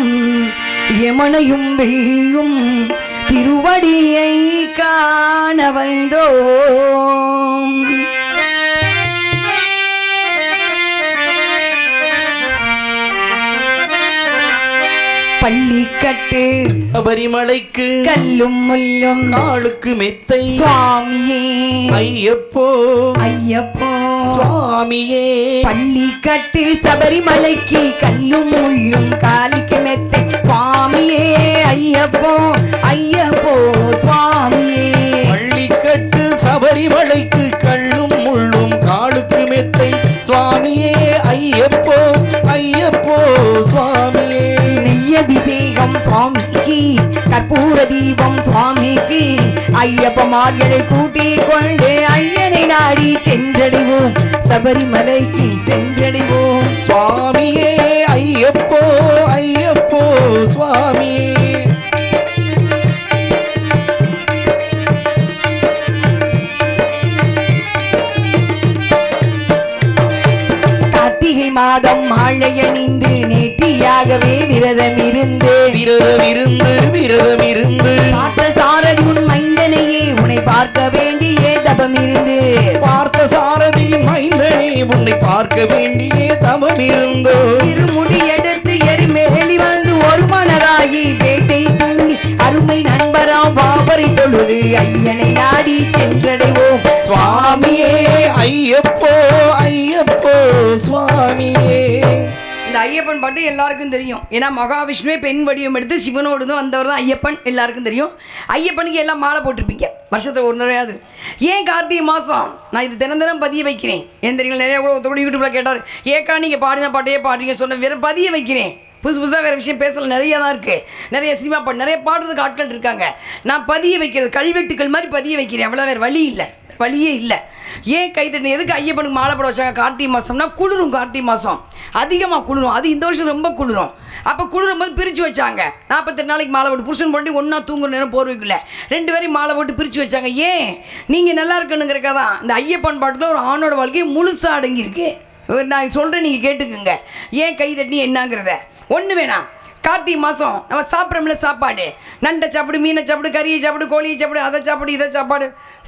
யமனையும் வெல்லும் திருவடியை காண வந்தோ. பள்ளிக்கட்டு சபரிமலைக்கு கல்லும் முள்ளும் காலுக்கு மெத்தை சுவாமியே ஐயப்போ ஐயப்போ சுவாமியே. பள்ளிக்கட்டு சபரிமலைக்கு கல்லும் முள்ளும் காலுக்கு மெத்தை சுவாமியே ஐயப்போ ஐயப்போ சுவாமியே. பள்ளிக்கட்டு சபரிமலைக்கு கல்லும் முள்ளும் காலுக்கு மெத்தை சுவாமியே ஐயப்போ ஐயப்போ சுவாமியே. நெய்யபிஷேகம் சுவாமிக்கு, கற்பூர தீபம் சுவாமிக்கு, ஐயப்பமார்களை கூட்டிக் கொண்டு ஐயனை நாடி சென்றடைவோம், சபரிமலைக்கு சென்றடைவோம். சுவாமியே ஐயப்போ ஐயப்போ சுவாமியே. கார்த்திகை மாதம் மாழையணிந்து நேர்த்தியாகவே விரதம் இருந்து பார்த்த சாரதி உன் மைந்தனையே உன்னை பார்க்க வேண்டிய தபம் இருந்து பார்த்த சாரதியின் மைந்தனே உன்னை பார்க்க வேண்டிய தவம் இருந்தோ. திருமுடி எடுத்து எரிமேலி வந்து ஒரு மனதாகி பேட்டை துண்ணி அருமை நண்பரா பாபரை தொழுது ஐயனை நாடி சென்றடைவோம். சுவாமியே ஐயப்போ ஐயப்போ சுவாமியே. இந்த ஐயப்பன் பாட்டு எல்லாருக்கும் தெரியும். ஏன்னா மகாவிஷ்ணுவே பெண் வடிவம் எடுத்து சிவனோடு தான் வந்தவர் தான் ஐயப்பன். எல்லாருக்கும் தெரியும். ஐயப்பனுக்கு எல்லாம் மாலை போட்டிருப்பீங்க வருஷத்தில் ஒரு நிறையாது. ஏன் கார்த்திகை மாதம் நான் இது தினம் பதிய வைக்கிறேன். ஏன் தெரியுங்களா, நிறையா கூட ஒருத்தர் யூடியூப்பில் கேட்டார், ஏக்கா நீங்கள் பாடின பாட்டையே பாடுறீங்க சொன்ன வேறு பதிய வைக்கிறேன். புதுசாக வேறு விஷயம் பேசல நிறையா தான் இருக்குது. நிறைய சினிமா பாட்டு நிறைய பாடுறதுக்கு ஆட்கள் இருக்காங்க. நான் பதிய வைக்கிறது கல்வெட்டுக்கள் மாதிரி பதிய வைக்கிறேன். அவ்வளோ வேறு வழியே இல்லை. ஏன் கைத்தட்டு எதுக்கு ஐயப்பனுக்கு மாலை போட வச்சாங்க? கார்த்திகை மாதம்னா குளிரும். கார்த்திகை மாதம் அதிகமாக குளிரும். அது இந்த வருஷம் ரொம்ப குளிரும். அப்போ குளிரும் போது பிரித்து வச்சாங்க. 48 நாளைக்கு மாலை போட்டு புருஷன் போட்டு ஒன்றா தூங்குற நேரம் போர்வைக்குள்ள 2 பேரையும் மாலை போட்டு பிரித்து வச்சாங்க. ஏன்? நீங்கள் நல்லா இருக்கணுங்கிறக்காக தான். இந்த ஐயப்பன் பாட்டில் ஒரு ஆணோட வாழ்க்கையை முழுசாக அடங்கியிருக்கு. நான் சொல்கிறேன், நீங்கள் கேட்டுக்குங்க. ஏன் கை தட்டி என்னங்கிறத ஒன்று வேணாம். கார்த்திகை மாதம் நம்ம சாப்பிட்றோம்ல சாப்பாடு, நண்டை சாப்பிடு, மீனை சாப்பிடு, கறியை சாப்பிடு, கோழியை சாப்பிடு, அதை சாப்பிடு, இதை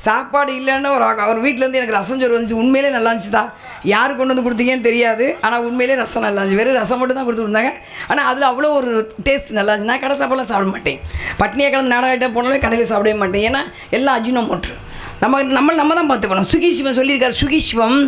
சாப்பாடு இல்லைன்னா ஒரு வீட்டிலேருந்து எனக்கு ரசம் சோறு வந்துச்சு. உண்மையிலே நல்லா இருந்துச்சு தான். யார் கொண்டு வந்து கொடுத்தீங்கன்னு தெரியாது. ஆனால் உண்மையிலே ரசம் நல்லா இருந்துச்சு. வெறும் ரசம் மட்டும் தான் கொடுத்து கொடுத்தாங்க. ஆனால் அதில் அவ்வளோ ஒரு டேஸ்ட் நல்லா இருந்துச்சு. நான் கடை சாப்பாடுலாம் சாப்பிட மாட்டேன். பட்னியாக கிடந்து நாடகம் போனாலே கடையில் சாப்பிடவே மாட்டேன். ஏன்னா எல்லாம் அஜினோமோட்டோ. நம்ம தான் பார்த்துக்கணும். சுகி சிவம் சொல்லியிருக்காரு. சுகி சிவம்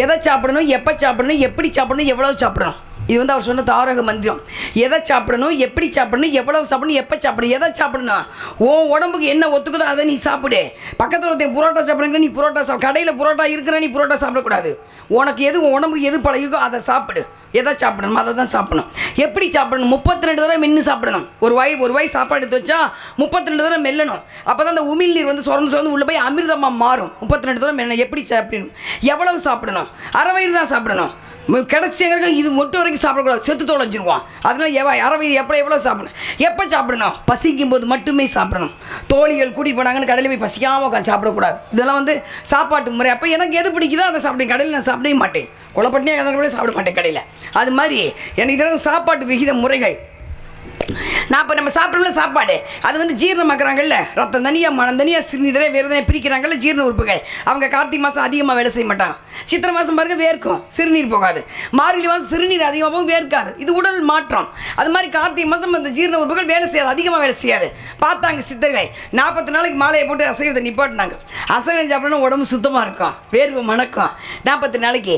எதை சாப்பிடணும், எப்போ சாப்பிடணும், எப்படி சாப்பிடணும், எவ்வளோ சாப்பிடணும். இது வந்து அவர் சொன்ன தாரக மந்திரம். எதை சாப்பிடணும், எப்படி சாப்பிடணும், எவ்வளவு சாப்பிடணும், எப்போ சாப்பிடணும், எதை சாப்பிடணும், உன் உடம்புக்கு என்ன ஒத்துக்குதோ அதை நீ சாப்பிடு. பக்கத்தில் ஒருத்தன் புரோட்டா சாப்பிடுங்க, நீ புரோட்டா சாப்பிடு. கடையில் புரோட்டா இருக்கிற நீ புரோட்டா சாப்பிடக்கூடாது. உனக்கு எது உன் உடம்புக்கு எது பழகிருக்கோ அதை சாப்பிடு. எதை சாப்பிடணும் அதை தான் சாப்பிடணும். எப்படி சாப்பிடணும், 32 தடவை மென்று சாப்பிடணும். ஒரு வாய் சாப்பாடு எடுத்து வச்சா 32 தடவை மெல்லணும். அப்போ தான் அந்த உமிழ் நீர் வந்து சுரந்து உள்ள போய் அமிர்தமாக மாறும். 32 தடவை மெல்லணும். எப்படி சாப்பிடணும், எவ்வளவு சாப்பிடணும், அரை வயிறு தான் சாப்பிடணும். கிடச்சிங்க இது மட்டும் வரைக்கும் சாப்பிடக்கூடாது, செத்து தொலைஞ்சிருவான். அதனால அரை வயிறு எவ்வளோ சாப்பிடணும், எப்போ சாப்பிடணும், பசிக்கும் போது மட்டுமே சாப்பிடணும். தோழிகள் கூட்டிகிட்டு போனாங்கன்னு கடையில் போய் பசிக்காமல் உட்காந்து சாப்பிடக்கூடாது. இதெல்லாம் வந்து சாப்பாட்டு முறை. அப்போ எனக்கு எது பிடிக்குதோ அதை சாப்பிடுவேன். கடையில் நான் சாப்பிடவே மாட்டேன். கொலைப்பட்டினியாக கூட சாப்பிட மாட்டேன் கடையில். அது மாதிரி எனக்கு இதெல்லாம் சாப்பாட்டு விகித முறைகள். நான் இப்போ நம்ம சாப்பிட்றோம்ல சாப்பாடு, அது வந்து ஜீரணமாக்குறாங்கல்ல, ரத்தம் தனியாக மனம் தனியாக சிறுநீரை வேறு பிரிக்கிறாங்கல்ல ஜீரண உறுப்புகள். அவங்க கார்த்திகை மாதம் அதிகமாக வேலை செய்ய மாட்டாங்க. சித்திரை மாதம் பாருங்க வேர்க்கும், சிறுநீர் போகாது. மார்கழி மாதம் சிறுநீர் அதிகமாகவும் வேர்க்காது. இது உடல் மாற்றம். அது மாதிரி கார்த்திகை மாதம் அந்த ஜீரண உறுப்புகள் வேலை செய்யாது, அதிகமாக வேலை செய்யாது. பார்த்தாங்க சித்தர்கள் 40 நாளைக்கு மாலையை போட்டு அசைவத்தை நிப்பாட்டினாங்க. அசைவம் சாப்பிடணும் உடம்பு சுத்தமாக இருக்கும், வேர்வை மணக்கும். 40 நாளைக்கு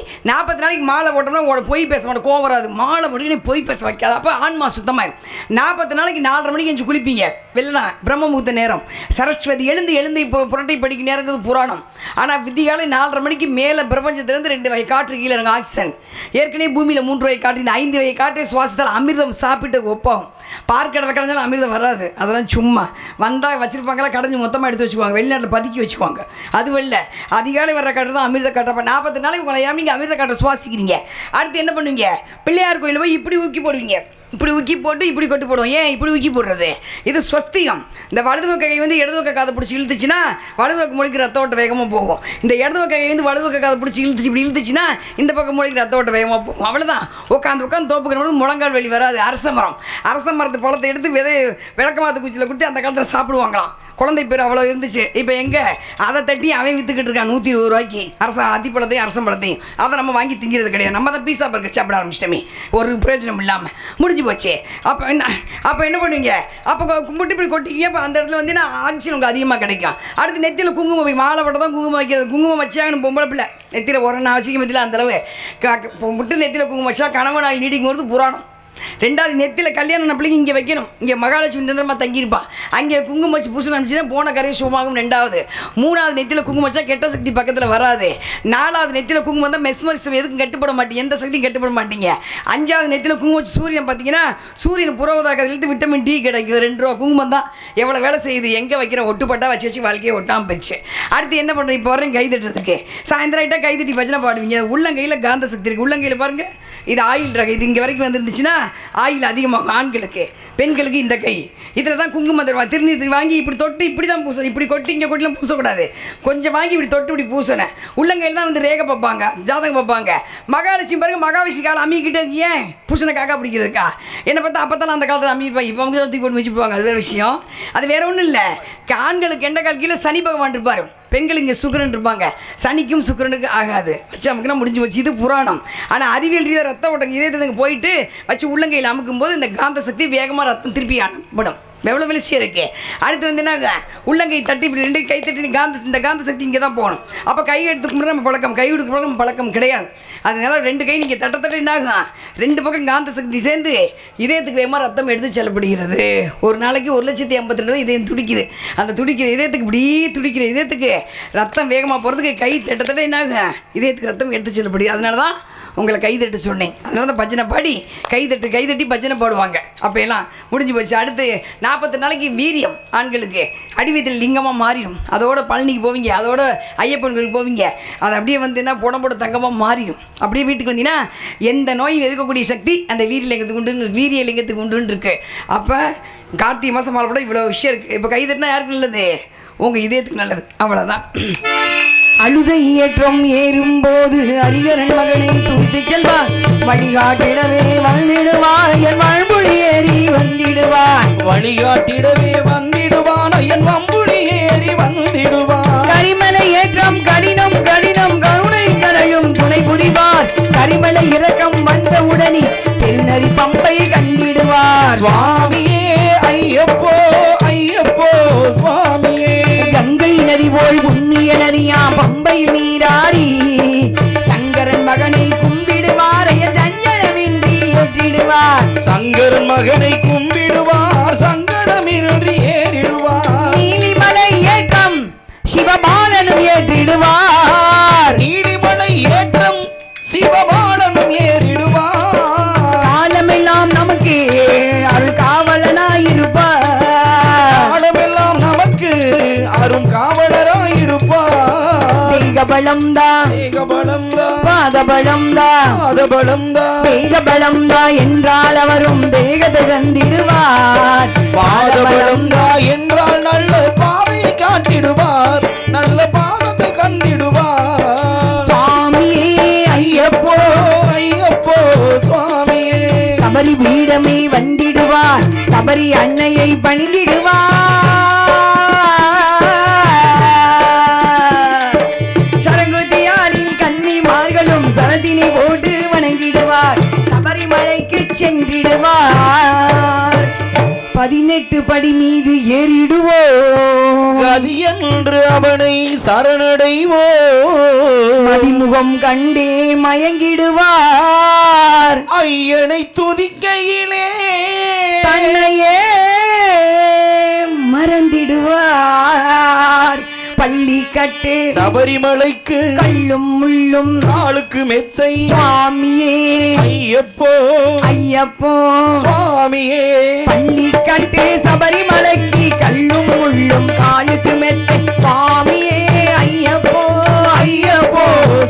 மாலை போட்டோம்னா பொய் பேச மாட்டோம், கோவம் வராது. மாலை போட்டு பொய் பேச வைக்காது. அப்போ ஆன்மா சுத்தமாயிரும். 40 நாளைக்கு 4:30 மணிக்கு எஞ்சி குளிப்பீங்க. வெள்ளனா பிரம்ம முகூர்த்த நேரம். சரஸ்வதி எழுந்து இப்போ புரட்டை படிக்க நேரங்கிறது புராணம். ஆனால் வித்தியாலை 4:30 மணிக்கு மேலே பிரபஞ்சத்திலேருந்து 2 வகை காற்று கீழே இறங்க ஆக்சிஜன். ஏற்கனவே பூமியில் 3 வகை காற்று, இந்த 5 வகை காற்றை சுவாசத்தால் அமிர்தம் சாப்பிட்டு ஒப்பாகும். பார்க்கடலை கடைஞ்சாலும் அமிர்தம் வராது. அதெல்லாம் சும்மா வந்தால் வச்சிருப்பாங்களா, கடைஞ்சி மொத்தமாக எடுத்து வச்சுக்குவாங்க, வெளிநாட்டில் பதுக்கி வச்சுக்குவாங்க. அது வெளில அதிகாலை வர்ற காற்று தான் அமிர்த காற்றை. 40 நாளைக்கு உங்களை நீங்கள் அமிர்த காற்றை சுவாசிக்கிறீங்க. அடுத்து என்ன பண்ணுவீங்க, பிள்ளையார் கோயிலில் போய் இப்படி ஊக்கி போடுவீங்க. இப்படி ஊக்கி போட்டு இப்படி கொட்டு போடுவோம். ஏன் இப்படி ஊக்கி போடுறது, இது ஸ்வஸ்திகம். இந்த வலது பக்க கை வந்து இடது பக்க காதை பிடிச்சி இழுத்துச்சுன்னா வலது பக்கம் மொழிக்கு ரத்த ஓட்ட வேகமாக போகும். இந்த இடது பக்க கை வந்து வலது பக்க காதை பிடிச்சி இப்படி இழுத்துச்சுன்னா இந்த பக்கம் மொழிக்கு ரத்த ஓட்ட வேகமாக போகும். அவ்வளோதான். உட்காந்து தோப்புக்கிறவங்க முழங்கால் வலி வராது. அரச மரத்து பழத்தை எடுத்து விளக்கமாத்து குச்சியில் குட்டி அந்த காலத்தில் சாப்பிடுவாங்களாம். குழந்தை பேர் அவ்வளோ இருந்துச்சு. இப்போ எங்கே அதை தட்டி அவன் விற்றுக்கிட்டு இருக்கான் 120 ரூபாய்க்கு அத்திப்பழத்தையும் அரசம்பழத்தையும். அதை நம்ம வாங்கி திங்கிறது கிடையாது. நம்ம தான் பீஸா பர்கர் சாப்பிட ஆரம்பிச்சிட்டோமே, ஒரு பிரயோஜனம் இல்லாமல் முடிஞ்சு போச்சு. அப்போ என்ன பண்ணுவீங்க, அப்போ கும்பிட்டு இப்படி கொட்டிங்க. அப்போ அந்த இடத்துல வந்து ஆக்சிஜன் உங்களுக்கு அதிகமாக கிடைக்கும். அடுத்து நெத்தியில் குங்குமம், மாலை போட்டால் தான் குங்குமம் வைக்கிறது. குங்குமம் வச்சாங்கன்னு பொம்பளை பிள்ளை நெத்தியில் ஒரு அவசியம் மத்தியில் அந்தளவு முட்டு நெத்தியில் குங்குமம் வச்சா கணவன் நாள் நீடிக்கும் போது புராணம். 2வது நெத்தியில் கல்யாணம் பிள்ளைங்க இங்கே வைக்கணும். இங்கே மகாலட்சுமி நிரந்தரமாக தங்கியிருப்பா. அங்கே குங்குமம் வச்சு புருஷன் அனுப்பிச்சுன்னா போன கரையை சுகமாகும். 2வது 3வது நெத்தியில் குங்குமம் வச்சா கெட்ட சக்தி பக்கத்தில் வராது. 4வது நெத்தியில் குங்குமம் தான் மெஸ்மரிசம் எதுக்கும் கட்டுப்பட மாட்டீங்க, எந்த சக்தியும் கட்டுப்பட மாட்டீங்க. 5வது நெத்தியில் குங்குமம் வச்சு சூரியன் பார்த்தீங்கன்னா சூரியன் புறவதாக்கத்தில் விட்டமின் டி கிடைக்கும். 2 ரூபா குங்குமம் தான் எவ்வளோ வேலை செய்யுது. எங்கே வைக்கிற ஒட்டுப்பட்டா வச்சு வாழ்க்கையை ஒட்டாமல் போயிடுச்சு. அடுத்து என்ன பண்ணுறேன், இப்போ வரேன் கை தட்டுறதுக்கு. சாயந்தரம் ஆகிட்டா கை தட்டி பஜனை பாடுவீங்க. உள்ளங்கையில் காந்த சக்தி இருக்குது. உள்ளங்கையில் பாருங்கள், இது ஆயில் ரகம். இது இங்கே வரைக்கும் வந்துருந்துச்சுன்னா ஆயில் அதிகமாகும். ஆண்களுக்கு பெண்களுக்கு இந்த கை இதில் தான் குங்குமம் தருவா. திருநீர் வாங்கி இப்படி தொட்டு இப்படி தான் பூசணும். இப்படி கொட்டி இங்கே கொட்டிலாம் பூசக்கூடாது. கொஞ்சம் வாங்கி இப்படி தொட்டு இப்படி பூசணும். உள்ளங்கையில் தான் வந்து ரேகை பார்ப்பாங்க, ஜாதகம் பார்ப்பாங்க. மகாலட்சுமி பாருங்க, மகாவிஷ்ணு காலம் அம்மிக்கிட்டே ஏன் பூசணை காக்கா பிடிக்கிறதுக்கா என்ன பார்த்தா அப்போத்தான் அந்த காலத்தில் அம்மிப்பாங்க. இப்போ அவங்க தூக்கி போட்டு வச்சுப்பாங்க. அது வேறு விஷயம். அது வேற ஒன்றும் இல்லை. ஆண்களுக்கு எண்ட கால் கீழே சனி பகவான் இருப்பார். பெண்கள் இங்கே சுக்கிரன் இருப்பாங்க. சனிக்கும் சுக்கிரனுக்கு ஆகாது. வச்சு அமுக்குனா முடிஞ்சு வச்சு. இது புராணம். ஆனால் அறிவியல் ரீதியாக ரத்த ஓட்டம் இதயத்துக்கு போயிட்டு வச்சு உள்ளங்கையில் அமுக்கும் போது இந்த காந்த சக்தி வேகமாக ரத்தம் திருப்பி அனுப்படும். எவ்வளோ வெளிச்சியாக இருக்குது. அடுத்து வந்து என்ன, உள்ளங்கை தட்டி இப்படி 2 கை தட்டி இந்த காந்த சக்தி இங்கே தான் போகணும். அப்போ கை எடுத்துக்கும் நம்ம பழக்கம், கை கொடுக்க நம்ம பழக்கம் கிடையாது. அதனால 2 கை நீங்கள் தட்ட என்னாகும், 2 பக்கம் காந்த சக்தி சேர்ந்து இதயத்துக்கு வேகமாக ரத்தம் எடுத்து செல்லப்படுகிறது. ஒரு நாளைக்கு 1,52,000 இதயம் துடிக்குது. அந்த துடிக்கிற இதயத்துக்கு இப்படி துடிக்கிற இதயத்துக்கு ரத்தம் வேகமாக போகிறதுக்கு கை தட்ட என்னாகும், இதயத்துக்கு ரத்தம் எடுத்து செல்லப்படுது. அதனால தான் உங்களை கைதட்டு சொன்னேன். அதனால தான் பஜனை பாடி கைதட்டி பஜனை பாடுவாங்க. அப்போ எல்லாம் முடிஞ்சு போச்சு. அடுத்து 40 நாளைக்கு வீரியம். ஆண்களுக்கு அடிவயத்தில் லிங்கமாக மாறிடும். அதோட பழனிக்கு போவீங்க, அதோட ஐயப்பன் கோயிலுக்கு போவீங்க. அது அப்படியே வந்து என்ன போட தங்கமாக மாறிடும். அப்படியே வீட்டுக்கு வந்தீங்கன்னா எந்த நோயும் எதிர்க்கக்கூடிய சக்தி அந்த வீரிய லிங்கத்துக்கு உண்டுன்னு இருக்குது. அப்போ கார்த்திகை மாதம் மாலை கூட இவ்வளோ விஷயம் இருக்குது. இப்போ கைதட்டினா யாருக்கு நல்லது, உங்கள் இதயத்துக்கு நல்லது. அவ்வளோதான். அழுதை ஏற்றம் ஏறும்போது அரிகரன் மகனை தூத்து செல்வார். வழிகாட்டிடவே வந்திடுவார் என் வாழ்மொழி ஏறி வந்திடுவார். வழிகாட்டிடவே வந்திடுவான் என் வம்புடி ஏறி வந்திடுவான். கரிமலை ஏற்றம் கடினம் கருணை கரையும் துணை புரிவார். கரிமலை இறக்கம் வந்த உடனே பெருநதி பம்பை கண்டிடுவார். சுவாமியே ஐயப்போ ஐயப்போ சுவாமியே. கங்கை நதி போல் புண்ணிய நதியா பம்பை மீறாடி சங்கரன் மகனை கும்பிடுவார். ஜஞ்சனமின்றி ஏறிடுவார் சங்கரன் மகனை கும்பிடுவார் சங்கடமின்றி ஏறிடுவார் நீலிமலை ஏற்றம் சிவபாலனும் ஏற்றிடுவார் நீலிமலை ஏற்றம் சிவபாலனும் ஏறிடுவார் காலமெல்லாம் நமக்கு அருள் காவலனாயிருப்பார் காலமெல்லாம் நமக்கு அரும் காவலராயிருப்பார் தேகபலம் தான் தேகபலம் தான் பாதபலம் தான் பாதபலம் தான் தேகபலம் தான் என்றால் அவரும் தேகத்தை தந்திடுவார் பாதபலம் தான் என்றால் நல்ல பாதையை காட்டிடுவார் நல்ல பாதத்தை கண்டிடுவார் சுவாமியே ஐயப்போ ஐயப்போ சுவாமியே சபரி பீடமே வந்திடுவார் சபரி அன்னையை பணிந்திடுவார் சரங்குத்தியாரில் கன்னிமார்களும் சரதினை போட்டு வணங்கிடுவார் சபரிமலைக்கு சென்றிடுவார் 18 படி மீது ஏறிடுவோம் கதி என்று அவனை சரணடைவோ மதிமுகம் கண்டே மயங்கிடுவார் ஐயனை துதிக்கையிலே தன்னையே மறந்திடுவார் பள்ளி கட்டு சபரிமலைக்கு கள்ளும் முள்ளும் காலுக்கு மெத்தை சுவாமியே ஐயப்போ ஐயப்போ சுவாமியே பள்ளி கட்டு சபரிமலைக்கு கள்ளும் முள்ளும் காலுக்கு மெத்தை சுவாமியே ஐயப்போ ஐயப்போ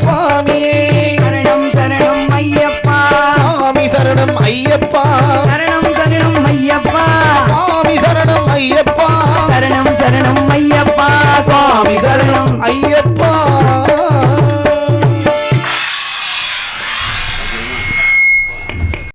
சுவாமியே சரணம் சரணம் ஐயப்பா சுவாமி சரணம் ஐயப்பா சரணம் சரணம் ஐயப்பா சுவாமி சரணம் ஐயப்பா சரணம் சரணம்